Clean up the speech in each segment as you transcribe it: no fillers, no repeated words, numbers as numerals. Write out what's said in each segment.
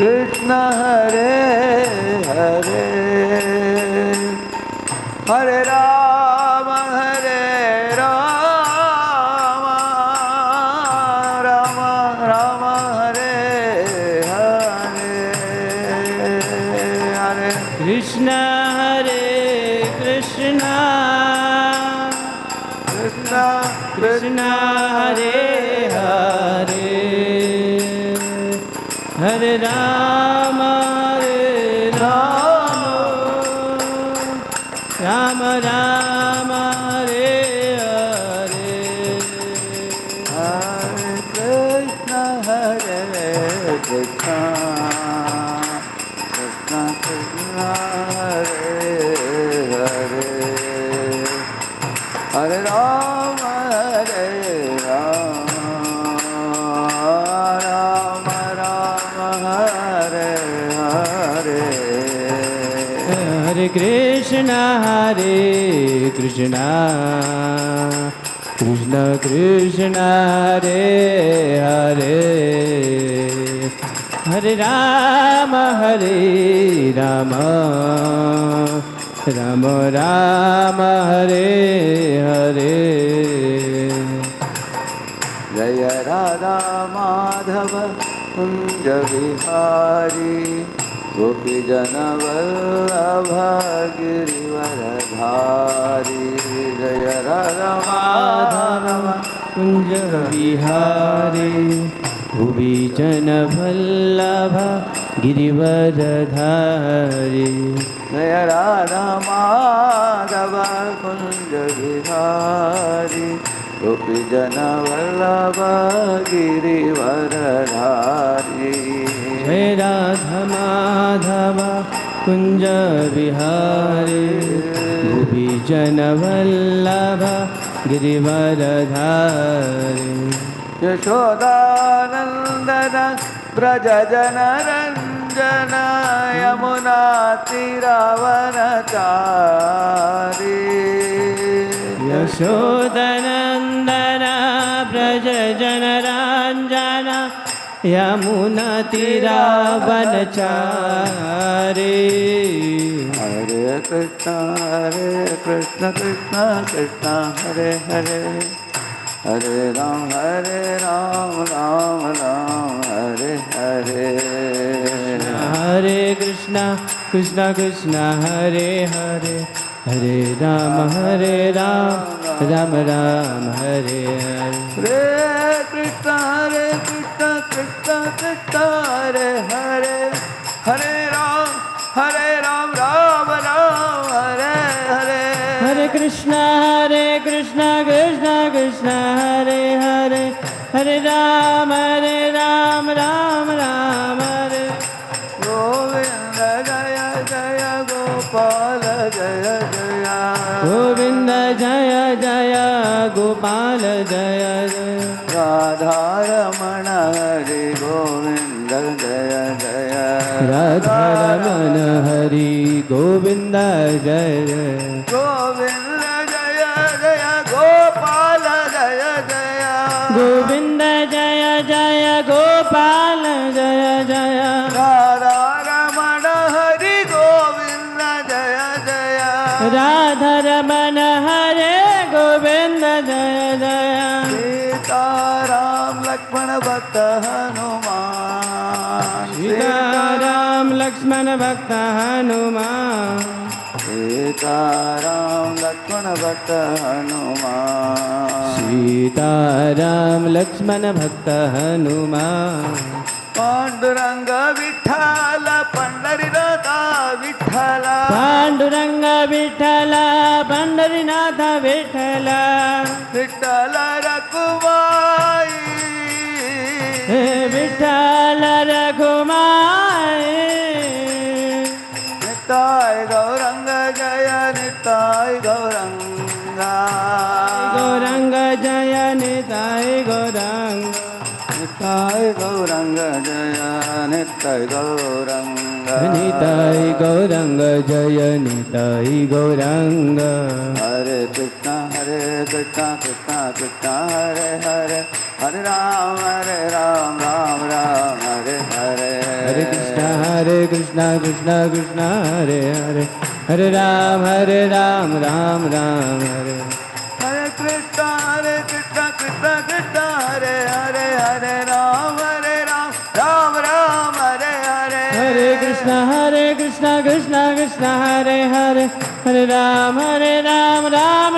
कृष्ण हरे हरे हरे राम राम राम हरे हरे हरे कृष्ण हरे कृष्ण कृष्ण कृष्ण हरे हरे हरे राम राम राम हरे हरे हरे कृष्ण कृष्ण कृष्ण हरे हरे हरे राम राम राम हरे हरे हरे कृष्ण कृष्ण कृष्ण हरे हरे हरे राम राम राम हरे हरे जय राधा माधव कुंज बिहारी गोपी जन वल्लभ गिरिवरधारी जय राधा माधव कुंज बिहारी भुवि जन वल्लभ गिरिवरधारी जय राधा माधव कुंज बिहारी गोपी जन वल्लभ गिरिवरधारी जय राधा माधव कुंज बिहारी भुवि जन वल्लभ गिरिवरधारी यशोदानंदन ब्रज जन रंजन यमुना तीरावनचारी यशोदनंदन ब्रज जन रंजन यमुना तीरावनचारी हरे कृष्ण कृष्ण कृष्ण हरे हरे हरे राम राम राम हरे हरे हरे कृष्ण कृष्ण कृष्ण हरे हरे हरे राम राम राम हरे हरे हरे कृष्ण कृष्ण कृष्ण हरे हरे हरे राम राम हरे हरे हरे कृष्ण कृष्ण कृष्ण हरे हरे हरे राम राम हरे गोविंद जय जय गोपाल जय जय गोविंद जय जय गोपाल जय जय राधारमण हरि गोविंद जय जय राधारमण हरि गोविंद जय जय गोविंद जय जय गोपाल जय जय गोविंद जय जय गोपाल जय जय राधारमण हरि गोविंद जय जय राधारमण हरे गोविंद जय जय सीताराम लक्ष्मण भक्त हनुमान सीताराम लक्ष्मण भक्त हनुमान सीताराम लक्ष्मण भक्त हनुमान सीताराम लक्ष्मण भक्त हनुमान पांडुरंग विठ्ठल पंढरीनाथ विठ्ठल पांडुरंग विठ्ठल पंढरीनाथ विठ्ठल विठ्ठल रखुमाई विठ्ठल रघुमाई निताय गौरंग जय निताय गौरंगा गौरंग जय निताय गौरंग निताय गौरंग जय निताय गौरंग निताय गौरंग जय निताय गौरंग हरे कृष्ण कृष्ण कृष्ण हरे हरे हरे राम राम राम हरे हरे हरे कृष्णा कृष्णा कृष्णा हरे हरे, हरे राम राम राम हरे हरे कृष्णा कृष्णा कृष्णा हरे हरे, हरे राम राम राम हरे हरे। हरे कृष्णा कृष्णा कृष्णा हरे हरे, हरे राम राम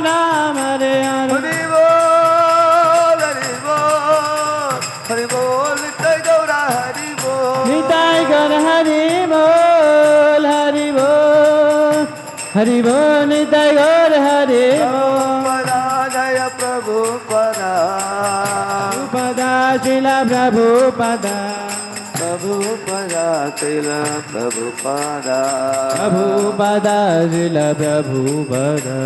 राम हरे हरे। हरि बोल हरि बोल हरि बोल निताई गौरा हरि बोल, निताई गौर हरि बोल हरि बोल, हरि बोल निताई गौर हरि बोल। प्रभुपदा जय प्रभुपदा, प्रभुपदा शिला प्रभुपदा, प्रभुपदा श्रील प्रभुपदा, प्रभुपदा शिला प्रभुपदा।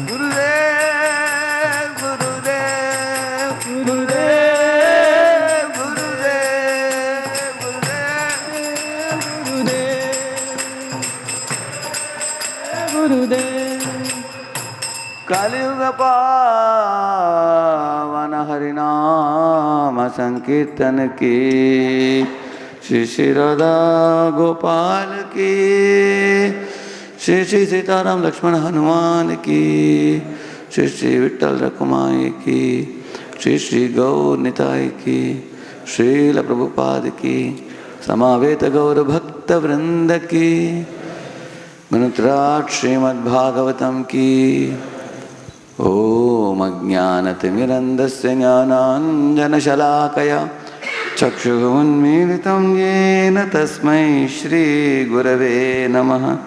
गुरुदेव गुरुदेव गुरुदेव गुरुदेव गुरुदेव गुरुदेव गुरुदेव। कलियुग पावन हरिनाम संकीर्तन की, श्री श्री राधा गोपाल की, श्री श्री सीताराम लक्ष्मण हनुमान की, श्री श्री विठ्ठल रखुमाई की, श्री श्री गौर निताई की, श्रील प्रभुपाद की, समावेत गौर भक्त वृंद की, गणत्राट श्रीमद्भागवतम की। ओम अज्ञानतिमिरन्धस्य ज्ञानाञ्जनशलाकया चक्षुरुन्मीलितं येन तस्मै श्रीगुरवे नमः।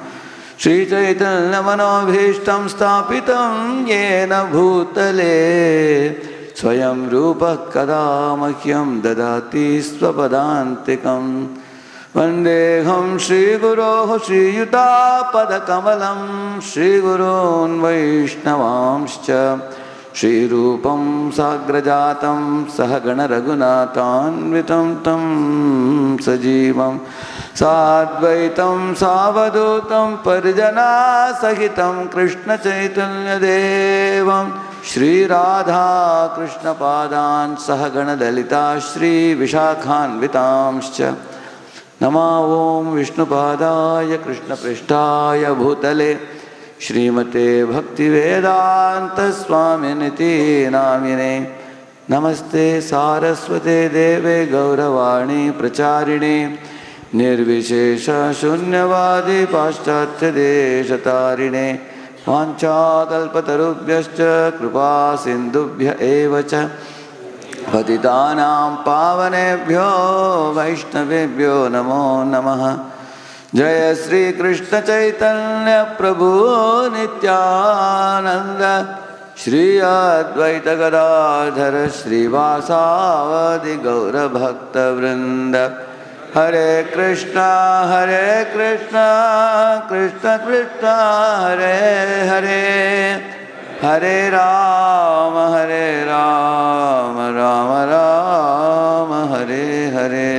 श्रीचैतन्यमनोभीष्टं स्थापितं येन भूतले, स्वयं रूपः कदा मह्यं ददाति स्वपदान्तिकम्। वन्देऽहं श्रीगुरोः श्रीयुतापदकमलं, श्रीगुरून् वैष्णवांश्च श्रीरूपं साग्रजातं सहगणरघुनाथान्वितं तं सजीवं साद्वैतं सावधूतं परिजनासहितं कृष्णचैतन्यदेवं श्रीराधाकृष्णपादान् सहगणललिता श्रीविशाखान्वितांश्च। नमो ओं विष्णुपादाय कृष्णपृष्ठाय भूतले, श्रीमते भक्तिवेदांत स्वामिनिति नामिने। नमस्ते सारस्वते देवे गौरवाणी प्रचारिणे, निर्विशेष शून्यवादी पाश्चात्य देशतारिणे। वाञ्छाकल्पतरुभ्यश्च कृपा सिन्धुभ्य एव च, पतितानां पावनेभ्यो वैष्णवेभ्यो नमो नमः। जय श्री कृष्ण चैतन्य प्रभु नित्यानंद, श्री अद्वैत गदाधर श्रीवासादि गौर भक्त वृंद। हरे कृष्णा कृष्ण कृष्ण हरे हरे, हरे राम राम राम हरे हरे।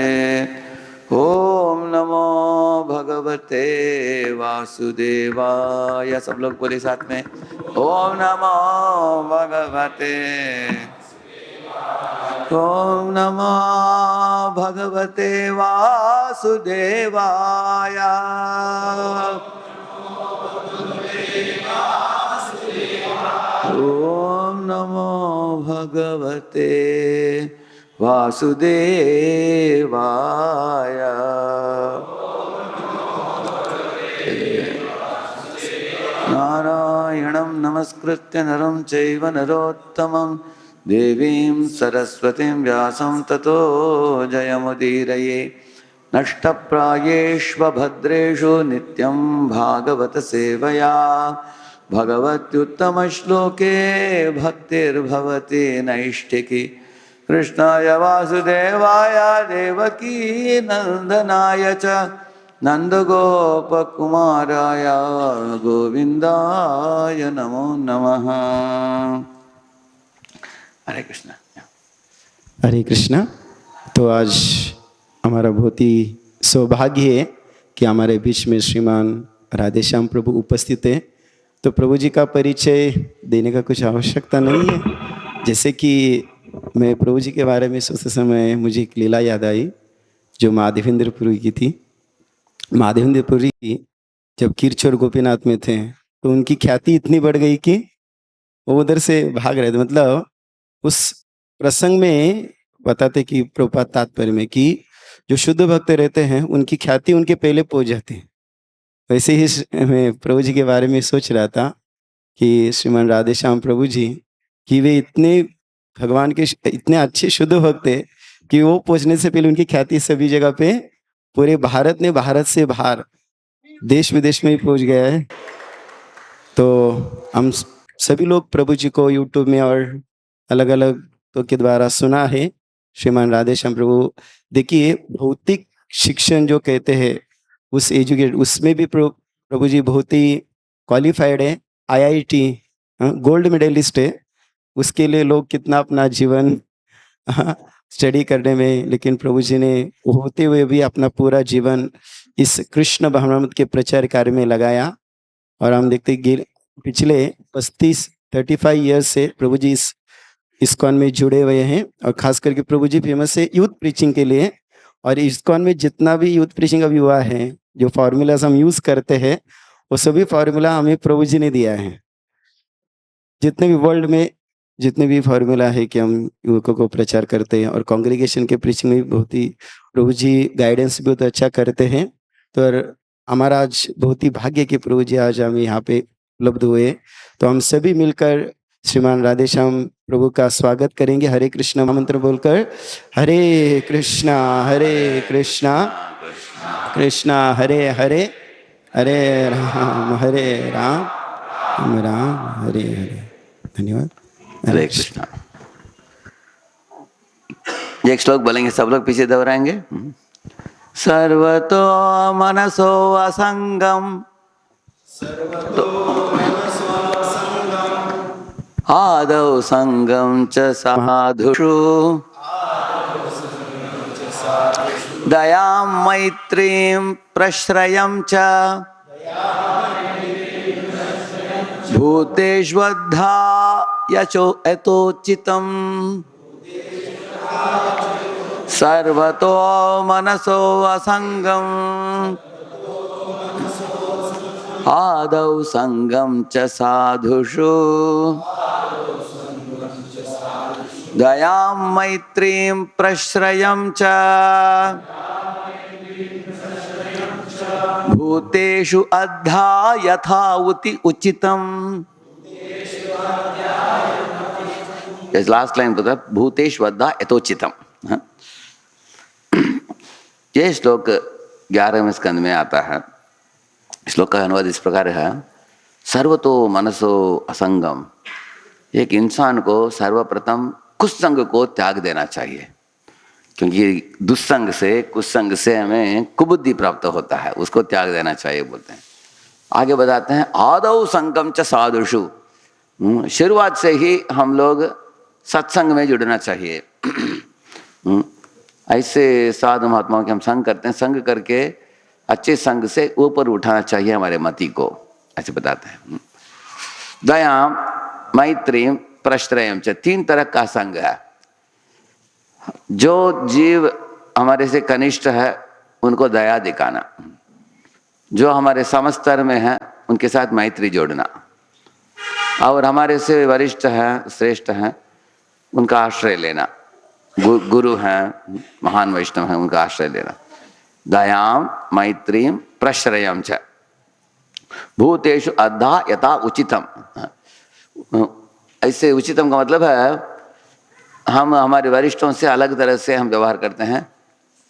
ओम नमो भगवते वासुदेवाय। सब लोग बोले साथ में, ओम नमो भगवते, ओम नमो भगवते वासुदेवाय। ओम नमो भगवते वासुदेवाय। नारायणं नमस्कृत्य नरं चैव नरोत्तमं, देवीं सरस्वतीं व्यासं ततो जयमुदीरये। नष्टप्रायेष्वभद्रेषु नित्यं भागवत सेवया, भगवत्युत्तमश्लोके भक्तिर्भवति नैष्ठिकी। कृष्णाय वासुदेवाय देवकी नंदनाय च, नंदगोपकुमाराय गोविंदाय नमो नमः। हरे कृष्णा। हरे कृष्णा। तो आज हमारा बहुत ही सौभाग्य है कि हमारे बीच में श्रीमान राधेश्याम प्रभु उपस्थित है। तो प्रभु जी का परिचय देने का कुछ आवश्यकता नहीं है। जैसे कि मैं प्रभु जी के बारे में सोचते समय मुझे एक लीला याद आई जो माधवेंद्रपुरी की थी। माधवेंद्रपुरी जब किरचोर गोपीनाथ में थे तो उनकी ख्याति इतनी बढ़ गई कि वो उधर से भाग रहे थे। मतलब उस प्रसंग में बताते कि प्रभुपाद तात्पर्य में कि जो शुद्ध भक्त रहते हैं उनकी ख्याति उनके पहले पहुंच जाती है। वैसे ही मैं प्रभु जी के बारे में सोच रहा था कि श्रीमान राधे श्याम प्रभु जी कि वे इतने भगवान के इतने अच्छे शुद्ध भक्त थे कि वो पहुंचने से पहले उनकी ख्याति सभी जगह पे पूरे भारत ने, भारत से बाहर देश विदेश में ही पहुंच गया है। तो हम सभी लोग प्रभु जी को यूट्यूब में और अलग अलग तो के द्वारा सुना है श्रीमान राधे श्याम प्रभु। देखिए भौतिक शिक्षण जो कहते हैं उस एजुकेट उसमें भी प्रभु जी बहुत ही क्वालिफाइड है। IIT गोल्ड मेडलिस्ट है। उसके लिए लोग कितना अपना जीवन स्टडी करने में, लेकिन प्रभु जी ने होते हुए भी अपना पूरा जीवन इस कृष्ण भावनामृत के प्रचार कार्य में लगाया। और हम देखते पिछले 35 ईयर्स से प्रभु जी इस इस्कॉन में जुड़े हुए हैं। और खास करके प्रभु जी फेमस है यूथ प्रीचिंग के लिए। और इस्कॉन में जितना भी यूथ प्रीचिंग अभी हुआ है, जो फार्मूलाज हम यूज करते हैं वो सभी फार्मूला हमें प्रभु जी ने दिया है। जितने भी वर्ल्ड में जितने भी फार्मूला है कि हम युवकों को प्रचार करते हैं और कांग्रेगेशन के प्रीचिंग में भी बहुत ही प्रभु जी गाइडेंस भी बहुत अच्छा करते हैं। तो हमारा आज बहुत ही भाग्य कि प्रभु जी आज हम यहाँ पे उपलब्ध हुए। तो हम सभी मिलकर श्रीमान राधे श्याम प्रभु का स्वागत करेंगे हरे कृष्णा मंत्र बोलकर। हरे कृष्णा कृष्णा हरे हरे, हरे राम राम राम हरे हरे। धन्यवाद। हरे कृष्णा। एक श्लोक बोलेंगे, सब लोग पीछे दोहराएंगे। सर्वतो मनसो असंगम आदौ संगम च साधुषु दयां मैत्रीं प्रश्रयं च भूतेष्वद्धा यथोचितम् सर्वतो मनसो असंगम आदौ संगम च साधुषु दयां मैत्रीं प्रश्रयं च भूतेषु अद्धा यथा उचितम्। लास्ट लाइन बता, भूतेषु अद्धा यथोचितम्। ये श्लोक 11वें स्कंद में आता है। श्लोक का अनुवाद इस प्रकार है, सर्वतो मनसो असंगम। एक इंसान को सर्वप्रथम कुसंग को त्याग देना चाहिए, क्योंकि दुस्संग से कुसंग से हमें कुबुद्धि प्राप्त होता है, उसको त्याग देना चाहिए बोलते हैं। आगे बताते हैं, आदौ संगम च साधुषु। शुरुआत से ही हम लोग सत्संग में जुड़ना चाहिए। ऐसे साधु महात्माओं के हम संग करते हैं, संग करके अच्छे संग से ऊपर उठाना चाहिए हमारे मति को, ऐसे बताते हैं। दया मैत्री प्रश्रयम च, 3 तरह का संग है। जो जीव हमारे से कनिष्ठ है उनको दया दिखाना, जो हमारे समस्तर में है उनके साथ मैत्री जोड़ना, और हमारे से वरिष्ठ हैं श्रेष्ठ हैं उनका आश्रय लेना, गुरु हैं महान वैष्णव हैं उनका आश्रय लेना। दयाम मैत्रीम प्रश्रयम च भूतेषु अद्धा यथा उचितम। ऐसे उचितम का मतलब है हम हमारे वरिष्ठों से अलग तरह से हम व्यवहार करते हैं,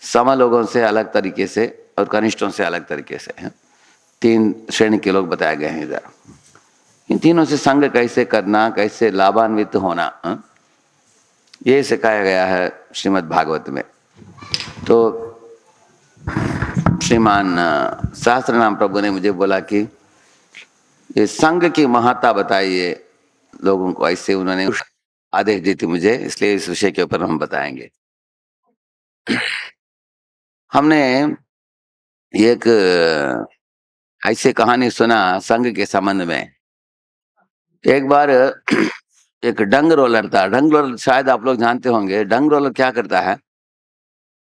सम लोगों से अलग तरीके से और कनिष्ठों से अलग तरीके से हैं। 3 श्रेणी के लोग बताए गए हैं इधर। इन तीनों से संग कैसे करना, कैसे लाभान्वित होना, ये सिखाया गया है श्रीमद् भागवत में। तो श्रीमान सहस्त्रनाम प्रभु ने मुझे बोला कि ये संग की महत्ता बताइए लोगों को, ऐसे उन्होंने आदेश दी थी मुझे, इसलिए इस विषय के ऊपर हम बताएंगे। हमने एक ऐसे कहानी सुना संग के संबंध में। एक बार एक डंग रोलर था। डंग रोलर शायद आप लोग जानते होंगे। डंग रोलर क्या करता है,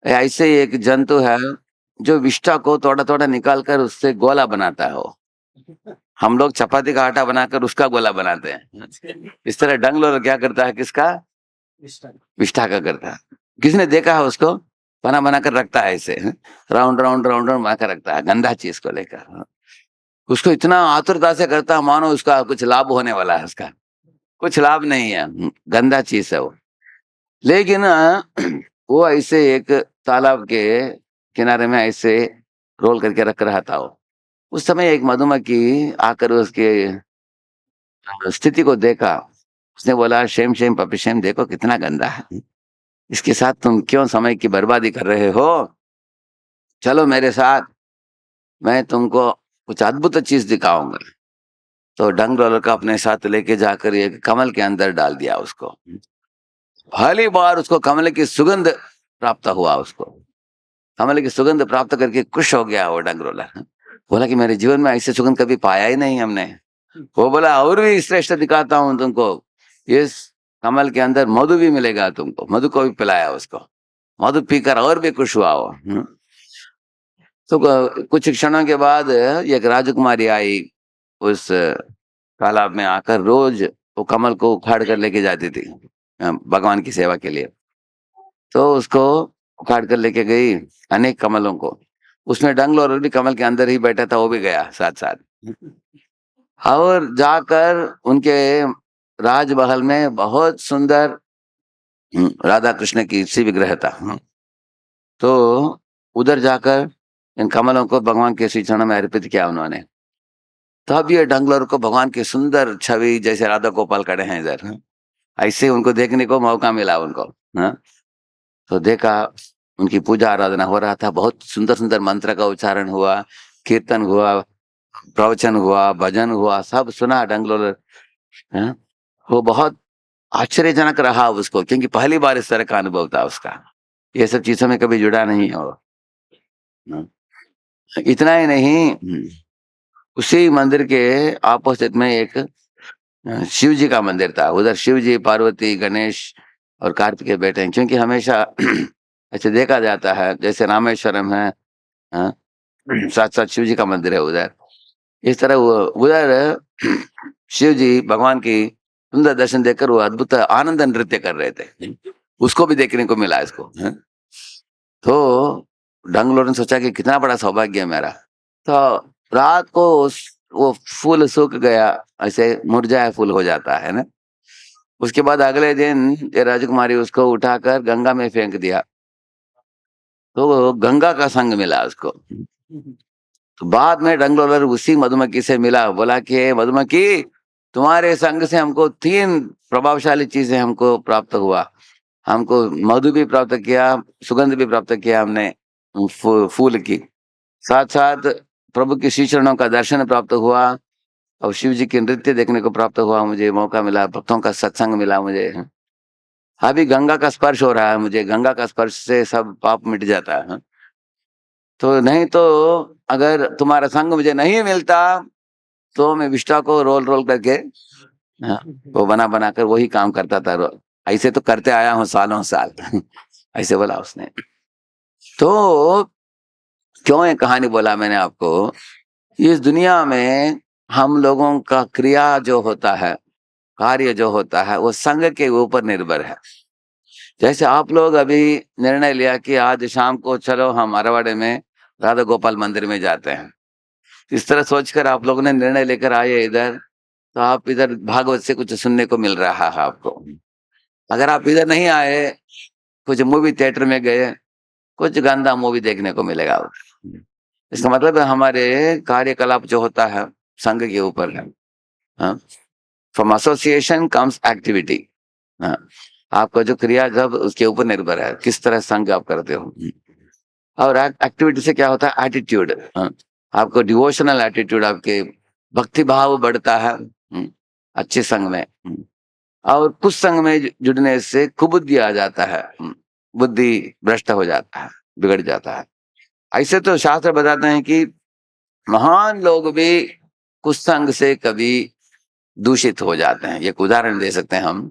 ऐसे एक जंतु है जो विष्ठा को थोड़ा थोड़ा निकाल कर उससे गोला बनाता है वो। हम लोग चपाती का आटा बनाकर उसका गोला बनाते हैं। इस तरह डंग रोलर क्या करता है, किसका? विष्ठा का करता है। किसने देखा है उसको? बना बना कर रखता है ऐसे, राउंड राउंड राउंड राउंड बना कर रखता है गंदा चीज को लेकर। उसको इतना आतुरता से करता है मानो उसका कुछ लाभ होने वाला है, उसका कुछ लाभ नहीं है, गंदा चीज है वो। लेकिन वो ऐसे एक तालाब के किनारे में ऐसे रोल करके रख रहा था वो। उस समय एक मधुमक्खी आकर उसके स्थिति को देखा। उसने बोला, शेम शेम पपी शेम, देखो कितना गंदा है, इसके साथ तुम क्यों समय की बर्बादी कर रहे हो? चलो मेरे साथ, मैं तुमको कुछ अद्भुत चीज दिखाऊंगा। तो डंग रोलर का अपने साथ लेके जाकर एक कमल के अंदर डाल दिया उसको। पहली बार उसको कमल की सुगंध प्राप्त हुआ। उसको कमल की सुगंध प्राप्त करके खुश हो गया वो डंग रोलर। बोला कि मेरे जीवन में ऐसे सुगंध कभी पाया ही नहीं हमने। वो बोला, और भी श्रेष्ठ दिखाता हूं तुमको, इस कमल के अंदर मधु भी मिलेगा तुमको। मधु को भी पिलाया उसको, मधु पीकर और भी खुश हुआ वो। तो कुछ क्षणों के बाद एक राजकुमारी आई उस तालाब में आकर, रोज वो कमल को उखाड़ कर लेके जाती थी भगवान की सेवा के लिए। तो उसको उखाड़ कर लेके गई अनेक कमलों को। उसमें डंग रोलर भी कमल के अंदर ही बैठा था, वो भी गया साथ साथ। और जाकर उनके राजमहल में बहुत सुंदर राधा कृष्ण की सी विग्रह था। तो उधर जाकर इन कमलों को भगवान के श्री चरणों में अर्पित किया उन्होंने। तब ये डंग रोलर को भगवान की सुंदर छवि, जैसे राधा गोपाल खड़े हैं इधर, ऐसे उनको देखने को मौका मिला उनको। तो देखा उनकी पूजा आराधना हो रहा था, बहुत सुंदर सुंदर मंत्र का उच्चारण हुआ, कीर्तन हुआ, प्रवचन हुआ, भजन हुआ, सब सुना डंग रोलर। वो बहुत आश्चर्यजनक रहा उसको, क्योंकि पहली बार इस तरह का अनुभव था उसका। ये सब चीजों में कभी जुड़ा नहीं हो। इतना ही नहीं, उसी मंदिर के अपोजिट में एक शिव जी का मंदिर था। उधर शिव जी, पार्वती, गणेश और कार्तिकेय बैठे हैं, क्योंकि हमेशा ऐसे देखा जाता है जैसे रामेश्वरम है, साथ साथ शिव जी का मंदिर है उधर। इस तरह वो उधर शिव जी भगवान की सुंदर दर्शन देखकर वो अद्भुत आनंद नृत्य कर रहे थे। उसको भी देखने को मिला इसको। तो डंग रोलर ने सोचा कि कितना बड़ा सौभाग्य है मेरा। तो रात को वो फूल सूख गया, ऐसे मुरझाया फूल हो जाता है ना। उसके बाद अगले दिन ये राजकुमारी उसको उठाकर गंगा में फेंक दिया। तो गंगा का संग मिला उसको। तो बाद में डंग रोलर उसी मधुमक्खी से मिला, बोला कि मधुमक्खी, तुम्हारे संग से हमको 3 प्रभावशाली चीजें हमको प्राप्त हुआ। हमको मधु भी प्राप्त किया, सुगंध भी प्राप्त किया हमने फूल की, साथ साथ प्रभु के श्री चरणों का दर्शन प्राप्त हुआ, और शिव जी के नृत्य देखने को प्राप्त हुआ। मुझे मौका मिला, भक्तों का सत्संग मिला मुझे। अभी गंगा का स्पर्श हो रहा है मुझे, गंगा का स्पर्श से सब पाप मिट जाता है। तो नहीं तो अगर तुम्हारा संग मुझे नहीं मिलता तो मैं विष्ठा को रोल रोल करके वो बना बना कर वही काम करता था। ऐसे तो करते आया हूँ सालों साल। ऐसे बोला उसने। तो क्यों ये कहानी बोला मैंने आपको? इस दुनिया में हम लोगों का क्रिया जो होता है, कार्य जो होता है, वो संग के ऊपर निर्भर है। जैसे आप लोग अभी निर्णय लिया कि आज शाम को चलो हम अरवाड़े में राधा गोपाल मंदिर में जाते हैं, इस तरह सोचकर आप लोगों ने निर्णय लेकर आए इधर, तो आप इधर भागवत से कुछ सुनने को मिल रहा है आपको। अगर आप इधर नहीं आए, कुछ मूवी थिएटर में गए, कुछ गंदा मूवी देखने को मिलेगा। इसका मतलब है हमारे कार्यकलाप जो होता है संघ के ऊपर है। From association comes activity. आपका जो क्रिया जब उसके ऊपर निर्भर है, किस तरह संघ आप करते हो। और एक्टिविटी से क्या होता है? एटीट्यूड। आपको डिवोशनल एटीट्यूड, आपके भक्ति भाव बढ़ता है अच्छे संघ में। और कुछ संघ में जुड़ने से कुबुद्धि आ जाता है, बुद्धि भ्रष्ट हो जाता है, बिगड़ जाता है। ऐसे तो शास्त्र बताते हैं कि महान लोग भी कुछ संघ से कभी दूषित हो जाते हैं। एक उदाहरण दे सकते हैं हम।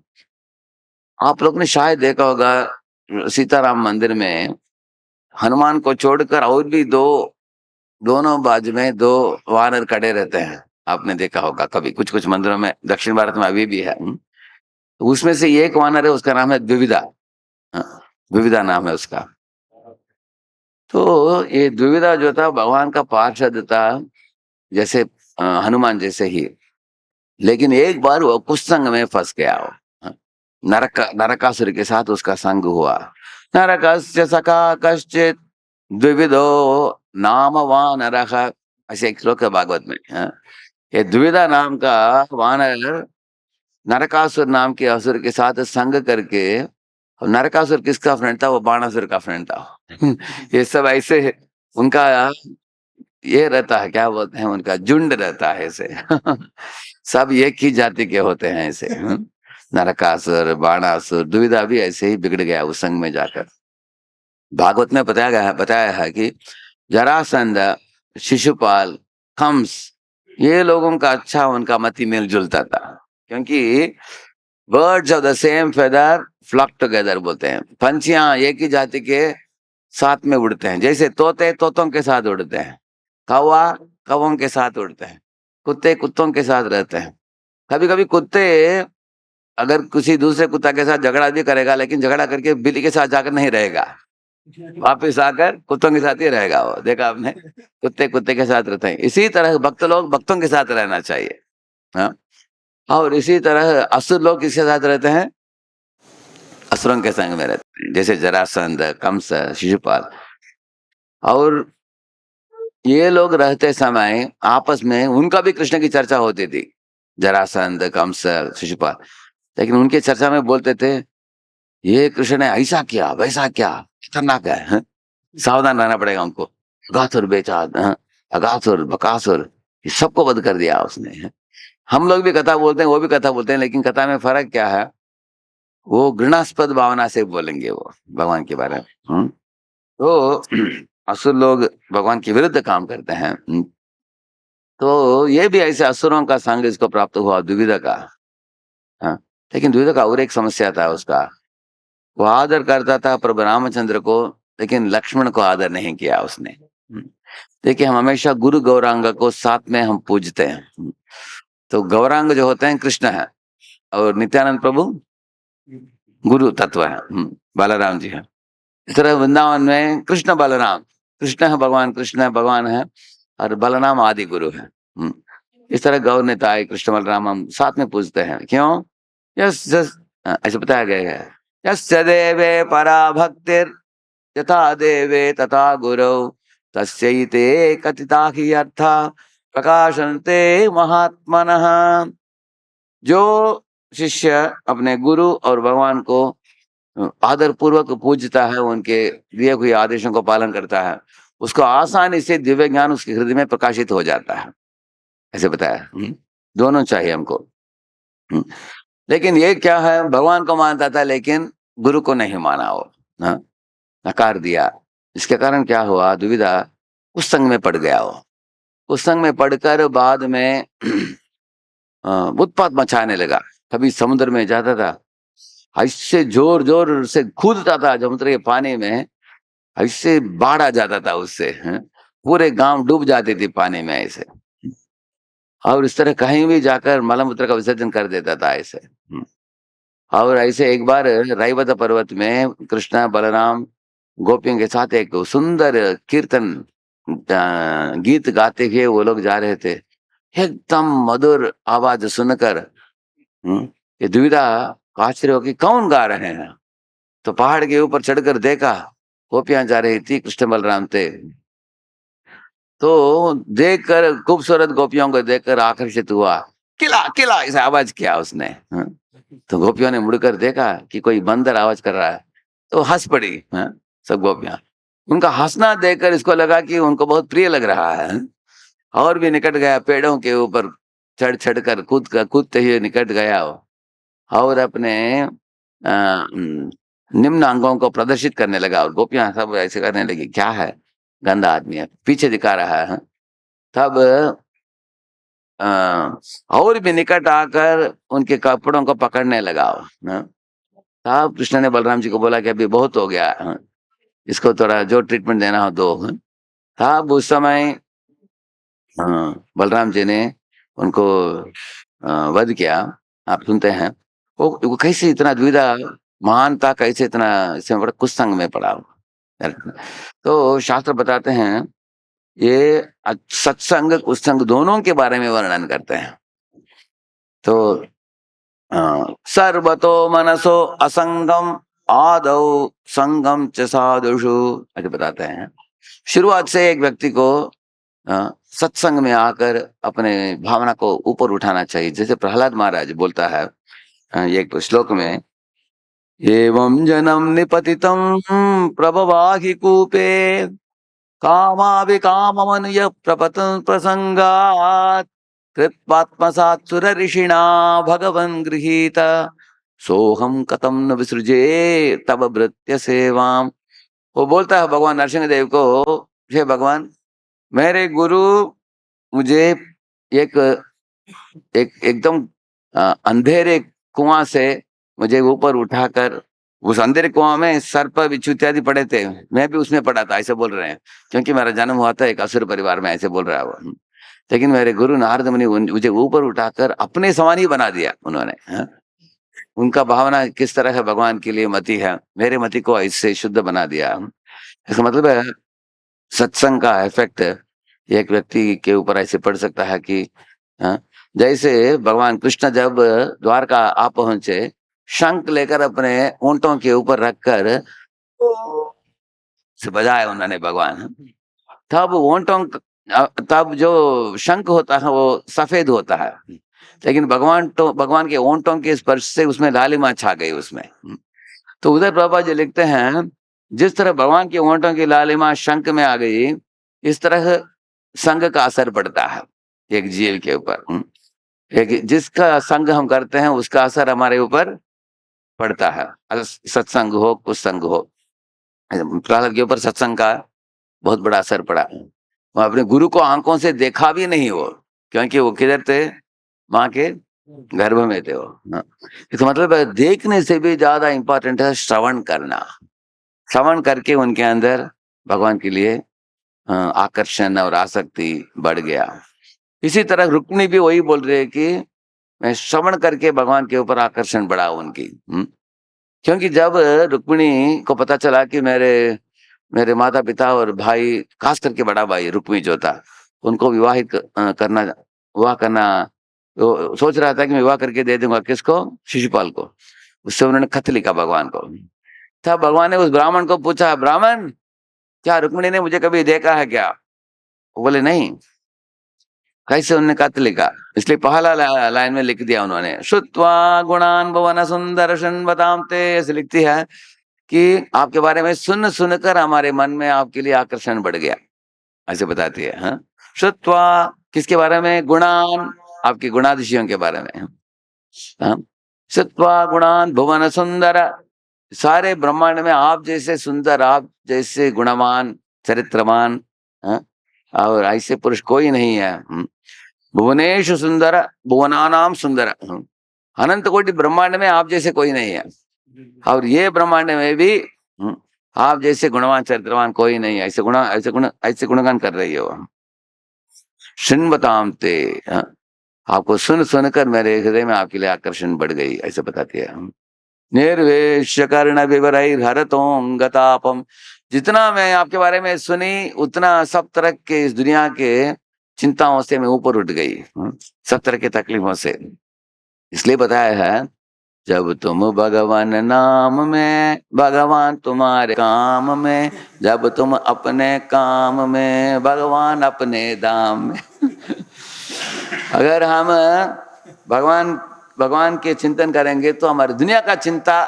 आप लोग ने शायद देखा होगा सीताराम मंदिर में हनुमान को छोड़कर और भी दोनों बाजू में दो वानर खड़े रहते हैं। आपने देखा होगा कभी, कुछ कुछ मंदिरों में, दक्षिण भारत में अभी भी है। तो उसमें से एक वानर है, उसका नाम है द्विविधा। हाँ, द्विविधा नाम है उसका। तो ये द्विविधा जो था भगवान का पार्षद था, जैसे हनुमान जैसे ही। लेकिन एक बार वो कुसंग में फंस गया वो। हाँ, नरकासुर के साथ उसका संग हुआ। नरकस्य सखा कश्चित द्विविधो नाम वानरः, ऐसे एक श्लोक है भागवत में। हाँ, ये द्विविधा नाम का वानर नरकासुर नाम के असुर के साथ संग करके, और नरकासुर किसका फ्रेंड था? वो बाणासुर का फ्रेंड था। ये सब ऐसे उनका ये रहता है, क्या बोलते हैं, उनका झुंड रहता है ऐसे। सब एक ही जाति के होते हैं ऐसे। नरकासुर, बाणासुर, दुविधा भी ऐसे ही बिगड़ गया उस संग में जाकर। भागवत में बताया है कि जरासंध, शिशुपाल, कंस, ये लोगों का अच्छा उनका मति मेल जुलता था, क्योंकि birds of the same feather flock together बोलते हैं। पंछियां एक ही जाति के साथ में उड़ते हैं, जैसे तोते तोतों के साथ उड़ते हैं, कौवा कौवों के साथ उड़ते हैं, कुत्ते कुत्तों के साथ रहते हैं। कभी कभी कुत्ते अगर किसी दूसरे कुत्ता के साथ झगड़ा भी करेगा, लेकिन झगड़ा करके बिल्ली के साथ जाकर नहीं रहेगा, वापिस आकर कुत्तों के साथ ही रहेगा वो। देखा आपने, कुत्ते कुत्ते के साथ रहते हैं। इसी तरह भक्त लोग भक्तों के साथ रहना चाहिए। हाँ, और इसी तरह असुर लोग किसके साथ रहते हैं? असुरों के संग में रहते हैं, जैसे जरासंध, कंस, शिशुपाल। और ये लोग रहते समय आपस में उनका भी कृष्ण की चर्चा होती थी, जरासंध, कंस, शिशुपाल। लेकिन उनके चर्चा में बोलते थे, ये कृष्ण ने ऐसा किया वैसा किया, खतरनाक है, सावधान रहना पड़ेगा उनको। अगासुर बेचा, अगासुर, बकासुर, ये सबको वध कर दिया उसने। हम लोग भी कथा बोलते हैं, वो भी कथा बोलते हैं, लेकिन कथा में फर्क क्या है? वो घृणास्पद भावना से बोलेंगे वो भगवान के बारे में। तो असुर लोग भगवान के विरुद्ध काम करते हैं। तो ये भी ऐसे असुरों का संग इसको प्राप्त हुआ, द्विविधा का। हाँ, लेकिन द्विविधा का और एक समस्या था उसका, वो आदर करता था प्रभु रामचंद्र को, लेकिन लक्ष्मण को आदर नहीं किया उसने। देखिए, हम हमेशा गुरु गौरांग को साथ में हम पूजते हैं। तो गौरांग जो होते हैं कृष्ण है, और नित्यानंद प्रभु गुरु तत्व है, बलराम जी है। इस तरह वृंदावन में कृष्ण बलराम, कृष्ण है भगवान, कृष्ण है भगवान है, और बलराम आदि गुरु है। इस तरह गौर निताय कृष्ण बलराम हम साथ में पूजते हैं। क्यों? यस ऐसे बताया गया है, यस्य देवे परा भक्तिर यथा देवे तथा गुरौ तस्यैते कथिता हि अर्था प्रकाशन्ते महात्मनः। जो शिष्य अपने गुरु और भगवान को आदर पूर्वक पूजता है, उनके दिए हुए आदेशों को पालन करता है, उसको आसानी से दिव्य ज्ञान उसके हृदय में प्रकाशित हो जाता है, ऐसे बताया। दोनों चाहिए हमको। लेकिन ये क्या है, भगवान को मानता था लेकिन गुरु को नहीं माना, वो नकार दिया। इसके कारण क्या हुआ, दुविधा उस संग में पड़ गया। वो उस संग में पढ़कर बाद में उत्पात मचाने लगा। कभी समुद्र में जाता था, ऐसे जोर जोर से कूदता था समुद्र के पानी में, ऐसे बाढ़ आ जाता था उससे, पूरे गांव डूब जाती थी पानी में ऐसे। और इस तरह कहीं भी जाकर मलमूत्र का विसर्जन कर देता था ऐसे। और ऐसे एक बार रायवत पर्वत में कृष्ण बलराम गोपियों के साथ एक सुंदर कीर्तन गीत गाते हुए वो लोग जा रहे थे। एकदम मधुर आवाज सुनकर ये दुविधा आश्चर्य हो कि कौन गा रहे हैं। तो पहाड़ के ऊपर चढ़कर देखा, गोपियां जा रही थी, कृष्ण बलराम थे। तो देखकर, खूबसूरत गोपियों को देखकर आकर्षित हुआ, किला किला ऐसा आवाज किया उसने। तो गोपियों ने मुड़कर देखा कि कोई बंदर आवाज कर रहा है, तो हंस पड़ी सब गोपियां। उनका हंसना देखकर इसको लगा कि उनको बहुत प्रिय लग रहा है, और भी निकट गया, पेड़ों के ऊपर चढ़ चढ़ कर कूदते हुए निकट गया, और अपने निम्न अंगों को प्रदर्शित करने लगा। और गोपियां सब ऐसे करने लगी, क्या है, गंदा आदमी है, पीछे दिखा रहा है। तब और भी निकट आकर उनके कपड़ों को पकड़ने लगा। तब कृष्ण ने बलराम जी को बोला कि अभी बहुत हो गया, इसको थोड़ा जो ट्रीटमेंट देना हो दो। तब उस समय बलराम जी ने उनको वध किया। आप सुनते हैं वो कैसे इतना द्विधा महान था, कैसे इतना इसमें बड़ा कुसंग में पड़ा हुआ। तो शास्त्र बताते हैं ये सत्संग कुसंग दोनों के बारे में वर्णन करते हैं। तो सर्वतो मनसो असंगम आदौ संगम च साधुषु, ऐसे बताते हैं। शुरुआत से एक व्यक्ति को सत्संग में आकर अपने भावना को ऊपर उठाना चाहिए। जैसे प्रहलाद महाराज बोलता है एक श्लोक में, एवं जनम निपतितं प्रभवाहि कूपे कामाभिकाममनुय प्रपतन् प्रसंगात् कृत्वात्मसात् सुर ऋषिणा भगवन् गृहीत सोहम कतम न विसृजे तब भृत्य सेवाम। वो बोलता है भगवान नरसिंह देव को, हे भगवान, मेरे गुरु मुझे एक एक एकदम अंधेरे कुआं से मुझे ऊपर उठाकर, उस अंधेरे कुआं में सर्प बिच्छू इत्यादि पड़े थे, मैं भी उसमें पड़ा था, ऐसे बोल रहे हैं, क्योंकि मेरा जन्म हुआ था एक असुर परिवार में, ऐसे बोल रहा है वो। लेकिन मेरे गुरु नारद मुनि मुझे ऊपर उठाकर अपने समान ही बना दिया उन्होंने। उनका भावना किस तरह है भगवान के लिए मति है, मेरे मति को ऐसे शुद्ध बना दिया। इसका मतलब है सत्संग का इफेक्ट एक व्यक्ति के ऊपर ऐसे पड़ सकता है कि जैसे भगवान कृष्ण जब द्वारका आ पहुंचे, शंख लेकर अपने ऊंटों के ऊपर रखकर से बजाया उन्होंने भगवान। तब ऊंटों तब जो शंख होता है वो सफेद होता है, लेकिन भगवान के ऊंटों के स्पर्श से उसमें लालिमा छा गई उसमें। तो उधर प्रभुपाद जी लिखते हैं, जिस तरह भगवान के ऊंटों की लालिमा शंख में आ गई, इस तरह संग का असर पड़ता है एक जीव के ऊपर। एक जिसका संग हम करते हैं उसका असर हमारे ऊपर पड़ता है, सत्संग हो कुसंग हो। प्रहलाद के ऊपर सत्संग का बहुत बड़ा असर पड़ा। वो अपने गुरु को आंखों से देखा भी नहीं वो, क्योंकि वो किधर थे, माँ के गर्भ में थे वो। इसका मतलब है देखने से भी ज्यादा इंपॉर्टेंट है श्रवण करना। श्रवण करके उनके अंदर भगवान के लिए आकर्षण और आसक्ति बढ़ गया। इसी तरह रुक्मिणी भी वही बोल रही है कि मैं श्रवण करके भगवान के ऊपर आकर्षण बढ़ा उनकी। क्योंकि जब रुक्मिणी को पता चला कि मेरे माता पिता और भाई, खास करके बड़ा भाई रुक्मी जो था, उनको विवाह करना तो सोच रहा था कि मैं विवाह करके दे दूंगा, किसको, शिशुपाल को। उससे उन्होंने खत लिखा भगवान को। तब भगवान ने उस ब्राह्मण को पूछा, ब्राह्मण, क्या रुक्मिणी ने मुझे कभी देखा है क्या? वो बोले नहीं। कैसे उन्होंने खत लिखा? इसलिए पहला लाइन में लिख दिया उन्होंने, श्रुत्वा गुणान भुवन सुंदर बताते, ऐसे लिखती है कि आपके बारे में सुन सुनकर हमारे मन में आपके लिए आकर्षण बढ़ गया, ऐसे बताती है। श्रुत्वा किसके बारे में? गुणान, आपके गुणातिशयों के बारे में। श्रुत्वा गुणान भुवन सुंदर, सारे ब्रह्मांड में आप जैसे सुंदर, आप जैसे गुणवान, चरित्रवान और ऐसे पुरुष कोई नहीं है। भुवनेश सुंदर, भुवनानाम सुंदर, अनंत कोटि ब्रह्मांड में आप जैसे कोई नहीं है, और ये ब्रह्मांड में भी आप जैसे गुणवान चरित्रवान कोई नहीं है। ऐसे गुणगान कर रही हो। शृण्वताम ते, आपको सुन सुनकर मेरे हृदय में आपके लिए आकर्षण बढ़ गई, ऐसे बताती है। निर्वेश्य कर्ण विवरैर हरतों गतापम, जितना मैं आपके बारे में सुनी उतना सब तरह के इस दुनिया के चिंताओं से मैं ऊपर उठ गई, सब तरह के तकलीफों से। इसलिए बताया है, जब तुम भगवान नाम में, भगवान तुम्हारे काम में, जब तुम अपने काम में, भगवान अपने धाम में। अगर हम भगवान के चिंतन करेंगे तो हमारी दुनिया का चिंता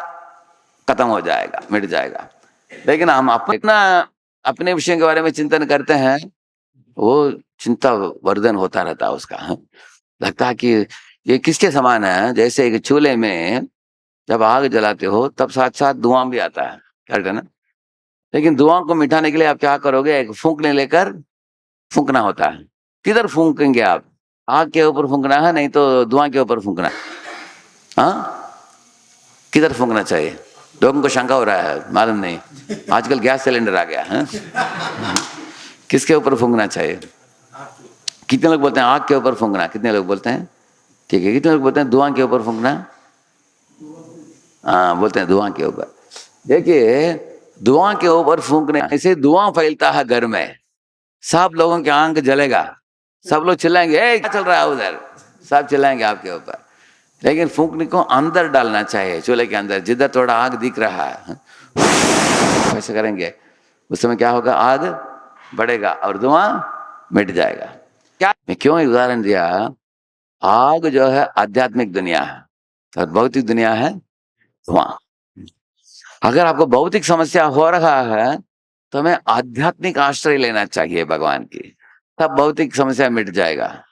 खत्म हो जाएगा, मिट जाएगा। लेकिन हम अपने विषय के बारे में चिंतन करते हैं, वो चिंता वर्धन होता रहता है उसका। लगता है कि ये किसके समान है, जैसे एक चूल्हे में जब आग जलाते हो तब साथ साथ धुआं भी आता है, क्या ना। लेकिन धुआं को मिटाने के लिए आप क्या करोगे? एक फूंकने लेकर फूंकना होता है। किधर फूंकेंगे आप? आग के ऊपर फूंकना है, नहीं तो धुआं के ऊपर फूंकना है। हाँ, किधर फूंकना चाहिए? लोगों को शंका हो रहा है, मालूम नहीं, आजकल गैस सिलेंडर आ गया है, किसके ऊपर फूंकना चाहिए? कितने लोग बोलते हैं आग के ऊपर फूंकना, कितने लोग बोलते हैं ठीक है, कितने लोग बोलते हैं धुआं के ऊपर फूंकना? हाँ, बोलते हैं धुआं के ऊपर। देखिए, धुआं के ऊपर फूंकने से धुआं फैलता है घर में, सब लोगों की आंख जलेगा, सब लोग चिल्लाएंगे, ए क्या चल रहा है उधर, सब चिल्लाएंगे आपके ऊपर। लेकिन फूंकने को अंदर डालना चाहिए, चूल्हे के अंदर, जिधर थोड़ा आग दिख रहा है वैसे करेंगे, उस समय क्या होगा, आग बढ़ेगा और धुआं मिट जाएगा। क्या मैं क्यों उदाहरण दिया? आग जो है आध्यात्मिक दुनिया है और भौतिक दुनिया है धुआं। अगर आपको भौतिक समस्या हो रहा है तो हमें आध्यात्मिक आश्रय लेना चाहिए भगवान की, तब भौतिक समस्या मिट जाएगा।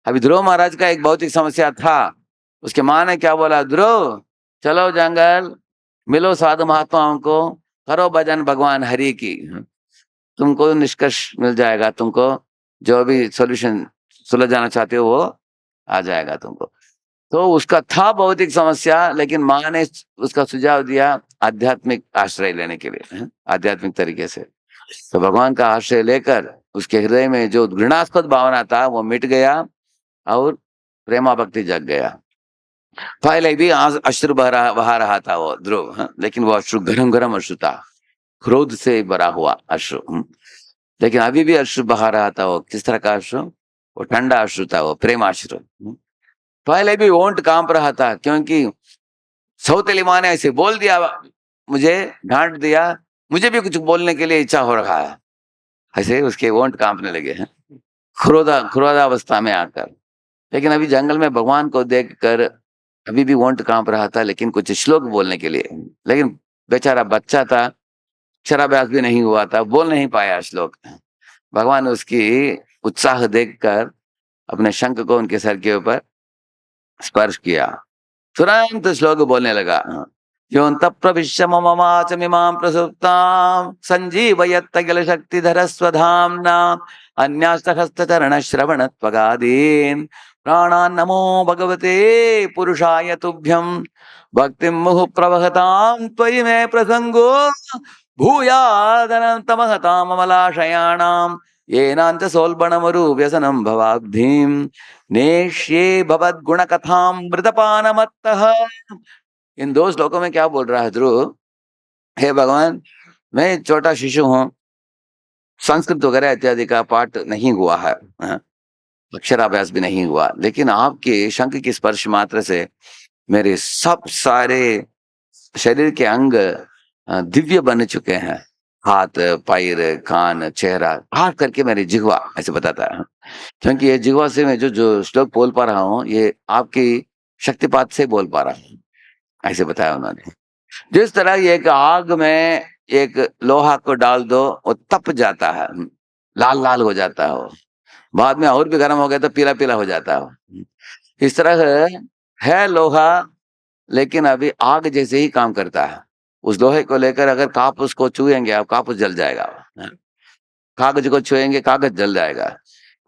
अभी ध्रुव महाराज का एक भौतिक समस्या था, उसके माँ ने क्या बोला, ध्रुव चलो जंगल, मिलो साधु महात्माओं को, करो भजन भगवान हरि की, तुमको निष्कर्ष मिल जाएगा, तुमको जो भी सॉल्यूशन सुलझाना चाहते हो वो आ जाएगा तुमको। तो उसका था भौतिक समस्या, लेकिन माँ ने उसका सुझाव दिया आध्यात्मिक आश्रय लेने के लिए, आध्यात्मिक तरीके से। तो भगवान का आश्रय लेकर उसके हृदय में जो घृणास्पद भावना था वो मिट गया और प्रेमा भक्ति जग गया। पहले भी अश्रु बहा रहा था वो ध्रुव, लेकिन वो अश्रु गरम गरम अश्रु था, क्रोध से भरा हुआ अश्रु, लेकिन अभी भी अश्रु बहा रहा था। वो किस तरह का अश्रु? वो ठंडा अश्रु था, वो प्रेमाश्रु। पहले भी ओंठ कांप रहा था, क्योंकि सौतेली माँ ने ऐसे बोल दिया, मुझे डांट दिया, मुझे भी कुछ बोलने के लिए इच्छा हो रहा है, ऐसे उसके ओंठ कांपने लगे हैं, क्रोधावस्था में आकर। लेकिन अभी जंगल में भगवान को देखकर अभी भी ओंठ कांप रहा था, लेकिन कुछ श्लोक बोलने के लिए, लेकिन बेचारा बच्चा था, अक्षराभ्यास भी नहीं हुआ था, बोल नहीं पाया श्लोक। भगवान उसकी उत्साह देखकर अपने शंख को उनके सर के ऊपर स्पर्श किया, तुरंत श्लोक बोलने लगा, योऽन्तः प्रविश्य मम वाचमिमां प्रसुप्तां संजीवयत्त किल शक्तिधर स्वधाम्ना अन्यास्तहस्तचरणश्रवणत्वगादीन् प्राणान् नमो भगवते पुरुषाय तुभ्यं भक्तिं मुहुः प्रवहतां त्वयि मे प्रसंगो भूयादनन्तमहतां अमलाशयाणां येनांच सोल्बणमरुव्यसनं भवाब्धिं नेष्ये भवद्गुणकथामृतपानमत्तः। इन दो श्लोकों में क्या बोल रहा है ध्रुव? हे भगवान, मैं छोटा शिशु हूँ, संस्कृत वगैरह इत्यादि का पाठ नहीं हुआ है, अक्षराभ्यास भी नहीं हुआ, लेकिन आपके शंख की स्पर्श मात्र से मेरे सब सारे शरीर के अंग दिव्य बन चुके हैं, हाथ पैर कान चेहरा, खास करके मेरी जिह्वा, ऐसे बताता है, क्योंकि ये जिह्वा से मैं जो श्लोक बोल पा रहा हूँ ये आपकी शक्तिपात से बोल पा रहा हूँ, ऐसे बताया उन्होंने। जिस तरह एक आग में एक लोहा को डाल दो, वो तप जाता है, लाल लाल हो जाता है, वो बाद में और भी गर्म हो गया तो पीला पीला हो जाता है। इस तरह है लोहा, लेकिन अभी आग जैसे ही काम करता है। उस लोहे को लेकर अगर कापूस को छुएंगे आप, कापूस जल जाएगा, कागज को छुएंगे कागज जल जाएगा,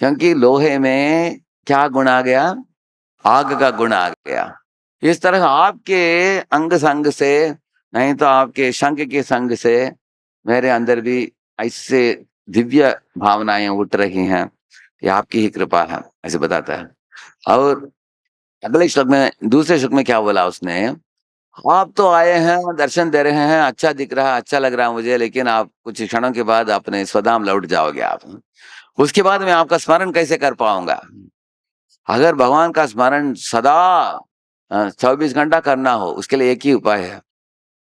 क्योंकि लोहे में क्या गुण आ गया? आग का गुण आ गया। इस तरह आपके अंग संग से, नहीं तो आपके शंख के संग से मेरे अंदर भी ऐसे दिव्य भावनाएं उठ रही हैं, ये आपकी ही कृपा है, ऐसे बताता है। और अगले श्लोक में, दूसरे श्लोक में क्या बोला उसने? आप तो आए हैं, दर्शन दे रहे हैं, अच्छा दिख रहा है, अच्छा लग रहा है मुझे, लेकिन आप कुछ क्षणों के बाद अपने स्वधाम लौट जाओगे आप, उसके बाद मैं आपका स्मरण कैसे कर पाऊंगा? अगर भगवान का स्मरण सदा 24 घंटा करना हो, उसके लिए एक ही उपाय है,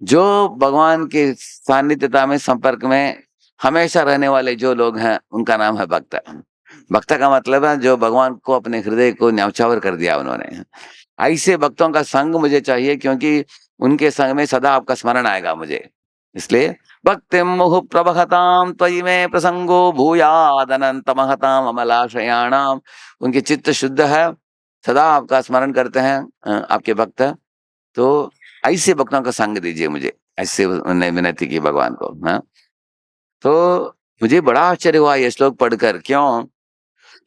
जो भगवान के सानिध्यता में संपर्क में हमेशा रहने वाले जो लोग हैं उनका नाम है भक्त। भक्त का मतलब है जो भगवान को अपने हृदय को न्यौछावर कर दिया उन्होंने। ऐसे भक्तों का संग मुझे चाहिए, क्योंकि उनके संग में सदा आपका स्मरण आएगा मुझे। इसलिए भक्तिं मुहुः प्रवहतां त्वयि मे प्रसंगो भूयादनन्तमहतां अमलाशयाणाम। उनके चित्त शुद्ध है, सदा आपका स्मरण करते हैं आपके भक्त। तो ऐसे भक्तों का संग दीजिए मुझे, ऐसे उन्होंने विनती की भगवान को। हाँ, तो मुझे बड़ा आश्चर्य हुआ ये श्लोक पढ़कर। क्यों?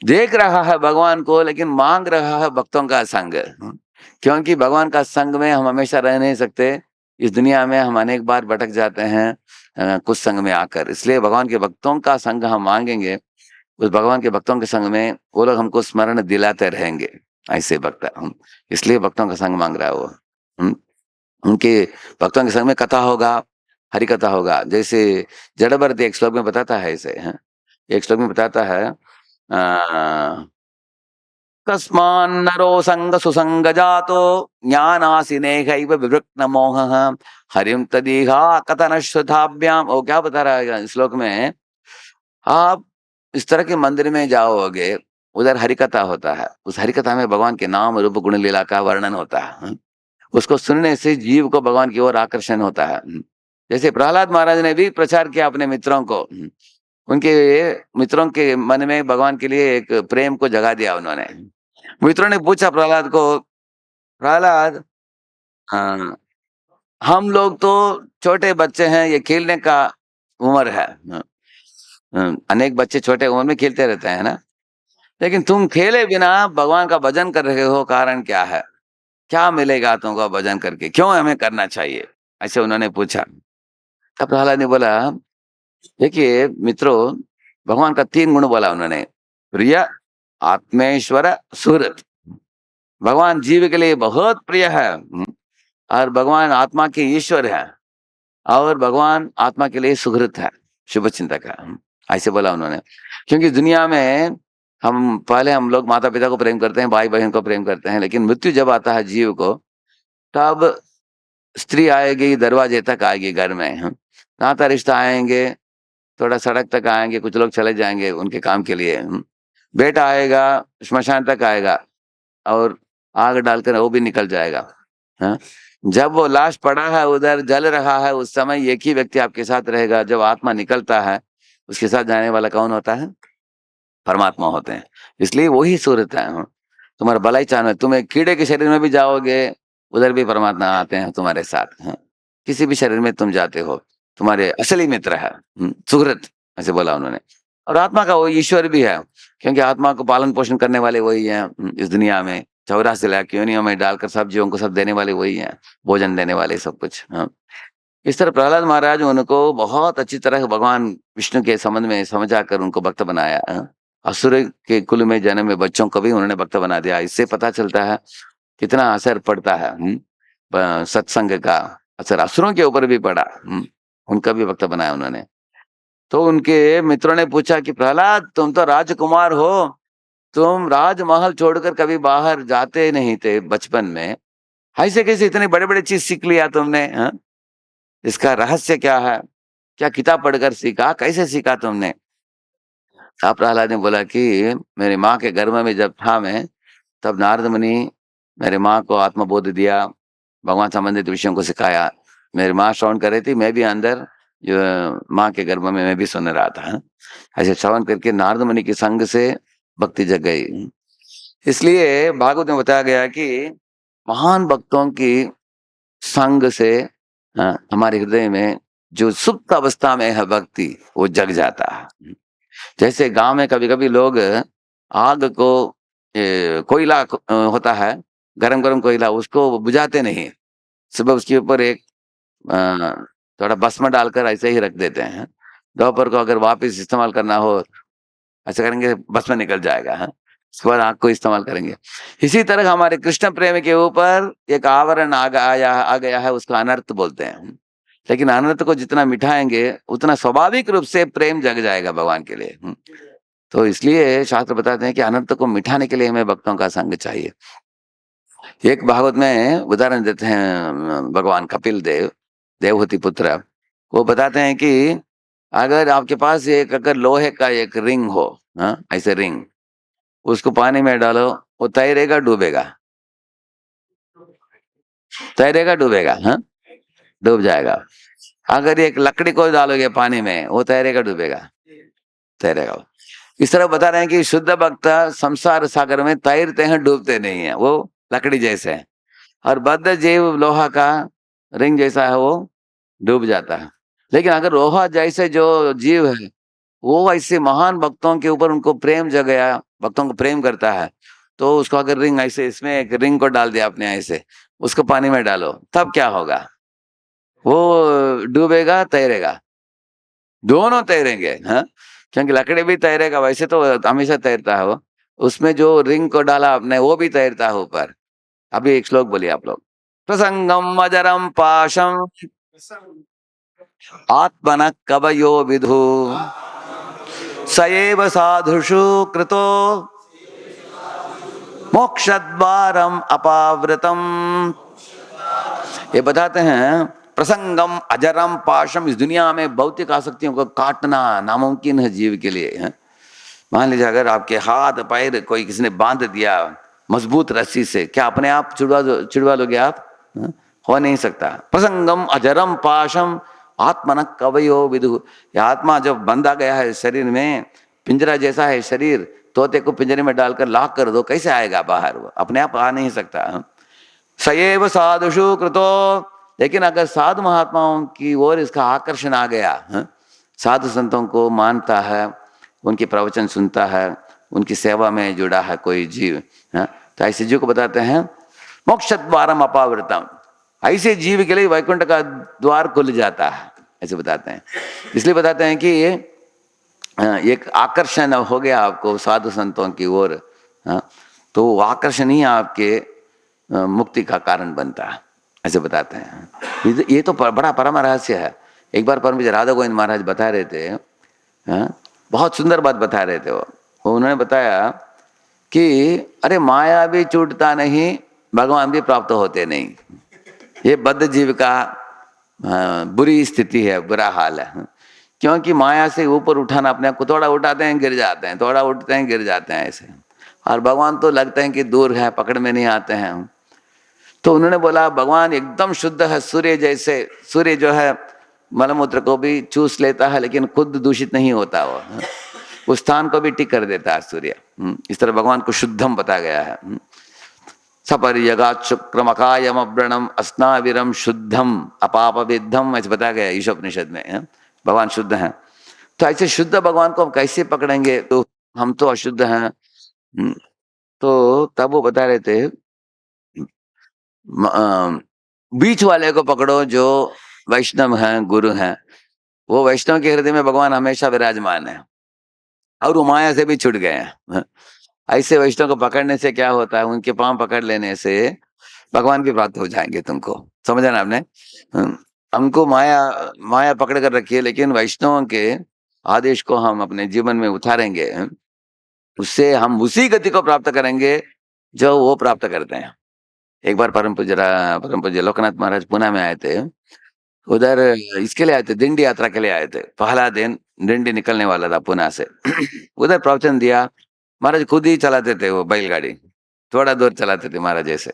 देख रहा है भगवान को, लेकिन मांग रहा है भक्तों का संग, क्योंकि भगवान का संग में हम हमेशा रह नहीं सकते, इस दुनिया में हम अनेक बार भटक जाते हैं कुछ संग में आकर। इसलिए भगवान के भक्तों का संग हम मांगेंगे, उस भगवान के भक्तों के संग में वो लोग हमको स्मरण दिलाते रहेंगे। ऐसे भक्त है हम, इसलिए भक्तों का संग मांग रहा है वो। उनके भक्तों के संग में कथा होगा, हरि कथा होगा। जैसे जड़भरत एक श्लोक में बताता है ऐसे, एक श्लोक में बताता है कस्मान्नरो संग सुसंग जातो ज्ञानासिनेहैव विवृक्न मोहः हरिम तदीहा कथन श्रुताभ्याम। वो क्या बता रहा है इस श्लोक में, आप इस तरह के मंदिर में जाओगे, उधर हरिकथा होता है, उस हरिकथा में भगवान के नाम रूप गुण लीला का वर्णन होता है। उसको सुनने से जीव को भगवान की ओर आकर्षण होता है। जैसे प्रहलाद महाराज ने भी प्रचार किया अपने मित्रों को, उनके मित्रों के मन में भगवान के लिए एक प्रेम को जगा दिया उन्होंने। मित्रों ने पूछा प्रहलाद को, प्रहलाद हाँ, हम लोग तो छोटे बच्चे हैं, ये खेलने का उम्र है, अनेक बच्चे छोटे उम्र में खेलते रहते हैं ना, लेकिन तुम खेले बिना भगवान का भजन कर रहे हो, कारण क्या है? क्या मिलेगा तुमको भजन करके, क्यों हमें करना चाहिए? ऐसे उन्होंने पूछा। तब प्रहलाद ने बोला, देखिए मित्रों, भगवान का 3 गुण बोला उन्होंने, प्रिय, आत्मेश्वर, सुहृत। भगवान जीव के लिए बहुत प्रिय है, और भगवान आत्मा के ईश्वर है, और भगवान आत्मा के लिए सुहृत है, शुभ चिंतक है। ऐसे बोला उन्होंने। क्योंकि दुनिया में हम लोग माता पिता को प्रेम करते हैं, भाई बहन को प्रेम करते हैं, लेकिन मृत्यु जब आता है जीव को, तब स्त्री आएगी, दरवाजे तक आएगी घर में, नाता रिश्ता आएंगे, थोड़ा सड़क तक आएंगे, कुछ लोग चले जाएंगे उनके काम के लिए, बेटा आएगा, श्मशान तक आएगा, और आग डालकर वो भी निकल जाएगा। जब वो लाश पड़ा है, उधर जल रहा है, उस समय एक ही व्यक्ति आपके साथ रहेगा। जब आत्मा निकलता है, उसके साथ जाने वाला कौन होता है? परमात्मा होते हैं। इसलिए वही सूरत है। तुम्हारा भलाई चाहना, तुम एक कीड़े के शरीर में भी जाओगे, उधर भी परमात्मा आते हैं तुम्हारे साथ। किसी भी शरीर में तुम जाते हो, तुम्हारे असली मित्र है, सुहृत, ऐसे बोला उन्होंने। और आत्मा का वो ईश्वर भी है, क्योंकि आत्मा को पालन पोषण करने वाले वही हैं इस दुनिया में। 84 लाख योनियों में डालकर सब जीवों को सब देने वाले वही हैं, भोजन देने वाले, सब कुछ। इस तरह प्रहलाद महाराज उनको बहुत अच्छी तरह भगवान विष्णु के संबंध में समझा कर उनको भक्त बनाया। असुर के कुल में जन्मे बच्चों को भी उन्होंने भक्त बना दिया। इससे पता चलता है कितना असर पड़ता है सत्संग का, असर असुरों के ऊपर भी पड़ा। उनका भी भक्त बनाया उन्होंने। तो उनके मित्रों ने पूछा कि प्रहलाद, तुम तो राजकुमार हो, तुम राजमहल छोड़कर कभी बाहर जाते नहीं थे बचपन में, ऐसे कैसे इतने बड़े बड़े चीज सीख लिया तुमने? इसका रहस्य क्या है? क्या किताब पढ़कर सीखा, कैसे सीखा तुमने? प्रहलाद ने बोला कि मेरी माँ के गर्भ में जब था मैं, तब नारद मुनि मेरी माँ को आत्मबोध दिया, भगवान संबंधित विषयों को सिखाया। मेरी माँ श्रवण कर रही थी, मैं भी अंदर माँ के गर्भ में मैं भी सुन रहा था। ऐसे श्रवण करके नारद मुनि के संग से भक्ति जग गई। इसलिए भागवत में बताया गया कि महान भक्तों की संग से हमारे हृदय में जो सुप्त अवस्था में है भक्ति, वो जग जाता है। जैसे गांव में कभी कभी लोग आग को कोयला होता है, गरम गरम कोयला, उसको बुझाते नहीं, सुबह उसके ऊपर एक थोड़ा भस्म डालकर ऐसे ही रख देते हैं। दोपहर को अगर वापस इस्तेमाल करना हो, ऐसा करेंगे, भस्म निकल जाएगा। उसके बाद आग को इस्तेमाल करेंगे। इसी तरह हमारे कृष्ण प्रेम के ऊपर एक आवरण आ गया है, उसको अनर्थ बोलते हैं। लेकिन अनर्थ को जितना मिटाएंगे, उतना स्वाभाविक रूप से प्रेम जग जाएगा भगवान के लिए। तो इसलिए शास्त्र बताते हैं कि अनर्थ को मिटाने के लिए हमें भक्तों का संग चाहिए। एक भागवत में उदाहरण देते हैं भगवान कपिल देव, देवहूति पुत्र, वो बताते हैं कि अगर आपके पास अगर लोहे का एक रिंग हो, ऐसे रिंग, उसको पानी में डालो, वो तैरेगा डूबेगा? तैरेगा डूबेगा? डूब जाएगा। अगर एक लकड़ी को डालोगे पानी में, वो तैरेगा डूबेगा? तैरेगा। इस तरह बता रहे हैं कि शुद्ध भक्त संसार सागर में तैरते हैं, डूबते नहीं है, वो लकड़ी जैसे है। और बद्ध जीव लोहा का रिंग जैसा है, वो डूब जाता है। लेकिन अगर लोहा जैसे जो जीव है, वो ऐसे महान भक्तों के ऊपर उनको प्रेम जगाया, भक्तों को प्रेम करता है, तो उसको अगर रिंग ऐसे, इसमें एक रिंग को डाल दिया आपने ऐसे, उसको पानी में डालो, तब क्या होगा? वो डूबेगा तैरेगा, दोनों तैरेंगे। हाँ, क्योंकि लकड़ी भी तैरेगा, वैसे तो हमेशा तैरता है वो, उसमें जो रिंग को डाला आपने वो भी तैरता है ऊपर। अभी एक श्लोक बोलिए आप लोग। प्रसंगम अजरम पाशम आत्मन कवयो विदु सएव साधुषु कृतो मोक्षद्वारम अपावृतम। ये बताते हैं प्रसंगम अजरम पाशम, इस दुनिया में भौतिक आसक्तियों को काटना नामुमकिन है जीव के लिए। है मान लीजिए अगर आपके हाथ पैर कोई किसी ने बांध दिया मजबूत रस्सी से, क्या अपने आप छुड़वा लोगे आप? हाँ? हो नहीं सकता। प्रसंगम अजरम पाशम आत्मन कवयो विदु, ये आत्मा जब बंधा गया है शरीर में, पिंजरा जैसा है शरीर, तोते को पिंजरे में डालकर लॉक कर दो, कैसे आएगा बाहर? वो अपने आप आ नहीं सकता। हाँ? सएव साधुषु कृतो, लेकिन अगर साधु महात्माओं की ओर इसका आकर्षण आ गया, साधु संतों को मानता है, उनके प्रवचन सुनता है, उनकी सेवा में जुड़ा है कोई जीव, तो ऐसे जीव को बताते हैं मोक्ष द्वारम अपावृतम, ऐसे जीव के लिए वैकुंठ का द्वार खुल जाता है, ऐसे बताते हैं। इसलिए बताते हैं कि ये एक आकर्षण हो गया आपको साधु संतों की ओर, तो वो आकर्षण ही आपके मुक्ति का कारण बनता है, ऐसे बताते हैं। ये तो बड़ा परम रहस्य है। एक बार परम पूज्य राधा गोविंद महाराज बता रहे थे, बहुत सुंदर बात बता रहे थे वो उन्होंने बताया कि अरे माया भी छूटता नहीं, भगवान भी प्राप्त होते नहीं। ये बद्ध जीव का बुरी स्थिति है, बुरा हाल है, क्योंकि माया से ऊपर उठाना, अपने आप को थोड़ा उठाते हैं गिर जाते हैं, थोड़ा उठते हैं गिर जाते हैं ऐसे, और भगवान तो लगते हैं कि दूर है, पकड़ में नहीं आते हैं। तो उन्होंने बोला भगवान एकदम शुद्ध है, सूर्य जैसे। सूर्य जो है मलमूत्र को भी चूस लेता है लेकिन खुद दूषित नहीं होता, वो उस स्थान को भी टिक कर देता है सूर्य। इस तरह भगवान को शुद्धम बताया गया है। सपर्यगात् शुक्रमकायम अव्रणम अस्नाविरम शुद्धम अपाप विद्धम, ऐसे बताया गया ईशोपनिषद में। भगवान शुद्ध हैं, तो ऐसे शुद्ध भगवान को हम कैसे पकड़ेंगे? तो हम तो अशुद्ध हैं। तो तब वो बता रहे थे बीच वाले को पकड़ो, जो वैष्णव हैं, गुरु हैं, वो वैष्णव के हृदय में भगवान हमेशा विराजमान है और वो माया से भी छूट गए हैं। ऐसे वैष्णव को पकड़ने से क्या होता है? उनके पांव पकड़ लेने से भगवान की प्राप्त हो जाएंगे। तुमको समझा ना आपने? हमको माया पकड़ कर रखी है, लेकिन वैष्णवों के आदेश को हम अपने जीवन में उतारेंगे, उससे हम उसी गति को प्राप्त करेंगे जो वो प्राप्त करते हैं। एक बार परम पूज्य लोकनाथ महाराज पुणे में आए थे, उधर इसके लिए आए थे, दिंडी यात्रा के लिए आए थे। पहला दिन दिंडी निकलने वाला था पुणे से। उधर प्रवचन दिया, महाराज खुद ही चलाते थे वो बैलगाड़ी, थोड़ा दूर चलाते थे महाराज ऐसे।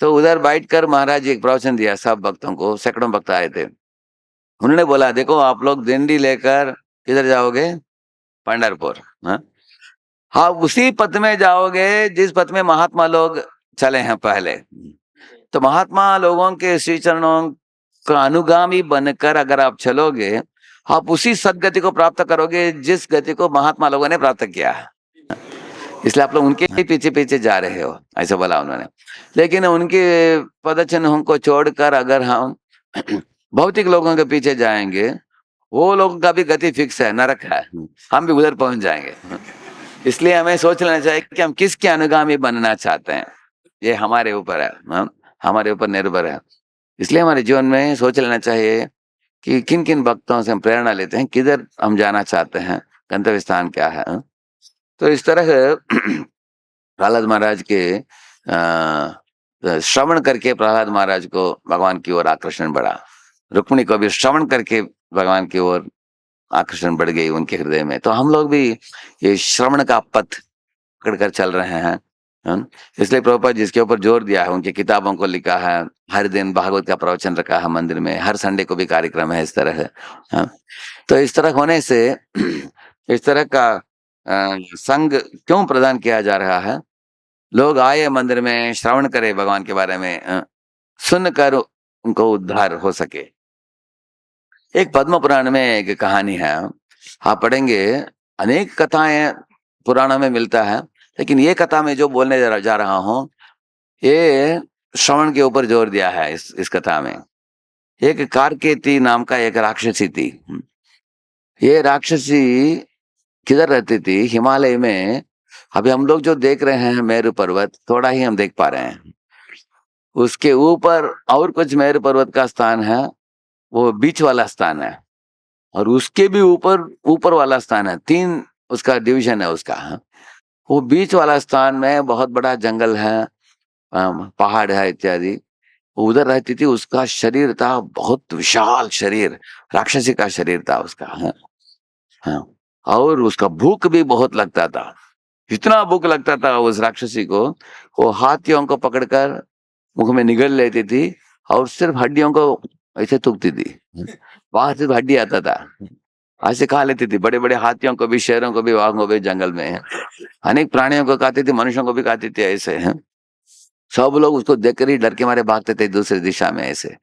तो उधर बैठकर महाराज एक प्रवचन दिया, सब भक्तों को, सैकड़ों भक्त आए थे। उन्होंने बोला देखो आप लोग दिंडी लेकर किधर जाओगे? पंढरपुर। हाँ, उसी पथ में जाओगे जिस पथ में महात्मा लोग चले हैं पहले। तो महात्मा लोगों के श्री चरणों का अनुगामी बनकर अगर आप चलोगे, आप उसी सदगति को प्राप्त करोगे जिस गति को महात्मा लोगों ने प्राप्त किया है। इसलिए आप लोग उनके ही पीछे पीछे जा रहे हो, ऐसा बोला उन्होंने। लेकिन उनके पदचिन्हों को छोड़कर अगर हम भौतिक लोगों के पीछे जाएंगे, वो लोगों का भी गति फिक्स है, नरक है, हम भी उधर पहुंच जाएंगे। इसलिए हमें सोच लेना चाहिए कि हम किसके अनुगामी बनना चाहते हैं। ये हमारे ऊपर है, हमारे ऊपर निर्भर है। इसलिए हमारे जीवन में सोच लेना चाहिए कि किन किन भक्तों से हम प्रेरणा लेते हैं, किधर हम जाना चाहते हैं, गंतव्य स्थान क्या है। तो इस तरह प्रहलाद महाराज के श्रवण करके प्रहलाद महाराज को भगवान की ओर आकर्षण बढ़ा। रुक्मिणी को भी श्रवण करके भगवान की ओर आकर्षण बढ़ गई उनके हृदय में। तो हम लोग भी ये श्रवण का पथ पकड़कर चल रहे हैं। इसलिए प्रभुपाद जिसके ऊपर जोर दिया है, उनकी किताबों को लिखा है, हर दिन भागवत का प्रवचन रखा है मंदिर में, हर संडे को भी कार्यक्रम है इस तरह है। तो इस तरह होने से इस तरह का संग क्यों प्रदान किया जा रहा है? लोग आए मंदिर में, श्रवण करे भगवान के बारे में, सुनकर उनको उद्धार हो सके। एक पद्म पुराण में एक कहानी है, आप पढ़ेंगे, अनेक कथाएं पुराणों में मिलता है, लेकिन ये कथा में जो बोलने जा रहा हूं, ये श्रवण के ऊपर जोर दिया है इस कथा में। एक कारकेती नाम का एक राक्षसी थी। ये राक्षसी किधर रहती थी? हिमालय में। अभी हम लोग जो देख रहे हैं मेरू पर्वत, थोड़ा ही हम देख पा रहे हैं। उसके ऊपर और कुछ मेरू पर्वत का स्थान है, वो बीच वाला स्थान है, और उसके भी ऊपर ऊपर वाला स्थान है। 3 उसका डिवीजन है उसका। वो बीच वाला स्थान में बहुत बड़ा जंगल है, पहाड़ है इत्यादि। उधर रहती थी। उसका शरीर था बहुत विशाल शरीर, राक्षसी का शरीर था उसका। हाँ, और उसका भूख भी बहुत लगता था। इतना भूख लगता था उस राक्षसी को, वो हाथियों को पकड़कर मुख में निगल लेती थी और सिर्फ हड्डियों को ऐसे थूकती थी। वहां सिर्फ हड्डी आता था, ऐसे खा लेती थी। बड़े बड़े हाथियों को भी, शेरों को भी, वाघों को भी, जंगल में अनेक प्राणियों को खाती थी, मनुष्यों को भी खाती थी। ऐसे हैं, सब लोग उसको देखकर ही डर के मारे भागते थे दूसरी दिशा में। ऐसे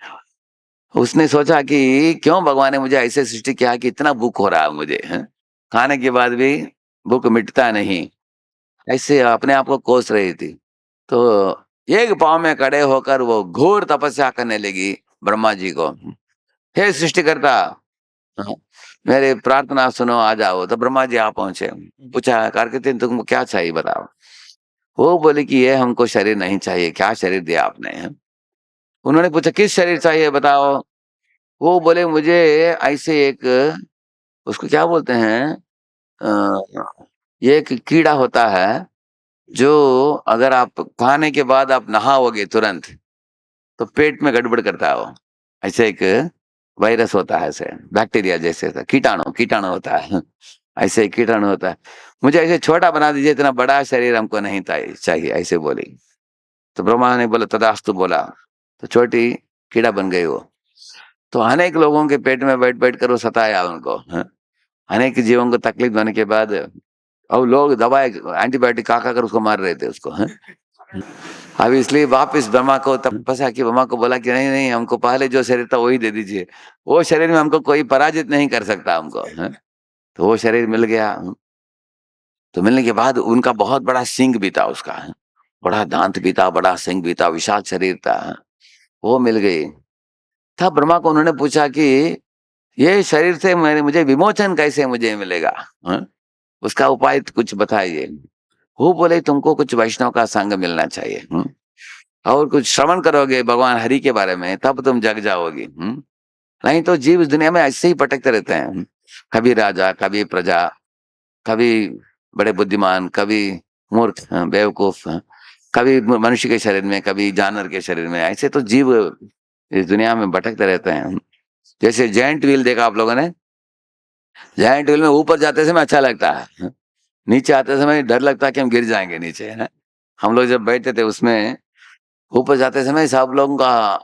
उसने सोचा कि क्यों भगवान ने मुझे ऐसे सृष्टि किया कि इतना भूख हो रहा है मुझे, खाने के बाद भी भूख मिटता नहीं। ऐसे अपने आप को कोस रही थी। तो एक पांव में खड़े होकर वो घोर तपस्या करने लगी ब्रह्मा जी को। हे सृष्टिकर्ता, हाँ, मेरे प्रार्थना सुनो, आ जाओ। तो ब्रह्मा जी आ पहुंचे। पूछा, कार्तिक तुमको क्या चाहिए बताओ। वो बोले कि ये हमको शरीर नहीं चाहिए। क्या शरीर दिया आपने? उन्होंने पूछा किस शरीर चाहिए बताओ। वो बोले मुझे ऐसे एक, उसको क्या बोलते हैं, ये एक कीड़ा होता है जो अगर आप खाने के बाद आप नहाओगे तुरंत तो पेट में गड़बड़ करता है। वो ऐसे एक वायरस होता है, ऐसे बैक्टीरिया जैसे कीटाणु कीटाणु होता है। ऐसे एक कीटाणु होता है। मुझे ऐसे छोटा बना दीजिए, इतना बड़ा शरीर हमको नहीं चाहिए, ऐसे बोली। तो ब्रह्मा ने बोला तथास्तु बोला, तो छोटी कीड़ा बन गई वो। तो अनेक लोगों के पेट में बैठ बैठ कर वो सताया उनको। अनेक जीवों को तकलीफ होने के बाद, और लोग दवाई एंटीबायोटिक खा कर उसको मार रहे थे उसको। अब इसलिए वापिस ब्रह्मा को तपस्या की। ब्रह्मा को बोला कि नहीं नहीं, हमको पहले जो शरीर था वही दे दीजिए। वो शरीर में हमको कोई पराजित नहीं कर सकता हमको। तो वो शरीर मिल गया। तो मिलने के बाद उनका बहुत बड़ा सिंह भी था उसका, बड़ा दांत भी था, बड़ा सिंह भी था, विशाल शरीर था। वो मिल गई। तब ब्रह्मा को उन्होंने पूछा कि ये शरीर से मुझे विमोचन कैसे मुझे मिलेगा, उसका उपाय कुछ बताइए। वो बोले तुमको कुछ वैष्णव का संग मिलना चाहिए, और कुछ श्रवण करोगे भगवान हरि के बारे में, तब तुम जग जाओगी। नहीं तो जीव इस दुनिया में ऐसे ही भटकते रहते हैं, कभी राजा, कभी प्रजा, कभी बड़े बुद्धिमान, कभी मूर्ख, बेवकूफ, कभी मनुष्य के शरीर में, कभी जानवर के शरीर में। ऐसे तो जीव इस दुनिया में भटकते रहते हैं। जैसे जायंट व्हील देखा आप लोगों ने? जायंट व्हील में ऊपर जाते समय अच्छा लगता है, नीचे आते समय डर लगता है कि हम गिर जाएंगे नीचे, है। हम लोग जब बैठते थे उसमें, ऊपर जाते समय सब लोगों का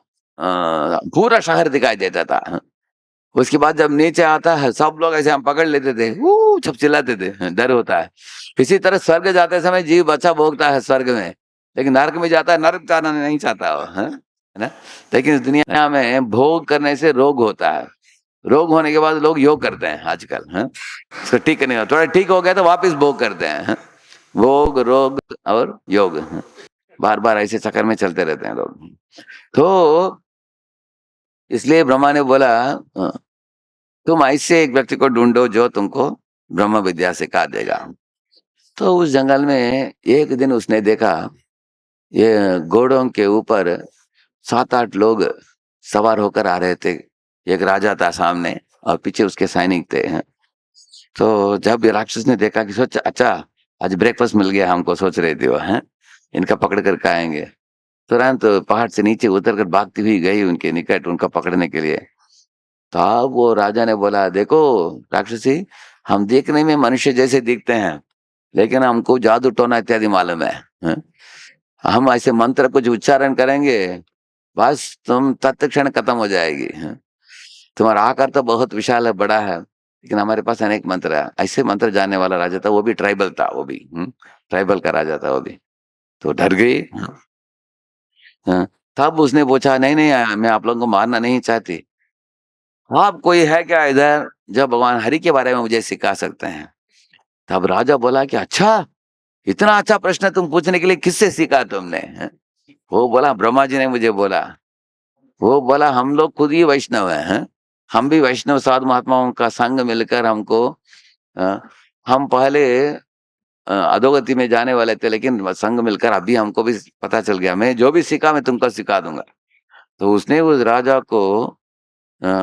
पूरा शहर दिखाई देता था। उसके बाद जब नीचे आता है सब लोग ऐसे हम पकड़ लेते थे, छप चिल्लाते थे, डर होता है। इसी तरह स्वर्ग जाते समय जीव अच्छा भोगता है स्वर्ग में, लेकिन नरक में जाता है, नरक जाना नहीं चाहता वो, है ना। लेकिन इस दुनिया में भोग करने से रोग होता है। रोग होने के बाद लोग योग करते हैं आजकल, है। इसको ठीक नहीं हो, थोड़ा ठीक हो गया तो वापस भोग करते हैं। भोग, रोग और योग, बार बार ऐसे चक्कर में चलते रहते हैं लोग। तो इसलिए ब्रह्मा ने बोला तुम ऐसे एक व्यक्ति को ढूंढो जो तुमको ब्रह्म विद्या सिखा देगा। तो उस जंगल में एक दिन उसने देखा ये घोड़ों के ऊपर 7-8 लोग सवार होकर आ रहे थे। एक राजा था सामने और पीछे उसके सैनिक थे। तो जब राक्षस ने देखा कि सोचा अच्छा आज ब्रेकफास्ट मिल गया हमको, सोच रहे थे वो, हैं इनका पकड़ कर खाएंगे। तुरंत पहाड़ से नीचे उतर कर भागती हुई गई उनके निकट, उनका पकड़ने के लिए। तब वो राजा ने बोला देखो राक्षसी, हम देखने में मनुष्य जैसे दिखते हैं, लेकिन हमको जादू टोना इत्यादि मालूम है, हैं? हम ऐसे मंत्र कुछ उच्चारण करेंगे, बस तुम तत्क्षण खत्म हो जाएगी, हैं? तुम्हारा आकार तो बहुत विशाल है, बड़ा है, लेकिन हमारे पास अनेक मंत्र है। ऐसे मंत्र जानने वाला राजा था, वो भी ट्राइबल था, वो भी ट्राइबल का राजा था वो भी। तो डर गई। हाँ, तब उसने पूछा नहीं नहीं, मैं आप लोगों को मारना नहीं चाहती, आप कोई है क्या इधर जो भगवान हरि के बारे में मुझे सिखा सकते हैं? तब राजा बोला कि अच्छा, इतना अच्छा प्रश्न तुम पूछने के लिए किससे सीखा तुमने, हैं? वो बोला ब्रह्मा जी ने मुझे बोला। वो बोला हम लोग खुद ही वैष्णव हैं, हम भी वैष्णव साधु महात्माओं का संग मिलकर हमको हम पहले अधोगति में जाने वाले थे, लेकिन संग मिलकर अभी हमको भी पता चल गया, मैं जो भी सीखा मैं तुमको सिखा दूंगा। तो उसने उस राजा को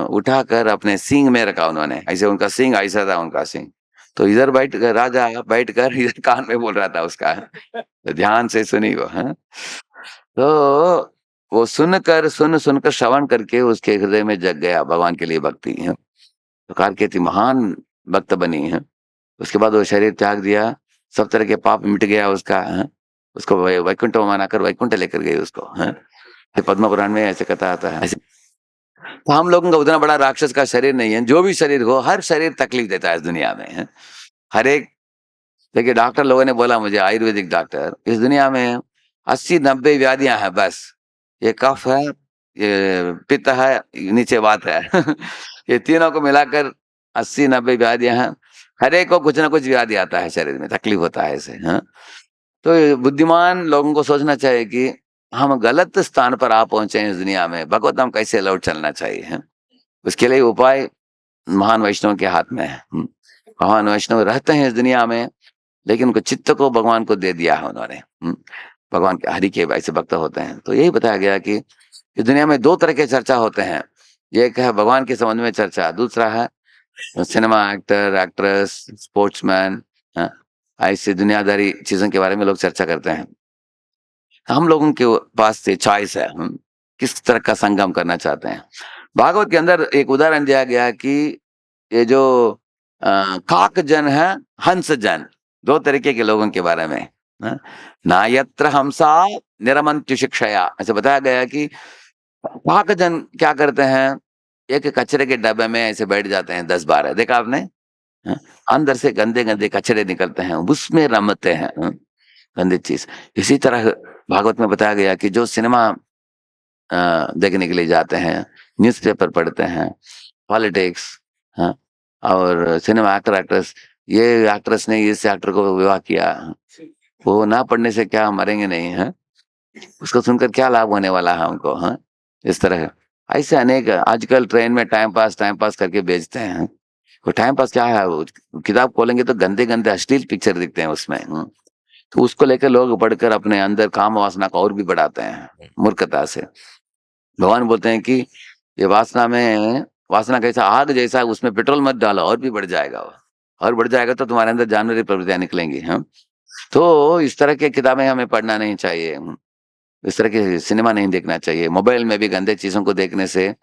उठाकर अपने सींग में रखा उन्होंने, ऐसे उनका सींग ऐसा था उनका सींग। तो इधर बैठ कर राजा बैठ कर इधर कान में बोल रहा था उसका, तो ध्यान से सुनी वो है। तो वो सुनकर श्रवण करके उसके हृदय में जग गया भगवान के लिए भक्ति है, तो कारकेती महान भक्त बनी है। उसके बाद वो शरीर त्याग दिया, सब तरह के पाप मिट गया उसका है? उसको वैकुंठ मनाकर वैकुंठ लेकर गए उसको है? पद्म पुराण में ऐसे कथा आता है। तो हम लोगों का उतना बड़ा राक्षस का शरीर नहीं है, जो भी शरीर हो हर शरीर तकलीफ देता है इस दुनिया में है? हर एक देखिए, डॉक्टर लोगों ने बोला मुझे, आयुर्वेदिक डॉक्टर, इस दुनिया में 80-90 व्याधियां हैं बस, ये कफ है, ये पित्त है, नीचे वात है ये तीनों को मिलाकर 80-90 व्याधियां हैं। हर एक को कुछ ना कुछ व्याधि आता है, शरीर में तकलीफ होता है ऐसे हाँ? तो बुद्धिमान लोगों को सोचना चाहिए कि हम गलत स्थान पर आ पहुंचे हैं इस दुनिया में, भगवत नाम कैसे लौट चलना चाहिए है? उसके लिए उपाय महान वैष्णव के हाथ में है। महान वैष्णव रहते हैं इस दुनिया में, लेकिन उनको चित्त को भगवान को दे दिया है उन्होंने। भगवान के हरि के ऐसे भक्त होते हैं। तो यही बताया गया कि इस दुनिया में 2 तरह के चर्चा होते हैं, एक है भगवान के संबंध में चर्चा, दूसरा है सिनेमा एक्टर, एक्ट्रेस, स्पोर्ट्समैन, ऐसे दुनियादारी चीजों के बारे में लोग चर्चा करते हैं। हम लोगों के पास से चॉइस है, हम किस तरह का संगम करना चाहते हैं। भागवत के अंदर एक उदाहरण दिया गया कि ये जो काक जन है, हंस जन, 2 तरीके के लोगों के बारे में ना यत्र हमसा निरमंत्यु शिक्षया, ऐसे बताया गया कि काक जन क्या करते हैं, एक कचरे के डब्बे में ऐसे बैठ जाते हैं 10-12, देखा आपने? अंदर से गंदे गंदे कचरे निकलते हैं, उसमें रमते हैं गंदी चीज। इसी तरह भागवत में बताया गया कि जो सिनेमा देखने के लिए जाते हैं, न्यूज़पेपर पढ़ते हैं, पॉलिटिक्स और सिनेमा एक्टर एक्ट्रेस, ये एक्ट्रेस ने इस एक्टर को विवाह किया, वो ना पढ़ने से क्या मरेंगे नहीं है, उसको सुनकर क्या लाभ होने वाला है हमको इस तरह ऐसे अनेक आजकल ट्रेन में टाइम पास करके बेचते हैं। वो टाइम पास क्या है, वो किताब खोलेंगे तो गंदे गंदे अश्लील पिक्चर दिखते हैं उसमें तो उसको लेकर लोग पढ़कर अपने अंदर काम वासना को और भी बढ़ाते हैं मूर्खता से। भगवान बोलते हैं कि ये वासना कैसा आग जैसा, उसमें पेट्रोल मत डालो और भी बढ़ जाएगा वो, और बढ़ जाएगा तो तुम्हारे अंदर जानवरी प्रवृत्तियां निकलेंगी। तो इस तरह की किताबें हमें पढ़ना नहीं चाहिए, इस तरह के सिनेमा नहीं देखना चाहिए। मोबाइल में भी गंदे चीजों को देखने से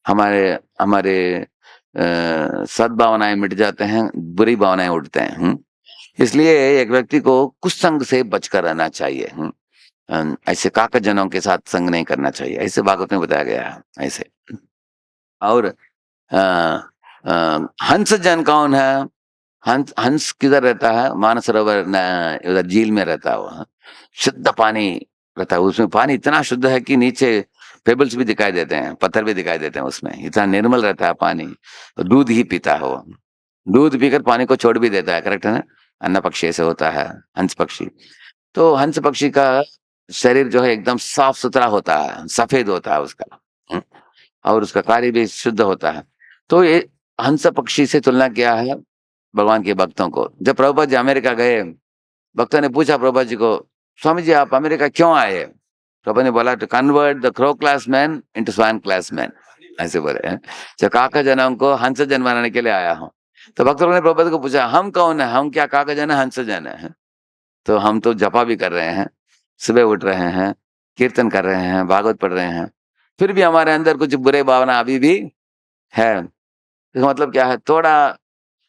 हमारे हमारे सद्भावनाएं मिट जाते हैं, बुरी भावनाएं उठते हैं। इसलिए एक व्यक्ति को कुसंग से बचकर रहना चाहिए। ऐसे काकजनों के साथ संग नहीं करना चाहिए, ऐसे भागवत में बताया गया है ऐसे। और हंस जन कौन है? हंस किधर रहता है? मानसरोवर उधर झील में रहता है, वो शुद्ध पानी रहता है, उसमें पानी इतना शुद्ध है कि नीचे पेबल्स भी दिखाई देते हैं, पत्थर भी दिखाई देते हैं, उसमें इतना निर्मल रहता है पानी। तो दूध ही पीता है वो, दूध पीकर पानी को छोड़ भी देता है, करेक्ट है ना? अन्य पक्षी ऐसे होता है, हंस पक्षी। तो हंस पक्षी का शरीर जो है एकदम साफ सुथरा होता है, सफेद होता है उसका, और उसका कार्य भी शुद्ध होता है। तो ये हंस पक्षी से तुलना किया है भगवान के भक्तों को। जब प्रभुपाद जी अमेरिका गए, भक्तों ने पूछा प्रभुपाद जी को, स्वामी जी आप अमेरिका क्यों आए? प्रभु ने बोला, to convert the crow class man into swan class man, ऐसे बोले हैं। जो काका जनों को हंस जन बनाने के लिए आया हूँ। तो भक्तों ने प्रभुपाद को पूछा, हम कौन है? हम क्या काका जन है, हंस जन है? तो हम तो जपा भी कर रहे हैं, सुबह उठ रहे हैं, कीर्तन कर रहे हैं, भागवत पढ़ रहे हैं, फिर भी हमारे अंदर कुछ बुरे भावना अभी भी है। तो मतलब क्या है, थोड़ा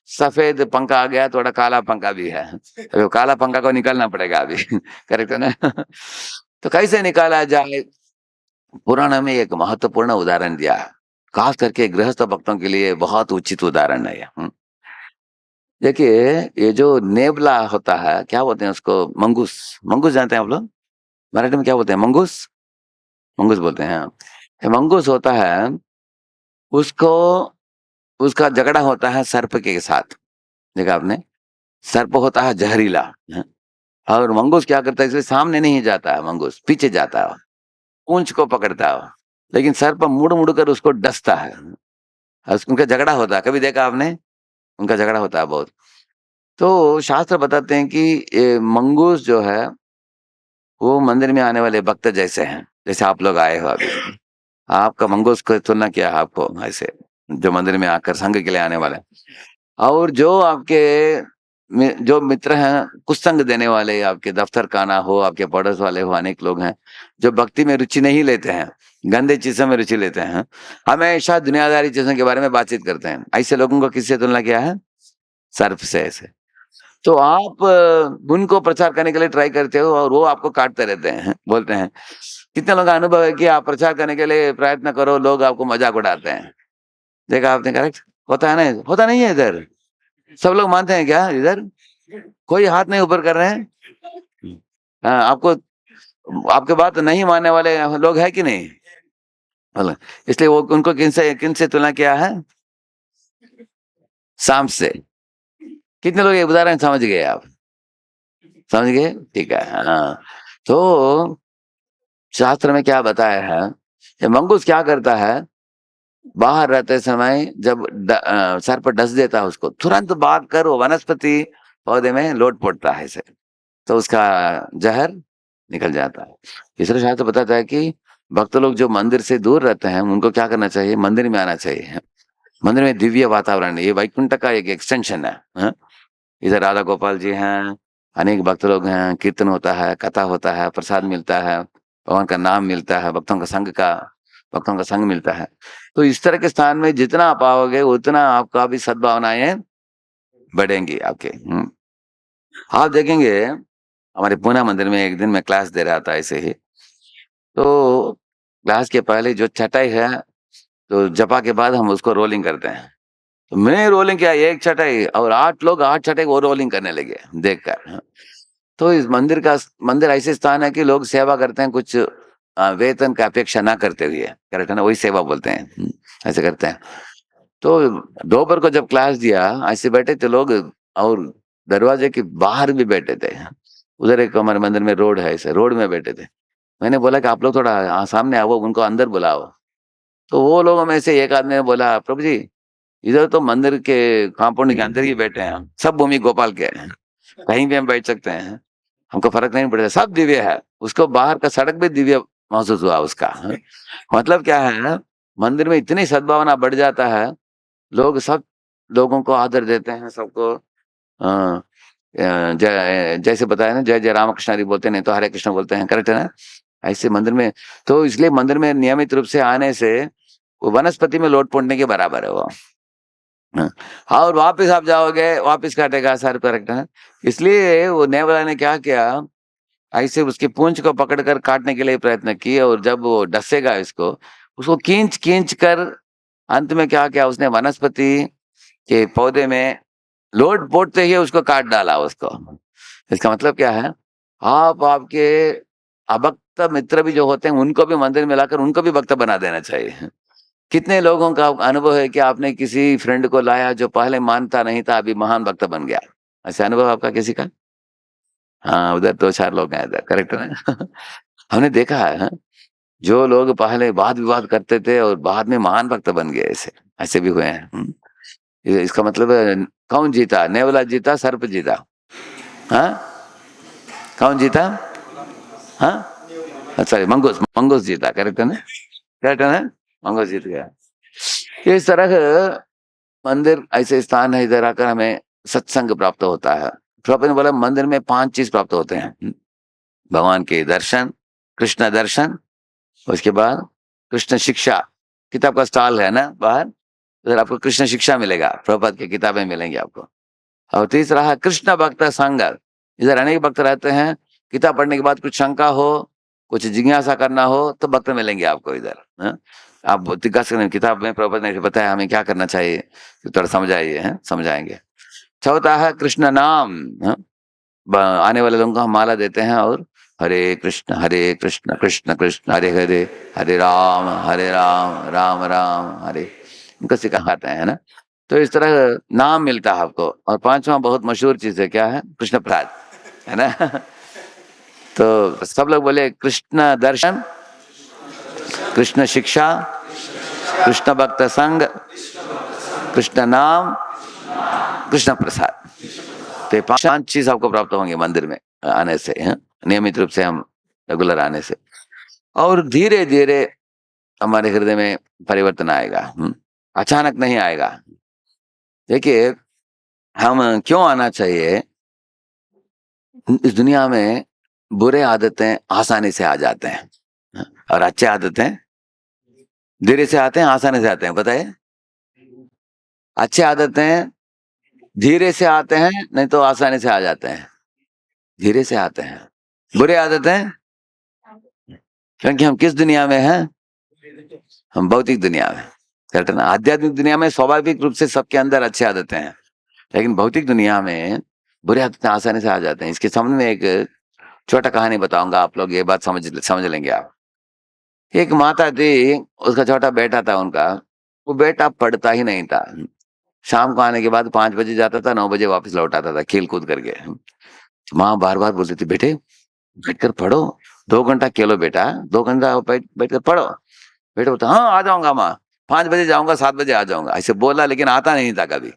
सफेद पंखा आ गया, थोड़ा काला पंखा भी है, तो काला पंखा को निकालना पड़ेगा अभी करेक्ट है ना? तो कैसे निकाला जाए? पुराण में एक महत्वपूर्ण उदाहरण दिया, खास करके गृहस्थ भक्तों के लिए बहुत उचित उदाहरण है। देखिए, ये जो नेबला होता है, क्या बोलते हैं उसको? मंगूस। मंगूस जानते हैं आप लोग? मराठी में क्या बोलते हैं? मंगूस, मंगूस बोलते हैं। ये मंगूस होता है, उसको उसका झगड़ा होता है सर्प के साथ, देखा आपने? सर्प होता है जहरीला, और मंगूस क्या करता है, इसलिए सामने नहीं जाता है, मंगूस पीछे जाता है, पूंछ को पकड़ता है, लेकिन सर पर मुड़ मुड़ कर उसको डसता है। उनका झगड़ा होता है, कभी देखा आपने? उनका झगड़ा होता है बहुत। तो शास्त्र बताते हैं कि ये मंगूस जो है वो मंदिर में आने वाले भक्त जैसे हैं, जैसे आप लोग आए हो अभी। आपका मंगूस को तुलना किया है आपको ऐसे, जो मंदिर में आकर संघ के लिए आने वाले। और जो आपके जो मित्र हैं, कुछ संग देने वाले, आपके दफ्तर का ना हो, आपके पड़ोस वाले हो, अनेक लोग हैं जो भक्ति में रुचि नहीं लेते हैं, गंदे चीजों में रुचि लेते हैं, हमेशा दुनियादारी चीजों के बारे में बातचीत करते हैं। ऐसे लोगों को किससे तुलना किया है? सर्प से। ऐसे तो आप उनको प्रचार करने के लिए ट्राई करते हो और वो आपको काटते रहते हैं, बोलते हैं। कितने लोगों का अनुभव है कि आप प्रचार करने के लिए प्रयत्न करो, लोग आपको मजाक उड़ाते हैं। देखा आपने? करेक्ट होता है ना? होता नहीं है इधर? सब लोग मानते हैं क्या इधर? कोई हाथ नहीं ऊपर कर रहे हैं। हाँ, आपको आपके बात नहीं मानने वाले लोग हैं कि नहीं? बोलो। इसलिए वो उनको किनसे तुलना किया है? सांप से। कितने लोग ये उदाहरण समझ गए? आप समझ गए? ठीक है। हाँ, तो शास्त्र में क्या बताया है, ये मंगूस क्या करता है, बाहर रहते समय जब सर पर डस देता है उसको, तुरंत भाग कर वो वनस्पति पौधे में लौट पड़ता है ऐसे, तो उसका जहर निकल जाता है। तीसरा शास्त्र बताता है कि भक्त लोग जो मंदिर से दूर रहते हैं उनको क्या करना चाहिए? मंदिर में आना चाहिए। मंदिर में दिव्य वातावरण है, ये वैकुंठ का एक एक्सटेंशन है। हाँ? इधर राधा गोपाल जी हैं, अनेक भक्त लोग हैं, कीर्तन होता है, कथा होता है, प्रसाद मिलता है, भगवान का नाम मिलता है, भक्तों का संग मिलता है। तो इस तरह के स्थान में जितना आप आओगे उतना आपका भी सद्भावनाएं बढ़ेंगी आपके। आप देखेंगे, हमारे पूना मंदिर में एक दिन मैं क्लास दे रहा था ऐसे ही, तो क्लास के पहले जो चटाई है, तो जपा के बाद हम उसको रोलिंग करते हैं। तो मैंने रोलिंग किया एक चटाई, और 8 लोग 8 चटाई वो रोलिंग करने लगे देखकर। तो इस मंदिर ऐसे स्थान है कि लोग सेवा करते हैं कुछ वेतन का अपेक्षा ना करते हुए, करेक्ट है ना? वही सेवा बोलते हैं। ऐसे करते हैं। तो दोपहर को जब क्लास दिया, ऐसे बैठे थे लोग, और दरवाजे के बाहर भी बैठे थे। उधर एक हमारे मंदिर में रोड है, ऐसे रोड में बैठे थे। मैंने बोला कि आप लोग थोड़ा सामने आओ, उनको अंदर बुलाओ। तो वो लोगों में से एक आदमी ने बोला, प्रभु जी इधर तो मंदिर के कंपाउंड के अंदर ही बैठे हैं हम, सब भूमि गोपाल के हैं, कहीं भी हम बैठ सकते हैं, हमको फर्क नहीं पड़ता, सब दिव्य है। उसको बाहर का सड़क भी दिव्य महसूस हुआ उसका। मतलब क्या है, मंदिर में इतनी सद्भावना बढ़ जाता है, लोग सब लोगों को आदर देते हैं, सबको जैसे बताया ना, जय जय रामकृष्ण हरि बोलते, नहीं तो हरे कृष्ण बोलते हैं, करेक्ट है ना? ऐसे मंदिर में, तो इसलिए मंदिर में नियमित रूप से आने से वो वनस्पति में लौट पड़ने के बराबर है वो। हाँ, और वापस आप जाओगे, वापस काटेगा सर, करेक्ट है? इसलिए वो नेवला ने क्या किया, ऐसे उसकी पूंछ को पकड़कर काटने के लिए प्रयत्न किए, और जब वो डसेगा इसको, उसको खींच खींच कर अंत में क्या किया उसने, वनस्पति के पौधे में लोट पोटते ही उसको काट डाला उसको। इसका मतलब क्या है, आप आपके अभक्त मित्र भी जो होते हैं उनको भी मंदिर में लाकर उनको भी भक्त बना देना चाहिए। कितने लोगों का अनुभव है कि आपने किसी फ्रेंड को लाया जो पहले मानता नहीं था, अभी महान भक्त बन गया? ऐसे अनुभव आपका किसी का? हाँ, उधर 2-4 लोग हैं इधर, करेक्ट है ना? हमने देखा है, हाँ? जो लोग पहले वाद विवाद करते थे और बाद में महान भक्त बन गए, ऐसे ऐसे भी हुए हैं। इसका मतलब है, कौन जीता? नेवला जीता, सर्प जीता? हाँ, कौन जीता? हाँ, सॉरी, मंगूस जीता, करेक्ट है ना? करेक्ट है ना? मंगूस जीत गया। इस तरह मंदिर ऐसे स्थान है, इधर आकर हमें सत्संग प्राप्त होता है। प्रभु ने बोला मंदिर में 5 चीज प्राप्त होते हैं, भगवान के दर्शन, कृष्ण दर्शन, उसके बाद कृष्ण शिक्षा, किताब का स्टॉल है ना बाहर, उधर आपको कृष्ण शिक्षा मिलेगा, प्रभुपाद की किताबें मिलेंगी आपको। और तीसरा है कृष्ण भक्त संग, इधर अनेक भक्त रहते हैं, किताब पढ़ने के बाद कुछ शंका हो, कुछ जिज्ञासा करना हो, तो भक्त मिलेंगे आपको इधर। हाँ? आप जिज्ञासा किताब में प्रभुपाद ने बताया हमें क्या करना चाहिए, तो थोड़ा समझाइए, समझाएंगे। चौथा है कृष्ण नाम। हाँ? आने वाले लोगों को हम माला देते हैं, और हरे कृष्ण कृष्ण कृष्ण हरे हरे, हरे राम राम राम हरे, उनको सिखाते हैं ना। तो इस तरह नाम मिलता है आपको। और 5वां बहुत मशहूर चीज है, क्या है? कृष्ण प्रसाद, है ना? तो सब लोग बोले कृष्ण दर्शन, कृष्ण शिक्षा, कृष्ण भक्त संग, कृष्ण नाम, कृष्ण प्रसाद। तो ये 5 चीज आपको प्राप्त होंगे मंदिर में आने से, नियमित रूप से हम रेगुलर आने से, और धीरे धीरे हमारे हृदय में परिवर्तन आएगा। अचानक नहीं आएगा। देखिए, हम क्यों आना चाहिए? इस दुनिया में बुरे आदतें आसानी से आ जाते हैं और अच्छे आदतें धीरे से आते हैं, आसानी से आते हैं। बताइए, अच्छे आदतें धीरे से आते हैं, नहीं तो आसानी से आ जाते हैं। धीरे से आते हैं। बुरे आदतें, क्योंकि हम किस दुनिया में हैं? हम भौतिक दुनिया में। करेक्ट ना? आध्यात्मिक दुनिया में स्वाभाविक रूप से सबके अंदर अच्छी आदतें हैं, लेकिन भौतिक दुनिया में बुरे आदतें आसानी से आ जाते हैं। इसके सामने में एक छोटा कहानी बताऊंगा, आप लोग ये बात समझ लेंगे आप। एक माता थी, उसका छोटा बेटा था उनका। वो बेटा पढ़ता ही नहीं था। शाम को आने के बाद 5 बजे जाता था, 9 बजे वापस लौट आता था खेल कूद करके। माँ बार बार बोलती थी, बेटे बैठकर पढ़ो, 2 घंटा खेलो बेटा, 2 घंटा बैठ कर पढ़ो। बेटा बोलता, हाँ आ जाऊंगा माँ, 5 बजे जाऊंगा, 7 बजे आ जाऊंगा। ऐसे बोला, लेकिन आता नहीं था कभी।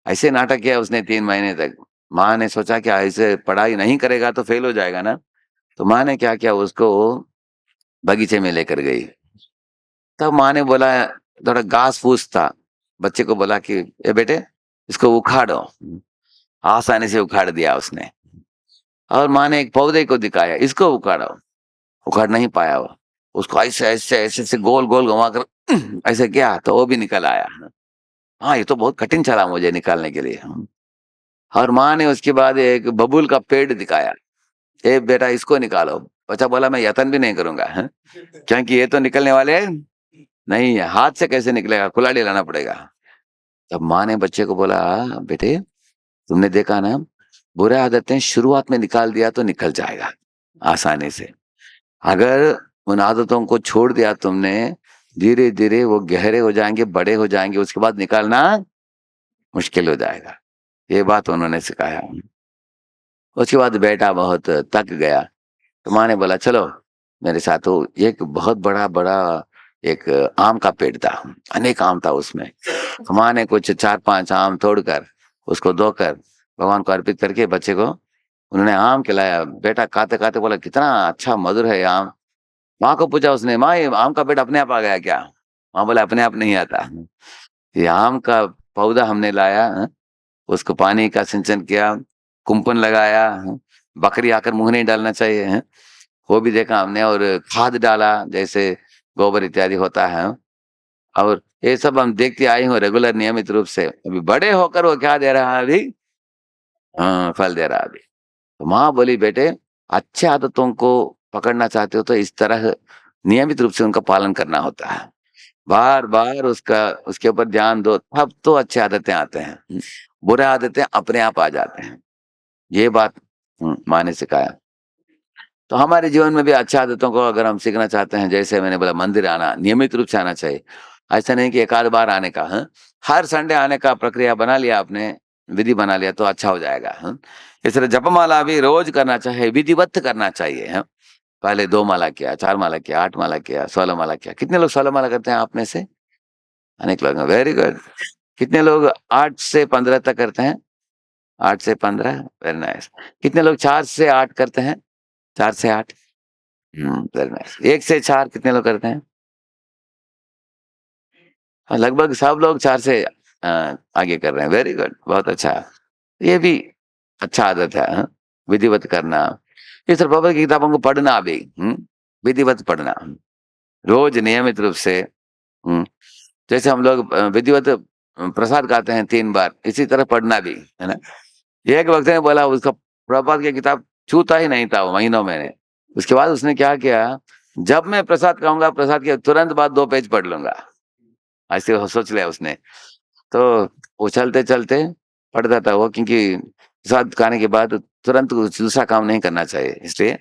ऐसे नाटक किया उसने 3 महीने तक। माँ ने सोचा कि ऐसे पढ़ाई नहीं करेगा तो फेल हो जाएगा ना। तो माँ ने क्या किया, उसको बगीचे में लेकर गई। तब माँ ने बोला, थोड़ा घास फूस था, बच्चे को बोला कि ए बेटे इसको उखाड़ो। आसानी से उखाड़ दिया उसने। और माँ ने एक पौधे को दिखाया, इसको उखाड़ो। उखाड़ नहीं पाया वो। उसको ऐसे ऐसे ऐसे ऐसे गोल गोल घुमाकर ऐसे किया तो वो भी निकल आया। हाँ, ये तो बहुत कठिन चला मुझे निकालने के लिए। और माँ ने उसके बाद एक बबूल का पेड़ दिखाया, ए बेटा इसको निकालो। बच्चा बोला, मैं यत्न भी नहीं करूंगा, क्योंकि ये तो निकलने वाले नहीं है, हाथ से कैसे निकलेगा, कुल्हाड़ी लाना पड़ेगा। तब माँ ने बच्चे को बोला, बेटे तुमने देखा ना, बुरे आदतें शुरुआत में निकाल दिया तो निकल जाएगा आसानी से। अगर उन आदतों को छोड़ दिया तुमने, धीरे धीरे वो गहरे हो जाएंगे, बड़े हो जाएंगे, उसके बाद निकालना मुश्किल हो जाएगा। ये बात उन्होंने सिखाया। उसके बाद बेटा बहुत थक गया, तो माँ ने बोला, चलो मेरे साथ। तो एक बहुत बड़ा बड़ा एक आम का पेड़ था, अनेक आम था उसमें। तो माँ ने कुछ 4-5 आम तोड़कर उसको धोकर भगवान को अर्पित करके बच्चे को उन्होंने आम खिलाया। बेटा खाते खाते बोला, कितना अच्छा मधुर है ये आम। माँ को पूछा उसने, माँ ये आम का पेड़ अपने आप आ गया क्या? माँ बोला, अपने आप नहीं आता, ये आम का पौधा हमने लाया, उसको पानी का सिंचन किया, कुंपन लगाया, बकरी आकर मुंह नहीं डालना चाहिए, वो भी देखा हमने, और खाद डाला जैसे गोबर इत्यादि होता है। और ये सब हम देखते आए हूँ रेगुलर नियमित रूप से। अभी बड़े होकर वो क्या दे रहा है अभी? हाँ, फल दे रहा है अभी। तो माँ बोली, बेटे अच्छे आदतों को पकड़ना चाहते हो तो इस तरह नियमित रूप से उनका पालन करना होता है। बार बार उसका उसके ऊपर ध्यान दो, तब तो अच्छे आदतें आते हैं। बुरे आदतें अपने आप आ जाते हैं। ये बात माँ ने सिखाया। तो हमारे जीवन में भी अच्छी आदतों को अगर हम सीखना चाहते हैं, जैसे मैंने बोला मंदिर आना, नियमित रूप से आना चाहिए। ऐसा नहीं कि एक आध बार आने का, हर संडे आने का प्रक्रिया बना लिया आपने, विधि बना लिया तो अच्छा हो जाएगा। इस तरह जपमाला भी रोज करना चाहिए, विधिवत करना चाहिए। पहले 2 माला किया, 4 माला किया, 8 माला किया, 16 माला किया। कितने लोग 16 माला करते हैं आप में से? अनेक लोग, वेरी गुड। कितने लोग 8 से 15 तक करते हैं? 8 से 15, वेरी नाइस। कितने लोग 4 से 8 करते हैं? 4 से 8, वेरी नाइस। 1 से 4 कितने लोग करते हैं? हाँ, लगभग सब लोग 4 से आगे कर रहे हैं, वेरी गुड, बहुत अच्छा। ये भी अच्छा आदत है, विधिवत करना। इस तरह बाबा की किताबों को पढ़ना भी, विधिवत पढ़ना रोज नियमित रूप से। जैसे हम लोग विधिवत प्रसाद खाते हैं 3 बार, इसी तरह पढ़ना भी है ना। एक वक्त ने बोला, उसका प्रभात की किताब छूता ही नहीं था वो महीनों में। उसके बाद उसने क्या किया, जब मैं प्रसाद खाऊंगा, प्रसाद के तुरंत बाद 2 पेज पढ़ लूंगा, ऐसे सोच लिया उसने। तो वो चलते चलते पढ़ता था वो, क्योंकि प्रसाद खाने के बाद तुरंत कुछ दूसरा काम नहीं करना चाहिए, इसलिए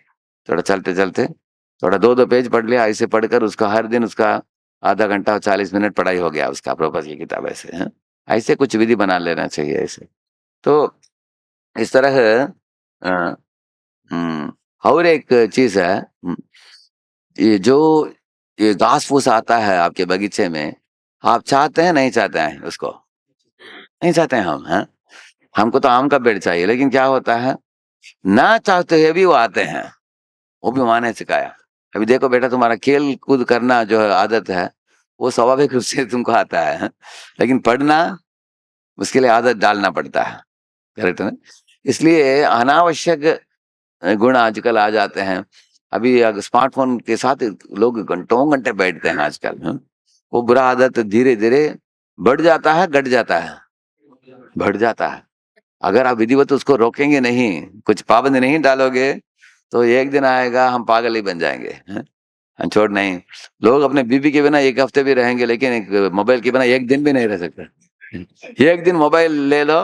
थोड़ा चलते चलते थोड़ा 2-2 पेज पढ़ लिया। ऐसे पढ़कर उसका हर दिन उसका आधा घंटा और 40 मिनट पढ़ाई हो गया उसका, प्रभुपाद की किताब ऐसे है। ऐसे कुछ विधि बना लेना चाहिए ऐसे। तो इस तरह अ, और एक चीज है, ये जो ये घास फूस आता है आपके बगीचे में, आप चाहते हैं नहीं चाहते हैं उसको? नहीं चाहते हैं हम, हैं? हमको तो आम का पेड़ चाहिए, लेकिन क्या होता है, ना चाहते हुए भी वो आते हैं, वो भी माँ ने सिखाया। अभी देखो बेटा, तुम्हारा खेल कूद करना जो है आदत है, वो स्वाभाविक रूप से तुमको आता है, लेकिन पढ़ना उसके लिए आदत डालना पड़ता है, करेक्ट है ना? इसलिए अनावश्यक गुण आजकल आ जाते हैं। अभी अगर स्मार्टफोन के साथ लोग घंटों घंटे बैठते हैं आजकल, वो बुरा आदत धीरे धीरे बढ़ जाता है, घट जाता है, बढ़ जाता है। अगर आप विधिवत उसको रोकेंगे नहीं, कुछ पाबंद नहीं डालोगे, तो एक दिन आएगा हम पागल ही बन जाएंगे, हैं? हम छोड़ नहीं, लोग अपने बीबी के बिना एक हफ्ते भी रहेंगे, लेकिन एक मोबाइल के बिना एक दिन भी नहीं रह सकते। एक दिन मोबाइल ले लो,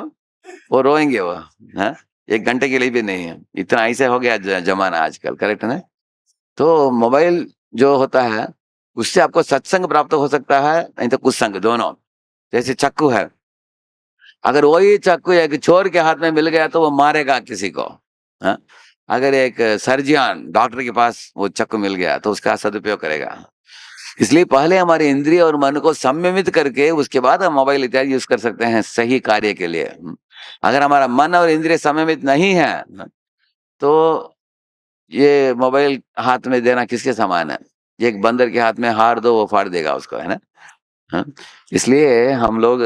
वो रोएंगे वो, हैं? एक घंटे के लिए भी नहीं है, इतना ऐसे हो गया जमाना आजकल, करेक्ट है ना? तो मोबाइल जो होता है, उससे आपको सत्संग प्राप्त हो सकता है, नहीं तो कुसंग, दोनों। जैसे चाकू है, अगर वही चाकू एक चोर के हाथ में मिल गया तो वो मारेगा किसी को, हाँ? अगर एक सर्जियन डॉक्टर के पास वो चाकू मिल गया तो उसका सदुपयोग करेगा। इसलिए पहले हमारे इंद्रिय और मन को संयमित करके उसके बाद हम मोबाइल इत्यादि यूज कर सकते हैं सही कार्य के लिए। अगर हमारा मन और इंद्रिय संयमित नहीं है, तो ये मोबाइल हाथ में देना किसके समान है? ये एक बंदर के हाथ में हार दो, वो फाड़ देगा उसको, है ना? हाँ? इसलिए हम लोग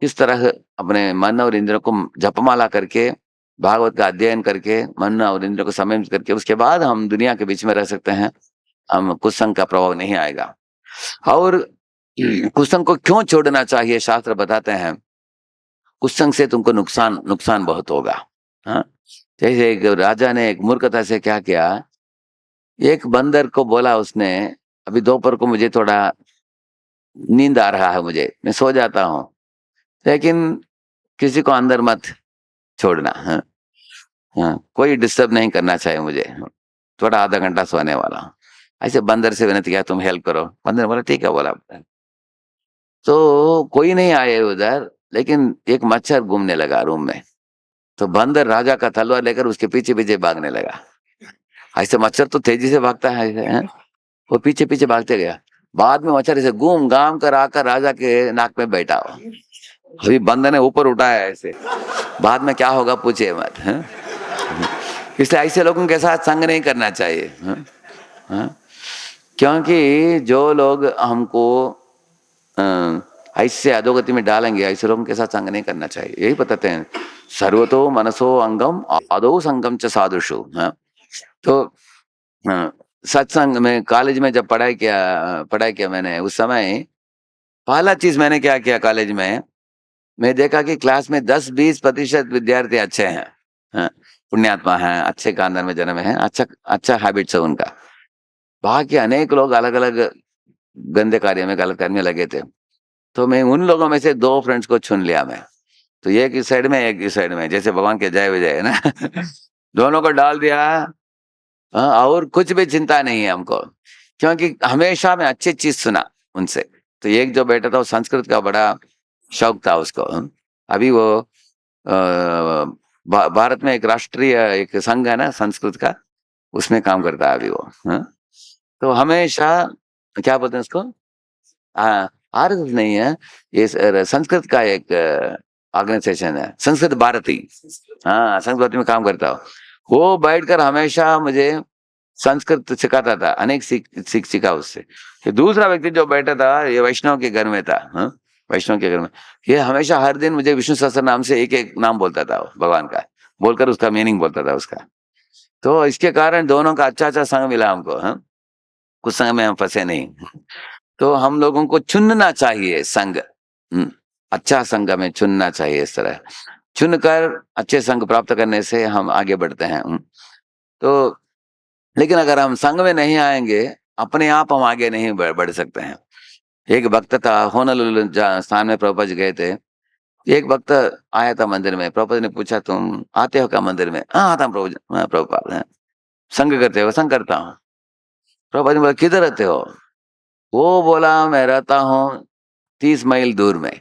किस तरह अपने मन और इंद्रियों को जपमाला करके, भागवत का अध्ययन करके, मन और इंद्रियों को संयमित करके, उसके बाद हम दुनिया के बीच में रह सकते हैं, हम कुसंग का प्रभाव नहीं आएगा। और कुसंग को क्यों छोड़ना चाहिए, शास्त्र बताते हैं, कुसंग से तुमको नुकसान नुकसान बहुत होगा। हाँ? जैसे एक राजा ने एक मूर्खता से क्या किया, एक बंदर को बोला उसने, अभी दोपहर को मुझे थोड़ा नींद आ रहा है, मुझे मैं सो जाता हूँ, लेकिन किसी को अंदर मत छोड़ना, हाँ? हाँ, कोई डिस्टर्ब नहीं करना चाहिए मुझे, थोड़ा आधा घंटा सोने वाला हूँ। ऐसे बंदर से विनती किया, तुम हेल्प करो। बंदर बोला ठीक है, बोला। तो कोई नहीं आए उधर, लेकिन एक मच्छर घूमने लगा रूम में, तो बंदर राजा का तलवार लेकर उसके पीछे पीछे भागने लगा। ऐसे मच्छर तो तेजी से भागता है, हैं? वो पीछे पीछे भागते गया, बाद में मच्छर ऐसे घूम घाम कर आकर राजा के नाक में बैठा हो। अभी बंदर ने ऊपर उठाया ऐसे, बाद में क्या होगा पूछे मत, हैं? इसलिए ऐसे लोगों के साथ संग नहीं करना चाहिए, हैं? हैं? क्योंकि जो लोग हमको ऐसे अधोगति में डालेंगे, ऐसे लोगों के साथ संग नहीं करना चाहिए। यही बताते हैं, सर्वतो मनसो अंगम आदो संगम च साधुषु। तो सत्संग में, कॉलेज में जब पढ़ाई किया मैंने, उस समय पहला चीज मैंने क्या किया, कॉलेज में मैं देखा कि क्लास में 10-20% विद्यार्थी अच्छे हैं, हाँ, पुण्यात्मा हैं, अच्छे खानदान में जन्मे हैं, अच्छा हैबिट्स है उनका। बाकी अनेक लोग अलग अलग गंदे कार्य में, गलत कार्य में लगे थे। तो मैं उन लोगों में से 2 फ्रेंड्स को चुन लिया मैं, तो एक इस साइड में, एक इस साइड में, जैसे भगवान के जय विजय है ना। दोनों को डाल दिया, और कुछ भी चिंता नहीं है हमको, क्योंकि हमेशा मैं अच्छी चीज सुना उनसे। तो एक जो बेटा था, वो संस्कृत का बड़ा शौक था उसको, अभी वो भारत में एक राष्ट्रीय एक संघ है ना संस्कृत का, उसमें काम करता है अभी वो, तो हमेशा क्या बोलते हैं उसको, आरएसएस नहीं है ये, संस्कृत का एक ऑर्गेनाइजेशन है, संस्कृत भारती। हाँ, संस्कृत भारती में काम करता हूँ। वो बैठकर हमेशा मुझे संस्कृत सिखाता था, अनेक सीख सीखा उससे। ये दूसरा व्यक्ति जो बैठा था, ये वैष्णव के घर में था, वैष्णव के घर में, ये हमेशा हर दिन मुझे विष्णु सहस्त्र नाम से एक एक नाम बोलता था, भगवान का बोलकर उसका मीनिंग बोलता था उसका। तो इसके कारण दोनों का अच्छा अच्छा संग मिला हमको, कुछ संग में हम फंसे नहीं। तो हम लोगों को चुनना चाहिए संग, अच्छा संग में चुनना चाहिए। इस तरह चुनकर अच्छे संग प्राप्त करने से हम आगे बढ़ते हैं। तो लेकिन अगर हम संग में नहीं आएंगे, अपने आप हम आगे नहीं बढ़ सकते हैं। एक भक्त था, होनोलुलु स्थान में प्रभुपाद जी गए थे। एक भक्त आया था मंदिर में, प्रभुपाद ने पूछा, तुम आते हो क्या मंदिर में? हाँ आता हूँ प्रभुपाद, है संग करते हो? संग करता हूँ। प्रभुपाद ने बोला, किधर रहते हो? वो बोला, मैं रहता हूँ 30 मील दूर में।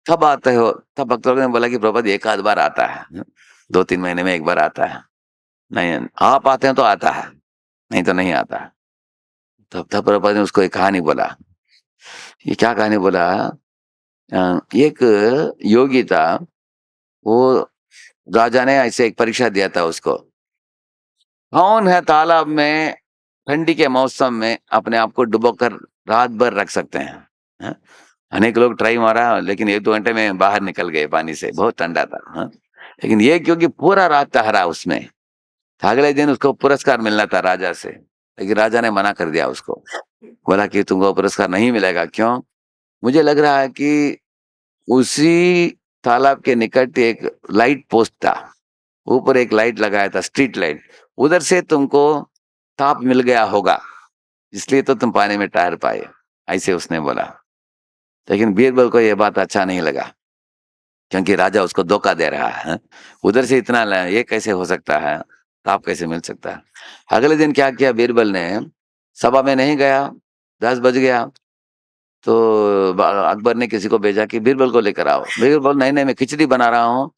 कब आते हो? तब भक्त लोगों ने बोला कि प्रभुपाद एक आध बार आता है, 2-3 महीने में एक बार आता है। नहीं, आप आते हैं तो आता है, नहीं तो नहीं आता है। तब प्रभुपाद ने उसको एक कहानी बोला। ये क्या कहानी बोला? एक योगी था, वो राजा ने ऐसे एक परीक्षा दिया था उसको, कौन है तालाब में ठंडी के मौसम में अपने आप को डुबोकर रात भर रख सकते हैं? हाँ? अनेक लोग ट्राई मारा, लेकिन 1-2 घंटे में बाहर निकल गए पानी से, बहुत ठंडा था। हाँ? लेकिन ये क्योंकि पूरा रात ठहरा उसमें, अगले दिन उसको पुरस्कार मिलना था राजा से, लेकिन राजा ने मना कर दिया उसको, बोला कि तुमको पुरस्कार नहीं मिलेगा। क्यों? मुझे लग रहा है कि उसी तालाब के निकट एक लाइट पोस्ट था, ऊपर एक लाइट लगाया था, स्ट्रीट लाइट, उधर से तुमको ताप मिल गया होगा, इसलिए तो तुम पानी में ठहर पाए, ऐसे उसने बोला। लेकिन बीरबल को यह बात अच्छा नहीं लगा, क्योंकि राजा उसको धोखा दे रहा है। उधर से इतना ये कैसे हो सकता है, ताप कैसे मिल सकता है? अगले दिन क्या किया बीरबल ने, सभा में नहीं गया, 10 बज गया, तो अकबर ने किसी को भेजा कि बीरबल को लेकर आओ। बीरबल बोल, नहीं नहीं, मैं खिचड़ी बना रहा हूँ,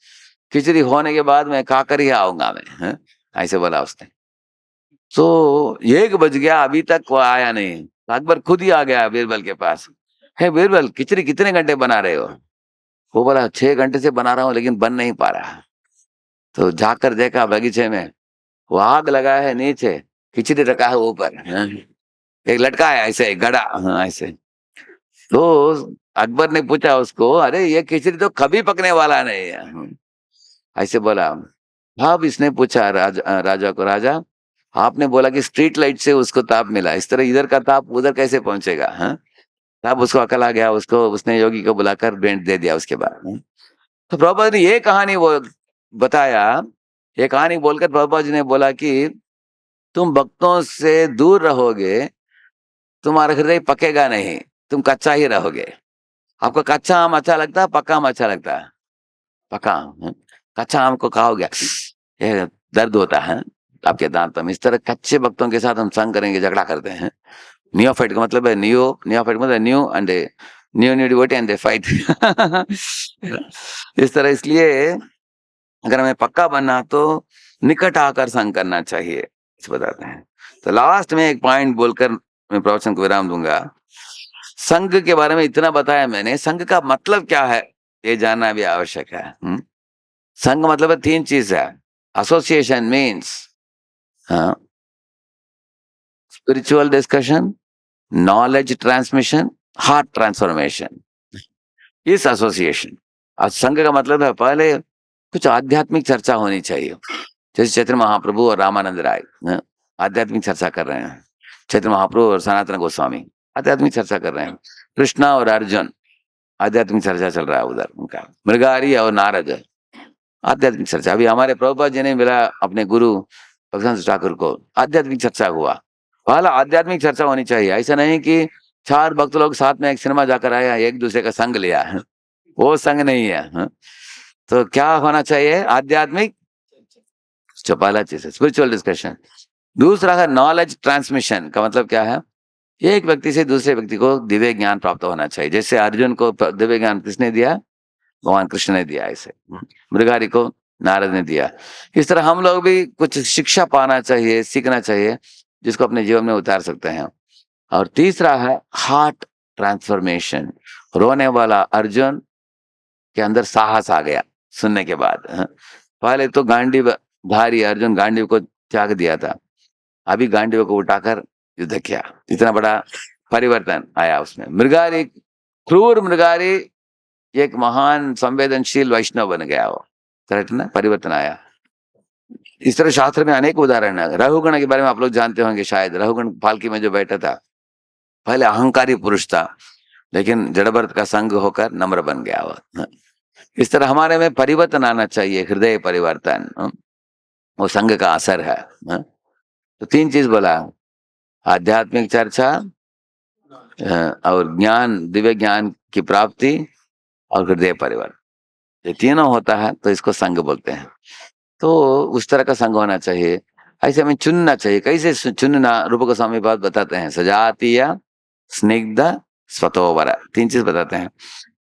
खिचड़ी होने के बाद मैं खाकर ही आऊंगा मैं, हैं? ऐसे बोला उसने। तो 1 बज गया, अभी तक वो आया नहीं। अकबर खुद ही आ गया बीरबल के पास। है बीरबल, खिचड़ी कितने घंटे बना रहे हो? वो बोला 6 घंटे से बना रहा हूँ, लेकिन बन नहीं पा रहा। तो जाकर देखा बगीचे में, वो आग लगा है नीचे, खिचड़ी रखा है ऊपर, हैं? एक लटका है ऐसे गड़ा, हाँ, ऐसे। तो अकबर ने पूछा उसको, अरे ये खिचड़ी तो कभी पकने वाला नहीं है, ऐसे बोला। अब इसने पूछा राजा को, राजा आपने बोला कि स्ट्रीट लाइट से उसको ताप मिला, इस तरह इधर का ताप उधर कैसे पहुंचेगा? हाँ, तब उसको अकल आ गया, उसको उसने योगी को बुलाकर भेंट दे दिया उसके बाद। तो प्रभुपाद ने ये कहानी वो बताया, ये कहानी बोलकर प्रभुपाद जी ने बोला कि तुम भक्तों से दूर रहोगे, तुम्हारा हृदय पकेगा नहीं, तुम कच्चा ही रहोगे। आपको कच्चा आम अच्छा लगता है, पक्का आम अच्छा लगता है? पक्का आम, हाँ? कच्चा आम को खाओगे, ये दर्द होता है आपके दांत में। इस तरह कच्चे भक्तों के साथ हम संग करेंगे, झगड़ा करते हैं। नियोफाइट का मतलब है नियोफाइट मतलब new and new devotee and they fight. इस तरह, इसलिए अगर हमें पक्का बनना तो निकट आकर संग करना चाहिए, इस बताते हैं। तो लास्ट में एक पॉइंट बोलकर मैं प्रवचन को विराम दूंगा। संघ के बारे में इतना बताया मैंने, संघ का मतलब क्या है ये जानना भी आवश्यक है। संघ मतलब 3 चीज है। Association means spiritual discussion, knowledge transmission, heart transformation, इस एसोसिएशन। और संघ का मतलब है पहले कुछ आध्यात्मिक चर्चा होनी चाहिए, जैसे चैतन्य महाप्रभु और रामानंद राय आध्यात्मिक चर्चा कर रहे हैं, चैतन्य महाप्रभु और सनातन गोस्वामी आध्यात्मिक चर्चा कर रहे हैं, कृष्णा और अर्जुन आध्यात्मिक चर्चा चल रहा है उधर उनका, मृगारी और नारद आध्यात्मिक चर्चा। अभी हमारे प्रभुपाद जी ने मिला अपने गुरु भक्तिवेदांत ठाकुर को, आध्यात्मिक चर्चा हुआ। पहला आध्यात्मिक चर्चा होनी चाहिए। ऐसा नहीं कि 4 भक्त लोग साथ में एक सिनेमा जाकर आया, एक दूसरे का संग लिया, वो संग नहीं है। तो क्या होना चाहिए? आध्यात्मिक, जो पहला चीज है स्पिरिचुअल डिस्कशन। दूसरा है नॉलेज ट्रांसमिशन। का मतलब क्या है? एक व्यक्ति से दूसरे व्यक्ति को दिव्य ज्ञान प्राप्त होना चाहिए। जैसे अर्जुन को दिव्य ज्ञान किसने दिया? भगवान कृष्ण ने दिया। ऐसे मृगारी को नारद ने दिया। इस तरह हम लोग भी कुछ शिक्षा पाना चाहिए, सीखना चाहिए, जिसको अपने जीवन में उतार सकते हैं। और तीसरा है हार्ट ट्रांसफॉर्मेशन। रोने वाला अर्जुन के अंदर साहस आ गया सुनने के बाद। पहले तो गांडीव धारी अर्जुन गांडीव को त्याग दिया था, अभी गांडीव को उठाकर युद्ध किया। इतना बड़ा परिवर्तन आया उसमें। मृगारी, क्रूर मृगारी एक महान संवेदनशील वैष्णव बन गया। वो करेक्ट ना? परिवर्तन आया। इस तरह शास्त्र में अनेक उदाहरण है। रघुगण के बारे में आप लोग जानते होंगे शायद। रघुगण पालकी में जो बैठा था, पहले अहंकारी पुरुष था, लेकिन जड़भरत का संग होकर नम्र बन गया वो। इस तरह हमारे में परिवर्तन आना चाहिए, हृदय परिवर्तन, वो संग का असर है। तो 3 चीज बोला, आध्यात्मिक चर्चा और ज्ञान, दिव्य ज्ञान की प्राप्ति और हृदय परिवर्तन। ये तीनों होता है तो इसको संग बोलते हैं। तो उस तरह का संग होना चाहिए। ऐसे हमें चुनना चाहिए। कैसे चुनना? रूप गोस्वामी बात बताते हैं, सजातीय, स्निग्ध, स्वतोवर, 3 चीज बताते हैं।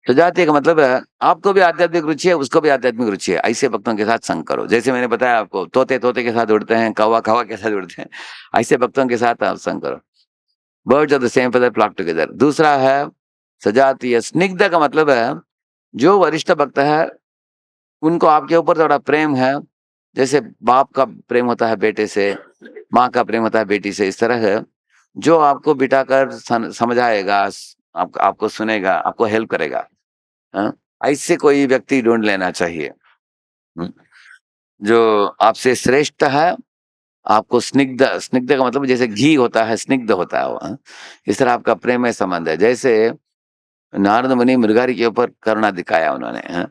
सजातीय का मतलब है आपको भी आध्यात्मिक रुचि है, उसको भी आध्यात्मिक रुचि है, ऐसे भक्तों के साथ संग करो। जैसे मैंने बताया आपको, तोते तोते के साथ उड़ते हैं, कौवा कौवा के साथ उड़ते हैं, ऐसे भक्तों के साथ आप संग करो। Birds of the same feather flock together. दूसरा है सजातीय। स्निग्ध का मतलब है जो वरिष्ठ भक्त है उनको आपके ऊपर थोड़ा प्रेम है, जैसे बाप का प्रेम होता है बेटे से, माँ का प्रेम होता है बेटी से, इस तरह है जो आपको बिठाकर समझाएगा, आपको सुनेगा, आपको हेल्प करेगा। हाँ? ऐसे कोई व्यक्ति ढूंढ लेना चाहिए जो आपसे श्रेष्ठ है, आपको स्निग्ध, स्निग्ध का मतलब जैसे घी होता है स्निग्ध होता है वो, हाँ? इस तरह आपका प्रेम संबंध है। जैसे नारद मुनि मृगारी के ऊपर करुणा दिखाया उन्होंने, हाँ?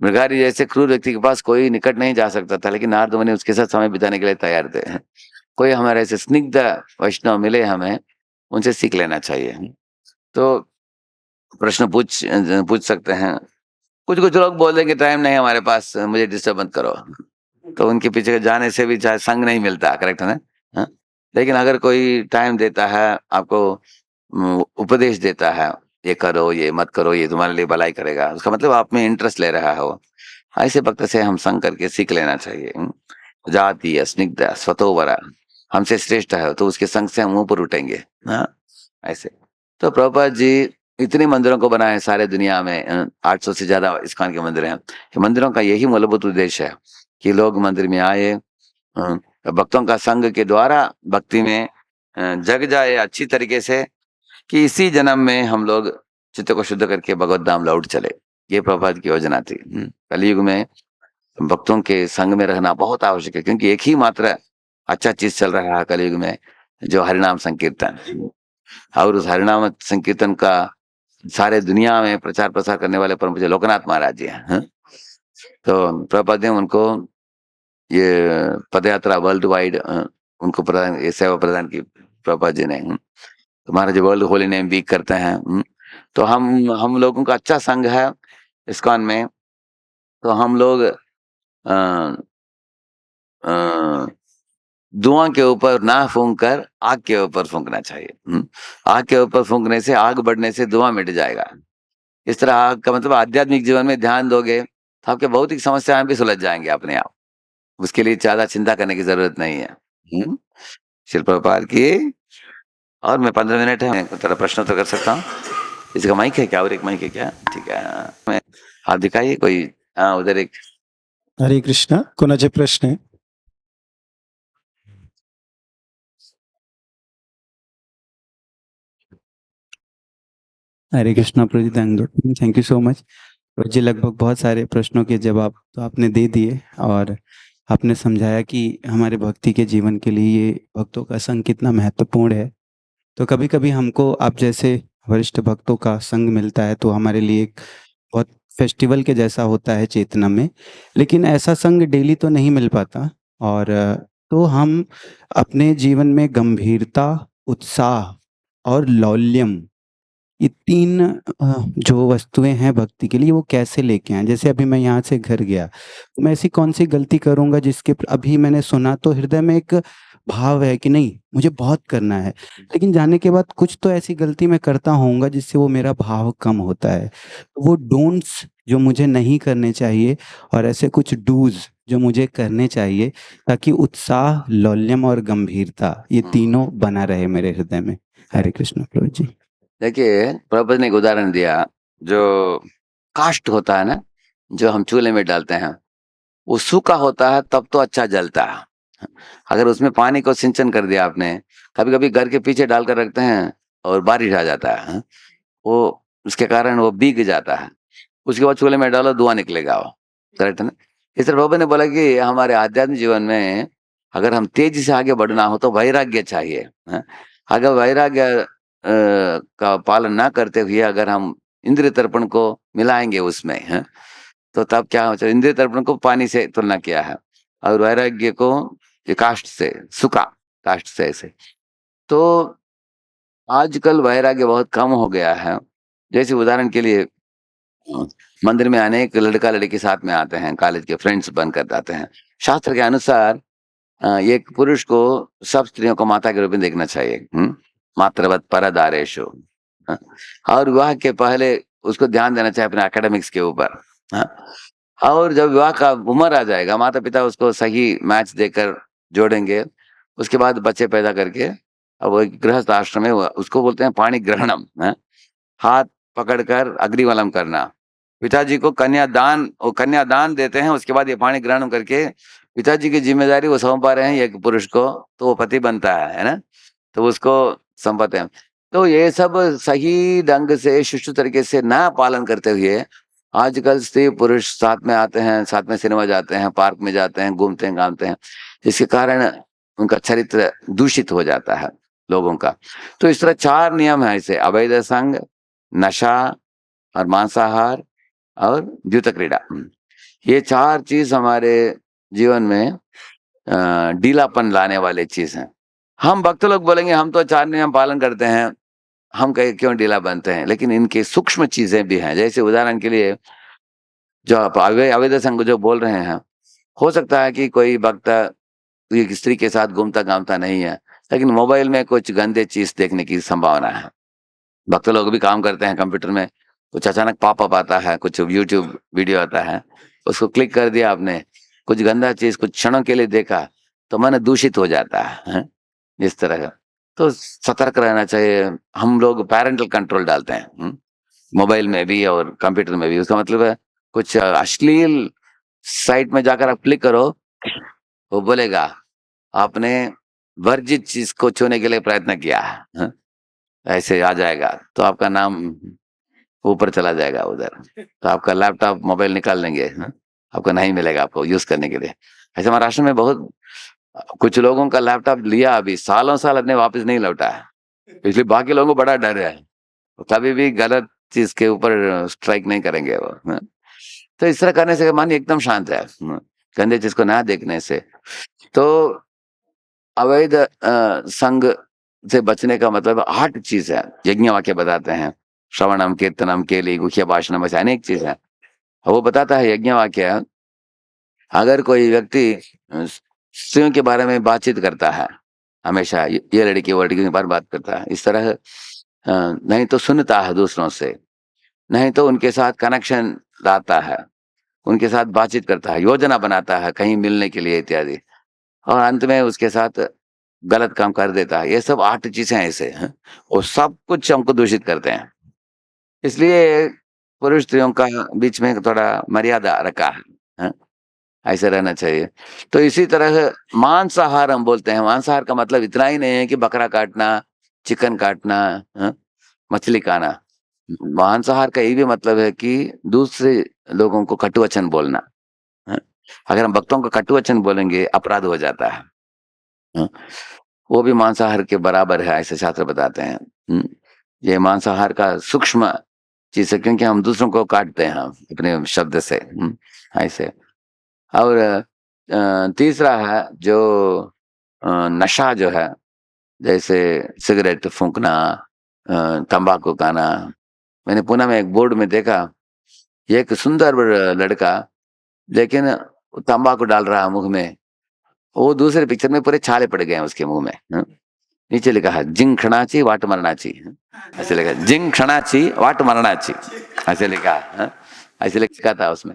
मृगारी जैसे क्रूर व्यक्ति के पास कोई निकट नहीं जा सकता था, लेकिन नारद मुनि उसके साथ समय बिताने के लिए तैयार थे। कोई हमारे ऐसे स्निग्ध वैष्णव मिले हमें, उनसे सीख लेना चाहिए। तो प्रश्न पूछ सकते हैं। कुछ कुछ लोग बोल देंगे टाइम नहीं हमारे पास, मुझे डिस्टर्ब मत करो, तो उनके पीछे जाने से भी चाहे संग नहीं मिलता, करेक्ट है ना? हाँ? लेकिन अगर कोई टाइम देता है आपको, उपदेश देता है, ये करो, ये मत करो, ये तुम्हारे लिए भलाई करेगा, उसका मतलब आप में इंटरेस्ट ले रहा है वो, ऐसे भक्त से हम संग करके सीख लेना चाहिए। जाति स्निग्ध स्वतोवरा, हमसे श्रेष्ठ है तो उसके संग से हम ऊपर उठेंगे। हाँ ऐसे। तो प्रभुपाद जी इतने मंदिरों को बनाए सारे दुनिया में, 800 से ज्यादा इस्कॉन के मंदिर हैं। ये मंदिरों का यही मूलभूत उद्देश्य है कि लोग मंदिर में आए, भक्तों का संग के द्वारा भक्ति में जग जाए अच्छी तरीके से, कि इसी जन्म में हम लोग चित्त को शुद्ध करके भगवत धाम लौट चले। ये प्रभुपाद की योजना थी। कलयुग में भक्तों के संग में रहना बहुत आवश्यक है, क्योंकि एक ही मात्र अच्छा चीज चल रहा है कलयुग में, जो हरिनाम संकीर्तन। और उस हरिनाम संकीर्तन का सारे दुनिया में प्रचार प्रसार करने वाले परम पूज्य लोकनाथ महाराज जी हैं। तो प्रभुपाद ने उनको ये पदयात्रा वर्ल्ड वाइड उनको प्रदान, ये सेवा प्रदान की प्रभुपाद जी ने। तो महाराज वर्ल्ड होली नेम वीक करते हैं। तो हम लोगों का अच्छा संघ है इस्कॉन में। तो हम लोग धुआं के ऊपर ना फूंक कर आग के ऊपर फूंकना चाहिए। आग के ऊपर फूंकने से, आग बढ़ने से धुआं मिट जाएगा। इस तरह आग का मतलब आध्यात्मिक जीवन में ध्यान दोगे तो आपके भौतिक समस्याएं भी सुलझ जाएंगे अपने आप। उसके लिए ज्यादा चिंता करने की जरूरत नहीं है। शिल प्रभुपाद की। और मैं 15 मिनट है, मैं तेरा प्रश्न तो कर सकता हूँ। इसका माइक है क्या? और एक माइक है क्या? ठीक है, मैं आप दिखाइए कोई। हाँ उधर एक। हरे कृष्णा, कोणाचे प्रश्न आहे? हरे कृष्णा प्रभु जी, थैंक यू सो मच। प्रभु जी लगभग बहुत सारे प्रश्नों के जवाब तो आपने दे दिए, और आपने समझाया कि हमारे भक्ति के जीवन के लिए ये भक्तों का संग कितना महत्वपूर्ण है। तो कभी कभी हमको आप जैसे वरिष्ठ भक्तों का संग मिलता है तो हमारे लिए एक बहुत फेस्टिवल के जैसा होता है चेतना में, लेकिन ऐसा संग डेली तो नहीं मिल पाता। और तो हम अपने जीवन में गंभीरता, उत्साह और लौल्यम, ये 3 जो वस्तुएं हैं भक्ति के लिए, वो कैसे लेके आएँ? जैसे अभी मैं यहाँ से घर गया, तो मैं ऐसी कौन-सी गलती करूँगा जिसके अभी मैंने सुना तो हृदय में एक भाव है कि नहीं मुझे बहुत करना है, लेकिन जाने के बाद कुछ तो ऐसी गलती मैं करता होऊँगा जिससे वो मेरा भाव कम होता है। तो वो डोंट्स जो मुझे नहीं करने चाहिए और ऐसे कुछ डूज़ जो मुझे करने चाहिए, ताकि उत्साह, लौल्यम और गंभीरता ये तीनों बना रहे मेरे हृदय में। हरे कृष्ण प्रभु जी। देखिए प्रभुपाद ने एक उदाहरण दिया, जो काष्ठ होता है ना, जो हम चूल्हे में डालते हैं, वो सूखा होता है तब तो अच्छा जलता है। अगर उसमें पानी को सिंचन कर दिया आपने, कभी कभी घर के पीछे डालकर रखते हैं और बारिश आ जाता है, वो उसके कारण वो भीग जाता है, उसके बाद चूल्हे में डालो धुआं निकलेगा वो, करेक्ट है ना? इस तरह प्रभु ने बोला कि हमारे आध्यात्मिक जीवन में अगर हम तेजी से आगे बढ़ना हो तो वैराग्य चाहिए। अगर वैराग्य का पालन ना करते हुए अगर हम इंद्रिय तर्पण को मिलाएंगे उसमें, है तो तब क्या हो? इंद्रिय तर्पण को पानी से तुलना किया है और वैराग्य को काष्ठ से, सूखा काष्ठ से ऐसे। तो आजकल वैराग्य बहुत कम हो गया है। जैसे उदाहरण के लिए मंदिर में अनेक लड़का लड़की साथ में आते हैं, कॉलेज के फ्रेंड्स बनकर जाते हैं। शास्त्र के अनुसार एक पुरुष को सब स्त्रियों को माता के रूप में देखना चाहिए। मातृवत परदारेशु। और विवाह के पहले उसको ध्यान देना चाहिए अपने एकेडमिक्स के ऊपर। और जब विवाह का उम्र आ जाएगा, माता पिता उसको सही मैच देकर जोड़ेंगे, उसके बाद बच्चे पैदा करके अब वो एक गृहस्थ आश्रम है, उसको बोलते हैं पाणी ग्रहणम, हाथ पकड़कर अग्निवलम करना। पिताजी को कन्यादान, वो कन्यादान देते हैं, उसके बाद ये पाणी ग्रहण करके पिताजी की जिम्मेदारी वो सौंपा रहे हैं एक पुरुष को, तो वो पति बनता है ना, तो उसको संपत्ति है। तो ये सब सही ढंग से सुष्ठु तरीके से ना पालन करते हुए आजकल स्त्री पुरुष साथ में आते हैं, साथ में सिनेमा जाते हैं, पार्क में जाते हैं, घूमते हैं, घामते हैं, जिसके कारण उनका चरित्र दूषित हो जाता है लोगों का। तो इस तरह 4 नियम है ऐसे: अवैध संग, नशा और मांसाहार और द्यूत क्रीड़ा। ये 4 चीज हमारे जीवन में ढीलापन लाने वाले चीज हैं। हम भक्त लोग बोलेंगे हम तो 4 नियम पालन करते हैं, हम कहीं क्यों ढीला बनते हैं, लेकिन इनके सूक्ष्म चीजें भी हैं। जैसे उदाहरण के लिए जो आप अवैध संग जो बोल रहे हैं, हो सकता है कि कोई भक्त एक स्त्री के साथ घूमता घामता नहीं है, लेकिन मोबाइल में कुछ गंदे चीज देखने की संभावना है। भक्त लोग भी काम करते हैं कंप्यूटर में, कुछ अचानक पॉपअप आता है, कुछ यूट्यूब वीडियो आता है, उसको क्लिक कर दिया आपने, कुछ गंदा चीज कुछ क्षणों के लिए देखा, तो मन दूषित हो जाता है इस तरह का। तो सतर्क रहना चाहिए। हम लोग पैरेंटल कंट्रोल डालते हैं मोबाइल में भी और कंप्यूटर में भी। उसका मतलब है कुछ अश्लील साइट में जाकर आप क्लिक करो, वो बोलेगा आपने वर्जित चीज को छूने के लिए प्रयत्न किया है, ऐसे आ जाएगा, तो आपका नाम ऊपर चला जाएगा उधर, तो आपका लैपटॉप मोबाइल निकाल लेंगे, आपको नहीं मिलेगा आपको यूज करने के लिए। ऐसे महाराष्ट्र में बहुत कुछ लोगों का लैपटॉप लिया अभी सालों साल अपने वापस नहीं लौटा है, इसलिए बाकी लोगों को बड़ा डर है, कभी भी गलत चीज के ऊपर स्ट्राइक नहीं करेंगे वो। तो इस तरह करने से मन एकदम शांत है, गंदे चीज को ना देखने से। तो अवैध संग से बचने का मतलब 8 चीज है, यज्ञ वाक्य बताते हैं, श्रवणम, कीर्तनम, केली, गुह्य भाषणम, ऐसे अनेक चीज है। वो बताता है यज्ञ वाक्य, अगर कोई व्यक्ति स्त्रियों के बारे में बातचीत करता है, हमेशा ये लड़की वो लड़की के बारे में बात करता है, इस तरह नहीं तो सुनता है दूसरों से, नहीं तो उनके साथ कनेक्शन लाता है, उनके साथ बातचीत करता है, योजना बनाता है कहीं मिलने के लिए इत्यादि, और अंत में उसके साथ गलत काम कर देता है। ये सब 8 चीजें ऐसे हैं, और सब कुछ हमको दूषित करते हैं। इसलिए पुरुष स्त्रियों का बीच में थोड़ा मर्यादा रखा है, ऐसे रहना चाहिए। तो इसी तरह मांसाहार हम बोलते हैं, मांसाहार का मतलब इतना ही नहीं है कि बकरा काटना, चिकन काटना, मछली खाना। मांसाहार का ये भी मतलब है कि दूसरे लोगों को कटु वचन बोलना। अगर हम भक्तों को कटु वचन बोलेंगे अपराध हो जाता है, वो भी मांसाहार के बराबर है, ऐसे शास्त्र बताते हैं। ये मांसाहार का सूक्ष्म चीज है, क्योंकि हम दूसरों को काटते हैं अपने शब्द से, ऐसे। और तीसरा है जो नशा जो है, जैसे सिगरेट फूंकना, तंबाकू खाना। मैंने पुणे में एक बोर्ड में देखा, एक सुंदर लड़का, लेकिन तंबाकू डाल रहा मुंह में, वो दूसरे पिक्चर में पूरे छाले पड़ गए हैं उसके मुंह में। नीचे लिखा है जिंग खणाची वाट मरणाची, ऐसे लिखा जिंग खणाची वाट मरणाची, ऐसे लिखा है, ऐसे लिखा था उसमें।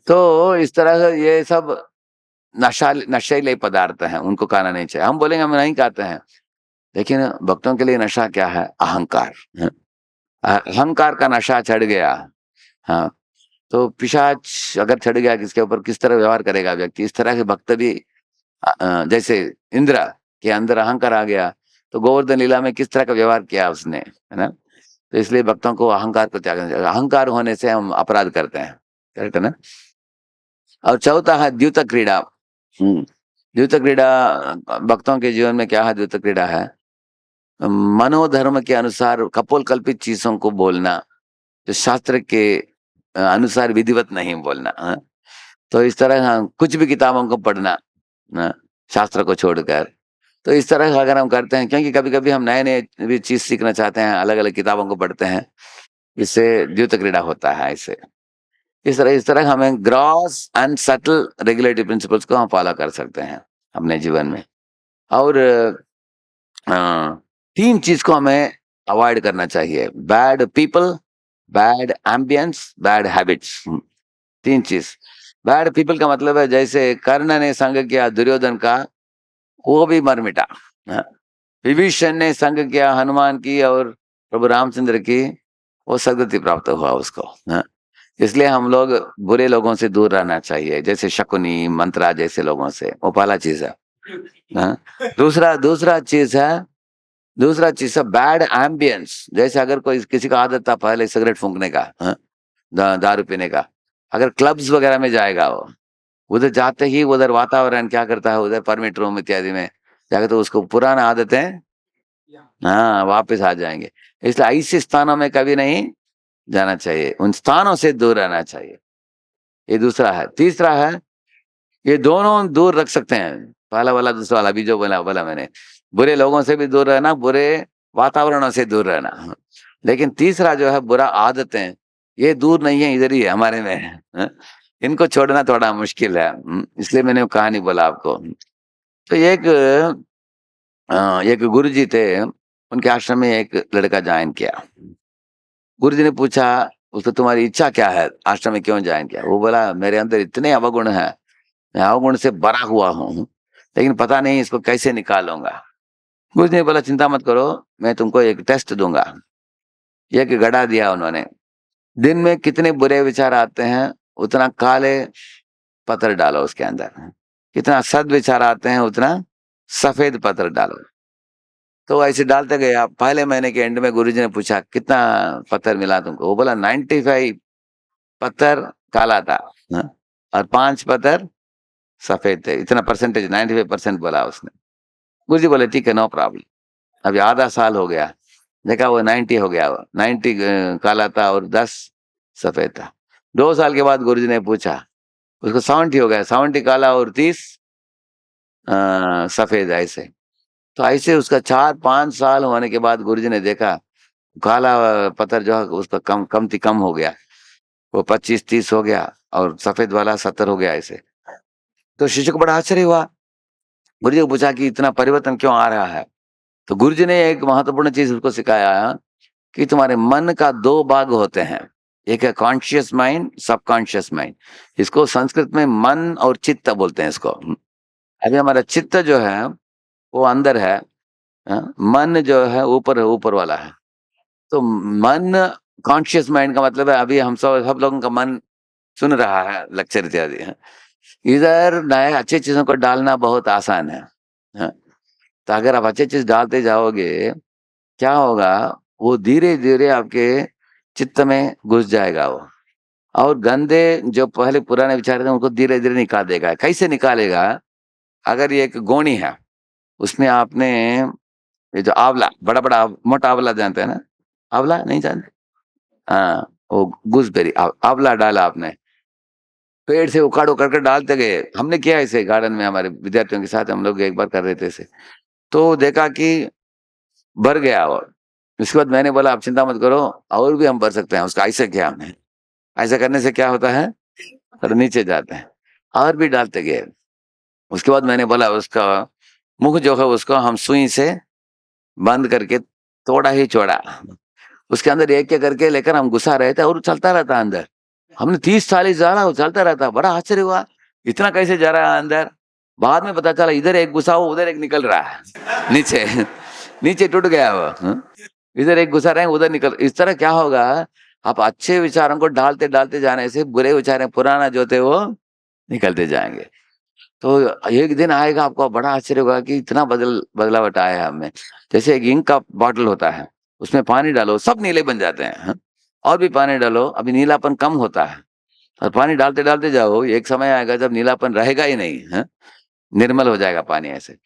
तो इस तरह ये सब नशीले पदार्थ हैं, उनको खाना नहीं चाहिए। हम बोलेंगे हम नहीं खाते हैं, लेकिन भक्तों के लिए नशा क्या है? अहंकार। अहंकार का नशा चढ़ गया, हाँ, तो पिशाच अगर चढ़ गया किसके ऊपर, किस तरह व्यवहार करेगा व्यक्ति। इस तरह के भक्त भी जैसे इंद्र के अंदर अहंकार आ गया, तो गोवर्धन लीला में किस तरह का व्यवहार किया उसने, है ना। तो इसलिए भक्तों को अहंकार को त्यागना चाहिए। अहंकार होने से हम अपराध करते हैं, करेक्ट है ना। और चौथा है द्यूत क्रीड़ा। द्यूत क्रीड़ा भक्तों के जीवन में क्या है? द्यूत क्रीड़ा है मनोधर्म के अनुसार कपोल कल्पित चीजों को बोलना, जो शास्त्र के अनुसार विधिवत नहीं बोलना। तो इस तरह कुछ भी किताबों को पढ़ना, शास्त्र को छोड़कर। तो इस तरह अगर हम करते हैं, क्योंकि कभी कभी हम नए नए भी चीज सीखना चाहते हैं, अलग अलग किताबों को पढ़ते हैं, इससे द्यूत क्रीड़ा होता है। ऐसे इस तरह हमें gross and subtle regulatory principles को हम फॉलो कर सकते हैं अपने जीवन में। और 3 चीज को हमें अवॉइड करना चाहिए: bad people, bad ambience, bad habits. 3 चीज। बैड पीपल का मतलब है जैसे कर्ण ने संग किया दुर्योधन का, वो भी मर मिटा। विभीषण ने संग किया हनुमान की और प्रभु रामचंद्र की, वो सदगति प्राप्त हुआ उसको। हाँ? इसलिए हम लोग बुरे लोगों से दूर रहना चाहिए, जैसे शकुनी मंत्रा जैसे लोगों से। वो पहला चीज है। हाँ? दूसरा चीज है बैड एम्बियंस। जैसे अगर कोई किसी का आदत था पहले सिगरेट फूंकने का, हाँ? दारू पीने का, अगर क्लब्स वगैरह में जाएगा वो, उधर जाते ही उधर वातावरण क्या करता है, उधर परमिट रूम इत्यादि में जाकर तो उसको पुराना आदतें हाँ वापस आ जाएंगे। इसलिए ऐसे स्थानों में कभी नहीं जाना चाहिए, उन स्थानों से दूर रहना चाहिए। ये दूसरा है। तीसरा है, ये दोनों दूर रख सकते हैं, पहला वाला दूसरा वाला भी जो बोला मैंने, बुरे लोगों से भी दूर रहना, बुरे वातावरणों से दूर रहना। लेकिन तीसरा जो है बुरा आदतें, ये दूर नहीं है, इधर ही है, हमारे में है। हाँ? इनको छोड़ना थोड़ा मुश्किल है। इसलिए मैंने वो कहानी बोला आपको। तो एक गुरुजी थे, उनके आश्रम में एक लड़का ज्वाइन किया। गुरुजी ने पूछा उसको, तुम्हारी इच्छा क्या है, आश्रम में क्यों ज्वाइन किया? वो बोला, मेरे अंदर इतने अवगुण है, मैं अवगुण से भरा हुआ हूँ, लेकिन पता नहीं इसको कैसे निकालूंगा। गुरुजी ने बोला, चिंता मत करो, मैं तुमको एक टेस्ट दूंगा। एक गड़ा दिया उन्होंने, दिन में कितने बुरे विचार आते हैं उतना काले पत्थर डालो उसके अंदर, कितना सद विचार आते हैं उतना सफेद पत्थर डालो। तो ऐसे डालते गए। आप पहले महीने के एंड में गुरुजी ने पूछा, कितना पत्थर मिला तुमको? वो बोला 95 पत्थर काला था, हाँ? और 5 पत्थर सफेद थे। इतना परसेंटेज 95% बोला उसने। गुरुजी बोले, ठीक है, नो प्रॉब्लम। अभी आधा साल हो गया, देखा वो 90 हो गया, वो 90 काला था और 10 सफेद था। 2 साल के बाद गुरुजी ने पूछा, उसको 70 हो गया, 70 काला और 30 सफेद। ऐसे तो ऐसे उसका 4-5 साल होने के बाद गुरुजी ने देखा काला पत्थर जो है उसका कम हो गया, वो 25-30 हो गया और सफेद वाला 70 हो गया। ऐसे तो शिष्य को बड़ा आश्चर्य हुआ। गुरुजी को पूछा कि इतना परिवर्तन क्यों आ रहा है? तो गुरुजी ने एक महत्वपूर्ण चीज उसको सिखाया कि तुम्हारे मन का 2 भाग होते हैं, एक है कॉन्शियस माइंड, सबकॉन्शियस माइंड। इसको संस्कृत में मन और चित्त बोलते हैं इसको। अभी हमारा चित्त जो है वो अंदर है, मन जो है ऊपर वाला है। तो मन, कॉन्शियस माइंड का मतलब है, अभी हम सब लोगों का मन सुन रहा है लेक्चर इत्यादि है, इधर नए अच्छी चीजों को डालना बहुत आसान है। तो अगर आप अच्छी चीज डालते जाओगे, क्या होगा, वो धीरे धीरे आपके चित्त में घुस जाएगा वो, और गंदे जो पहले पुराने विचार थे उनको धीरे धीरे निकाल देगा। कैसे निकालेगा? अगर ये एक गोनी है, उसमें आपने ये जो आंवला, बड़ा बड़ा मोटा आंवला जानते हैं ना? आंवला नहीं जानते? हाँ, वो गूसबेरी आंवला डाला आपने, पेड़ से उखाड़ उखाड़ कर डालते गए। हमने किया ऐसे गार्डन में, हमारे विद्यार्थियों के साथ हम लोग एक बार कर रहे थे ऐसे। तो देखा कि भर गया। और उसके बाद मैंने बोला, आप चिंता मत करो, और भी हम भर सकते हैं। उसका ऐसे किया हमने। ऐसा करने से क्या होता है, और नीचे जाते हैं, और भी डालते गए। उसके बाद मैंने बोला, उसका मुख जो है उसको हम सुई से बंद करके थोड़ा ही छोड़ा, उसके अंदर एक एक करके लेकर हम घुसा रहे थे और चलता रहता अंदर। हमने 30-40 डाला, वो चलता रहता। बड़ा आश्चर्य हुआ, इतना कैसे जा रहा है अंदर। बाद में पता चला इधर एक घुसा हुआ, उधर एक निकल रहा है नीचे नीचे टूट गया वो, इधर एक घुसा रहे हैं, उधर निकल। इस तरह क्या होगा, आप अच्छे विचारों को डालते डालते जाने से बुरे विचार पुराना जो थे वो निकलते जाएंगे। तो एक दिन आएगा आपको बड़ा आश्चर्य होगा कि इतना बदलावट आया है हमें। जैसे एक इंक का बॉटल होता है, उसमें पानी डालो सब नीले बन जाते हैं, हाँ? और भी पानी डालो, अभी नीलापन कम होता है, और पानी डालते डालते जाओ, एक समय आएगा जब नीलापन रहेगा ही नहीं, हाँ? निर्मल हो जाएगा पानी ऐसे।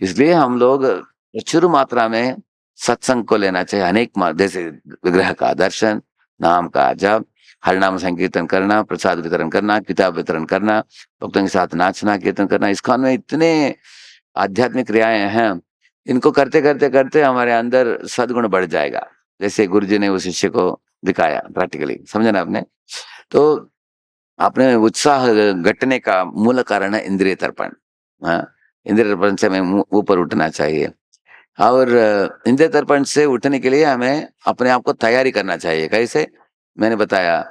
इसलिए हम लोग प्रचुर मात्रा में सत्संग को लेना चाहिए। अनेक जैसे विग्रह का दर्शन, नाम का जप, हरिनाम संकीर्तन करना, प्रसाद वितरण करना, किताब वितरण करना, भक्तों के साथ नाचना, कीर्तन करना। इस्कॉन में इतने आध्यात्मिक क्रियाएं हैं, इनको करते करते करते हमारे अंदर सद्गुण बढ़ जाएगा। जैसे गुरु जी ने उस शिष्य को दिखाया प्रैक्टिकली, समझे ना आपने? तो आपने उत्साह घटने का मूल कारण है इंद्रिय तर्पण। हाँ, इंद्रिय तर्पण से हमें ऊपर उठना चाहिए, और इंद्रिय तर्पण से उठने के लिए हमें अपने आप को तैयारी करना चाहिए। कैसे? मैंने बताया,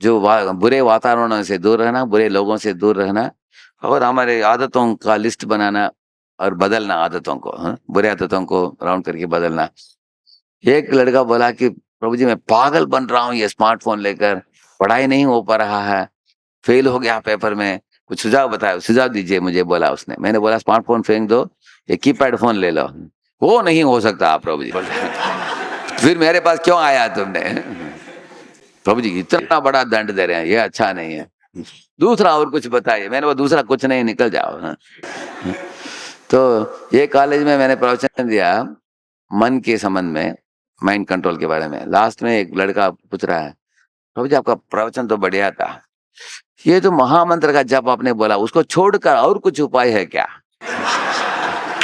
जो बुरे वातावरणों से दूर रहना, बुरे लोगों से दूर रहना, और हमारे आदतों का लिस्ट बनाना, और बदलना आदतों को, हाँ? बुरे आदतों को राउंड करके बदलना। एक लड़का बोला कि प्रभु जी मैं पागल बन रहा हूँ ये स्मार्टफोन लेकर, पढ़ाई नहीं हो पा रहा है, फेल हो गया पेपर में, कुछ सुझाव बताओ, सुझाव दीजिए मुझे, बोला उसने। मैंने बोला स्मार्टफोन फेंक दो, ये कीपैड फोन ले लो। वो नहीं हो सकता प्रभु जी। फिर मेरे पास क्यों आया तुमने? प्रभु जी इतना बड़ा दंड दे रहे हैं, ये अच्छा नहीं है, दूसरा और कुछ बताइए। मैंने वो दूसरा कुछ नहीं, निकल जाओ। हाँ। तो ये कॉलेज में मैंने प्रवचन दिया मन के संबंध में, माइंड कंट्रोल के बारे में। लास्ट में एक लड़का पूछ रहा है, प्रभु जी आपका प्रवचन तो बढ़िया था, ये तो महामंत्र का जप आपने बोला, उसको छोड़कर और कुछ उपाय है क्या?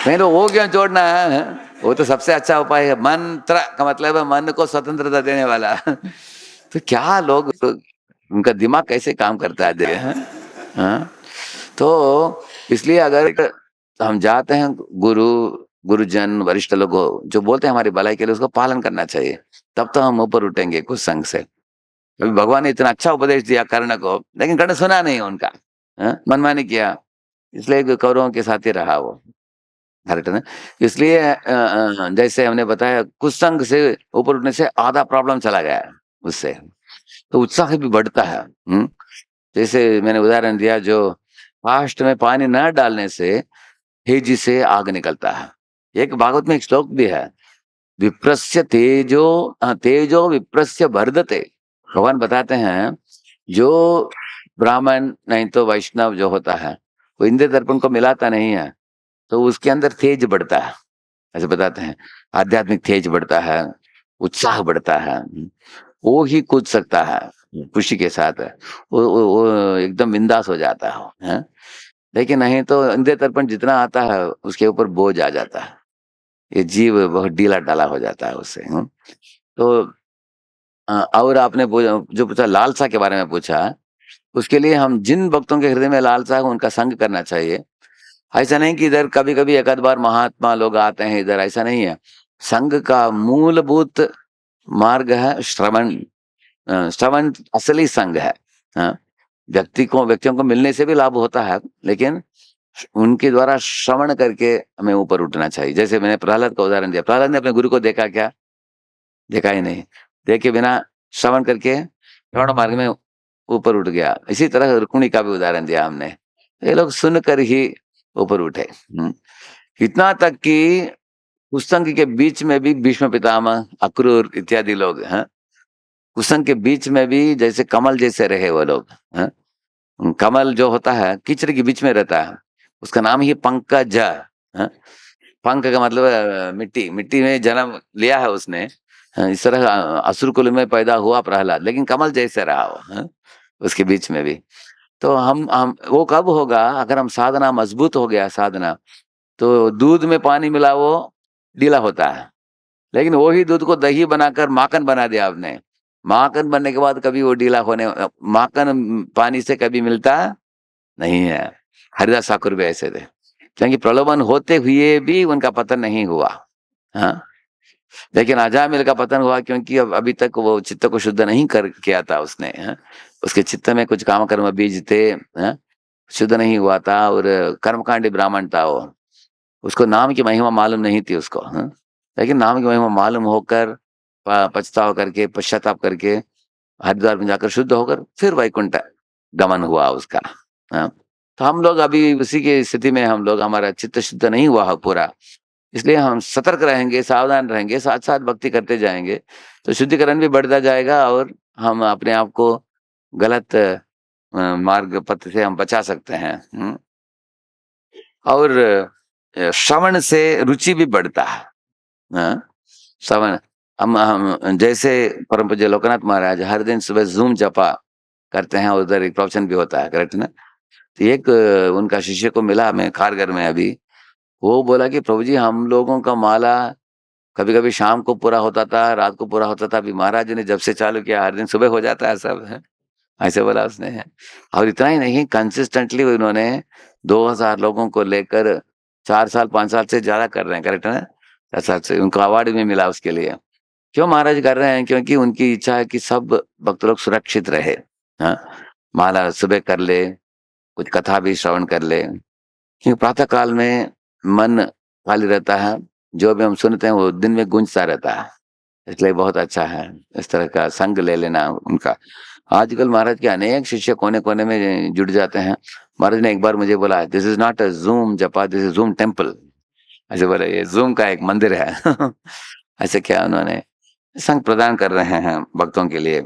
मैंने वो क्यों छोड़ना है, वो तो सबसे अच्छा उपाय है। मंत्र का मतलब है मन को स्वतंत्रता देने वाला। तो क्या लोग, उनका दिमाग कैसे काम करता है, हाँ? तो इसलिए अगर हम जाते हैं गुरुजन वरिष्ठ लोग जो बोलते हैं हमारी भलाई के लिए, उसको पालन करना चाहिए, तब तो हम ऊपर उठेंगे कुछ संग से। अभी भगवान ने इतना अच्छा उपदेश दिया कर्ण को, लेकिन कर्ण सुना नहीं उनका, मनमानी किया, इसलिए कौरवों के साथ ही रहा वो। करेक्ट है ना? इसलिए जैसे हमने बताया कुसंग से ऊपर उठने से आधा प्रॉब्लम चला गया है उससे, तो उत्साह भी बढ़ता है। जैसे मैंने उदाहरण दिया, जो फास्ट में पानी न डालने से तेजी से आग निकलता है। एक भागवत में एक श्लोक भी है, विप्रस्य तेजो तेजो विप्रस्य वर्धते। भगवान बताते हैं जो ब्राह्मण नहीं तो वैष्णव जो होता है वो इंद्रिय दर्पण को मिलाता नहीं है, तो उसके अंदर तेज बढ़ता है, ऐसे बताते हैं। आध्यात्मिक तेज बढ़ता है, उत्साह बढ़ता है, वो ही कूद सकता है खुशी के साथ, वो एकदम बिंदास हो जाता है। लेकिन नहीं तो इंद्रिय दर्पण जितना आता है उसके ऊपर बोझ आ जाता है, ये जीव बहुत ढीला ढाला हो जाता है उससे। तो और आपने जो पूछा लालसा के बारे में पूछा, उसके लिए हम जिन भक्तों के हृदय में लालसा है उनका संग करना चाहिए। ऐसा नहीं कि इधर कभी कभी एक आध बार महात्मा लोग आते हैं इधर, ऐसा नहीं है। संघ का मूलभूत मार्ग है श्रवण। श्रवण असली संघ है। हाँ? व्यक्तियों को मिलने से भी लाभ होता है, लेकिन उनके द्वारा श्रवण करके हमें ऊपर उठना चाहिए। जैसे मैंने प्रहलाद का उदाहरण दिया, प्रहलाद ने अपने गुरु को देखा क्या? देखा ही नहीं, देखे बिना श्रवण करके श्रवण मार्ग में ऊपर उठ गया। इसी तरह रुक्मिणी का भी उदाहरण दिया हमने, ये लोग सुनकर ही ऊपर उठे। इतना तक कि कुसंग के बीच में भी भीष्म पितामह, अक्रूर इत्यादि लोग हैं, कुसंग के बीच में भी जैसे कमल जैसे रहे वो लोग। कमल जो होता है कीचड़ के बीच में रहता है, उसका नाम ही पंकज है। पंख का मतलब मिट्टी, मिट्टी में जन्म लिया है उसने। इस तरह असुर कुल में पैदा हुआ प्रहलाद, लेकिन कमल जैसे रहा वो, उसके बीच में भी। तो हम वो कब होगा? अगर हम साधना मजबूत हो गया साधना, तो दूध में पानी मिला वो ढीला होता है, लेकिन वही दूध को दही बनाकर माखन बना दिया आपने, माखन बनने के बाद कभी वो ढीला होने, माखन पानी से कभी मिलता नहीं है। हरिदास ठाकुर भी ऐसे थे, क्योंकि प्रलोभन होते हुए भी उनका पतन नहीं हुआ। हाँ, लेकिन अजामिल का पतन हुआ क्योंकि अब अभी तक वो चित्त को शुद्ध नहीं कर किया था उसने। उसके चित्त में कुछ काम कर्म बीज थे, शुद्ध नहीं हुआ था, और कर्मकांडी ब्राह्मण था वो, उसको नाम की महिमा मालूम नहीं थी उसको। लेकिन नाम की महिमा मालूम होकर, पछतावा करके, पश्चाताप करके, हरिद्वार में जाकर शुद्ध होकर फिर वैकुंठ गमन हुआ उसका। तो हम लोग अभी उसी की स्थिति में, हम लोग, हमारा चित्त शुद्ध नहीं हुआ पूरा, इसलिए हम सतर्क रहेंगे, सावधान रहेंगे, साथ साथ भक्ति करते जाएंगे, तो शुद्धिकरण भी बढ़ता जाएगा और हम अपने आप को गलत मार्ग पथ से हम बचा सकते हैं। और श्रवण से रुचि भी बढ़ता है। श्रवण हम जैसे परम पूज्य लोकनाथ महाराज हर दिन सुबह जूम जपा करते हैं, उधर एक प्रवचन भी होता है, करेक्ट ना? तो एक उनका शिष्य को मिला मैं खारघर में अभी, वो बोला कि प्रभु जी हम लोगों का माला कभी कभी शाम को पूरा होता था, रात को पूरा होता था, अभी महाराज जी ने जब से चालू किया हर दिन सुबह हो जाता है सब, है ऐसे बोला उसने। और इतना ही नहीं, कंसिस्टेंटली उन्होंने 2000 लोगों को लेकर 4 साल 5 साल से ज्यादा कर रहे हैं, करेक्ट है ना? 4 साल से उनको अवार्ड भी मिला उसके लिए। क्यों महाराज कर रहे हैं? क्योंकि उनकी इच्छा है कि सब भक्त लोग सुरक्षित रहे। हाँ, माला सुबह कर ले, कुछ कथा भी श्रवण कर ले, क्योंकि प्रातः काल में मन खाली रहता है, जो भी हम सुनते हैं वो दिन में गूंजता रहता है, इसलिए बहुत अच्छा है इस तरह का संग ले लेना उनका। आजकल महाराज के अनेक शिष्य कोने कोने में जुड़ जाते हैं। महाराज ने एक बार मुझे बोला, this is not a Zoom जपा, दिस इज जूम टेम्पल। ऐसे बोले, ये जूम का एक मंदिर है। ऐसे क्या उन्होंने संग प्रदान कर रहे हैं भक्तों के लिए,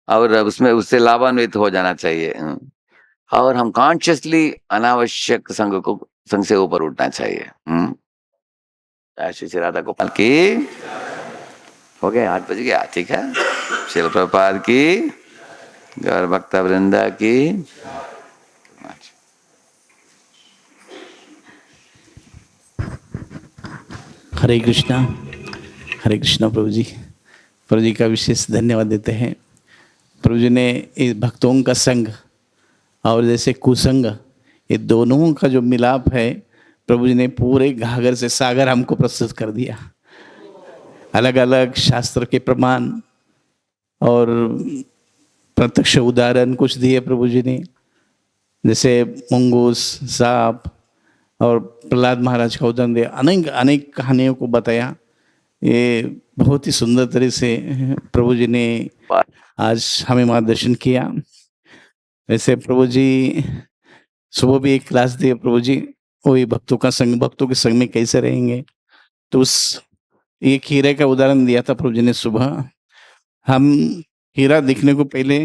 और उसमें उससे लाभान्वित हो जाना चाहिए। और हम कॉन्शियसली अनावश्यक संग से ऊपर उठना चाहिए। श्री राधा गोपाल की हो गया, 8 बज गया, ठीक है। शिल प्रपाद की, गौर भक्ता वृंदा की। हरे कृष्णा प्रभु जी का विशेष धन्यवाद देते हैं। प्रभु जी ने इस भक्तों का संग और जैसे कुसंग, ये दोनों का जो मिलाप है, प्रभु जी ने पूरे घाघर से सागर हमको प्रस्तुत कर दिया। अलग अलग शास्त्र के प्रमाण और प्रत्यक्ष उदाहरण कुछ दिए प्रभु जी ने, जैसे मंगूस, सांप और प्रहलाद महाराज का उदाहरण दिया। अनेक कहानियों को बताया। ये बहुत ही सुंदर तरह से प्रभु जी ने आज हमें मार्गदर्शन किया। वैसे प्रभु जी सुबह भी एक क्लास दिए प्रभु जी, वही भक्तों के संग में कैसे रहेंगे। तो उस एक हीरे का उदाहरण दिया था प्रभु जी ने सुबह। हम हीरा दिखने को पहले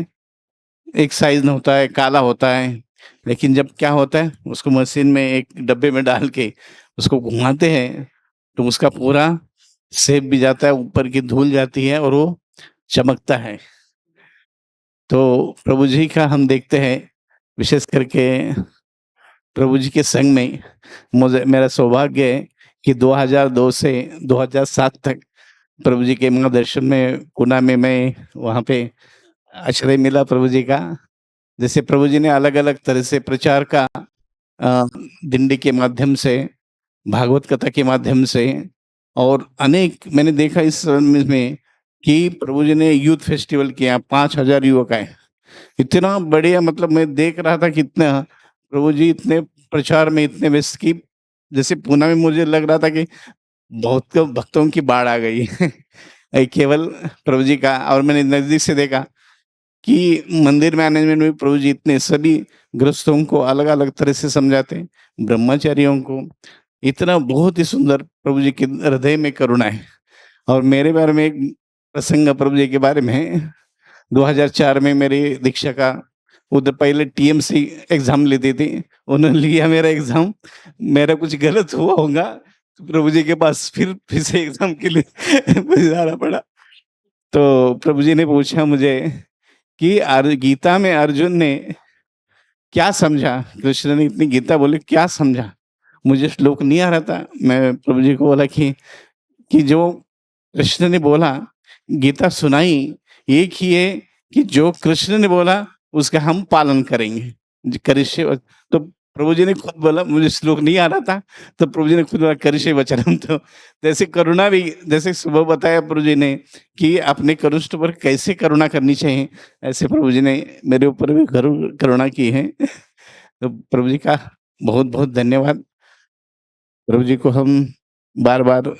एक साइज में होता है, काला होता है, लेकिन जब क्या होता है, उसको मशीन में एक डब्बे में डाल के उसको घुमाते हैं तो उसका पूरा शेप भी जाता है, ऊपर की धूल जाती है और वो चमकता है। तो प्रभु जी का हम देखते हैं, विशेष करके प्रभु जी के संग में मेरा सौभाग्य है कि 2002 से 2007 तक प्रभु जी के मार्गदर्शन में पुणे में मैं वहाँ पे आश्रय मिला प्रभु जी का। जैसे प्रभु जी ने अलग अलग तरह से प्रचार का दिंडी के माध्यम से, भागवत कथा के माध्यम से, और अनेक मैंने देखा इस में कि प्रभु जी ने यूथ फेस्टिवल किया, 5000 युवक आए। इतना बढ़िया, मतलब मैं देख रहा था कितना प्रभु जी इतने प्रचार में इतने व्यस्त की, जैसे पुणे में मुझे लग रहा था कि बहुत भक्तों की बाढ़ आ गई। केवल प्रभु जी का। और मैंने नजदीक से देखा कि मंदिर मैनेजमेंट में प्रभु जी इतने सभी गृहस्थों को अलग अलग तरह से समझाते, ब्रह्मचारियों को। इतना बहुत ही सुंदर प्रभु जी के हृदय में करुणा है। और मेरे बारे में एक प्रसंग प्रभु जी के बारे में, 2004 में मेरी दीक्षा का उधर पहले टीएमसी एग्जाम लेती थी, उन्होंने लिया मेरा एग्जाम, मेरा कुछ गलत हुआ होगा तो प्रभु जी के पास फिर से एग्जाम के लिए जाना पड़ा। तो प्रभु जी ने पूछा मुझे कि गीता में अर्जुन ने क्या समझा, कृष्ण ने इतनी गीता बोली, क्या समझा। मुझे श्लोक नहीं आ रहा था। मैं प्रभु जी को बोला कि जो कृष्ण ने बोला, गीता सुनाई, एक ही है कि जो कृष्ण ने बोला उसका हम पालन करेंगे, करिष्ये। तो प्रभु जी ने खुद बोला, मुझे श्लोक नहीं आ रहा था, तो प्रभु जी ने खुद बोला करिष्ये वचनम। तो जैसे करुणा भी, जैसे सुबह बताया प्रभु जी ने कि अपने करुष्ट पर कैसे करुणा करनी चाहिए, ऐसे प्रभु जी ने मेरे ऊपर भी करुणा की है। तो प्रभु जी का बहुत बहुत धन्यवाद। प्रभु जी को हम बार बार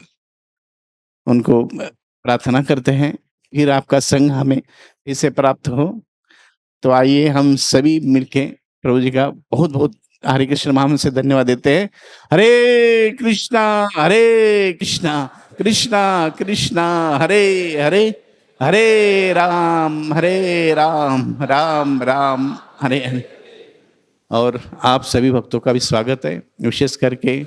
उनको प्रार्थना करते हैं, फिर आपका संग हमें इसे प्राप्त हो। तो आइए हम सभी मिलके प्रभु जी का बहुत बहुत हरे कृष्ण नाम से धन्यवाद देते हैं। हरे कृष्णा कृष्णा कृष्णा हरे हरे, हरे राम राम राम हरे हरे। और आप सभी भक्तों का भी स्वागत है, विशेष करके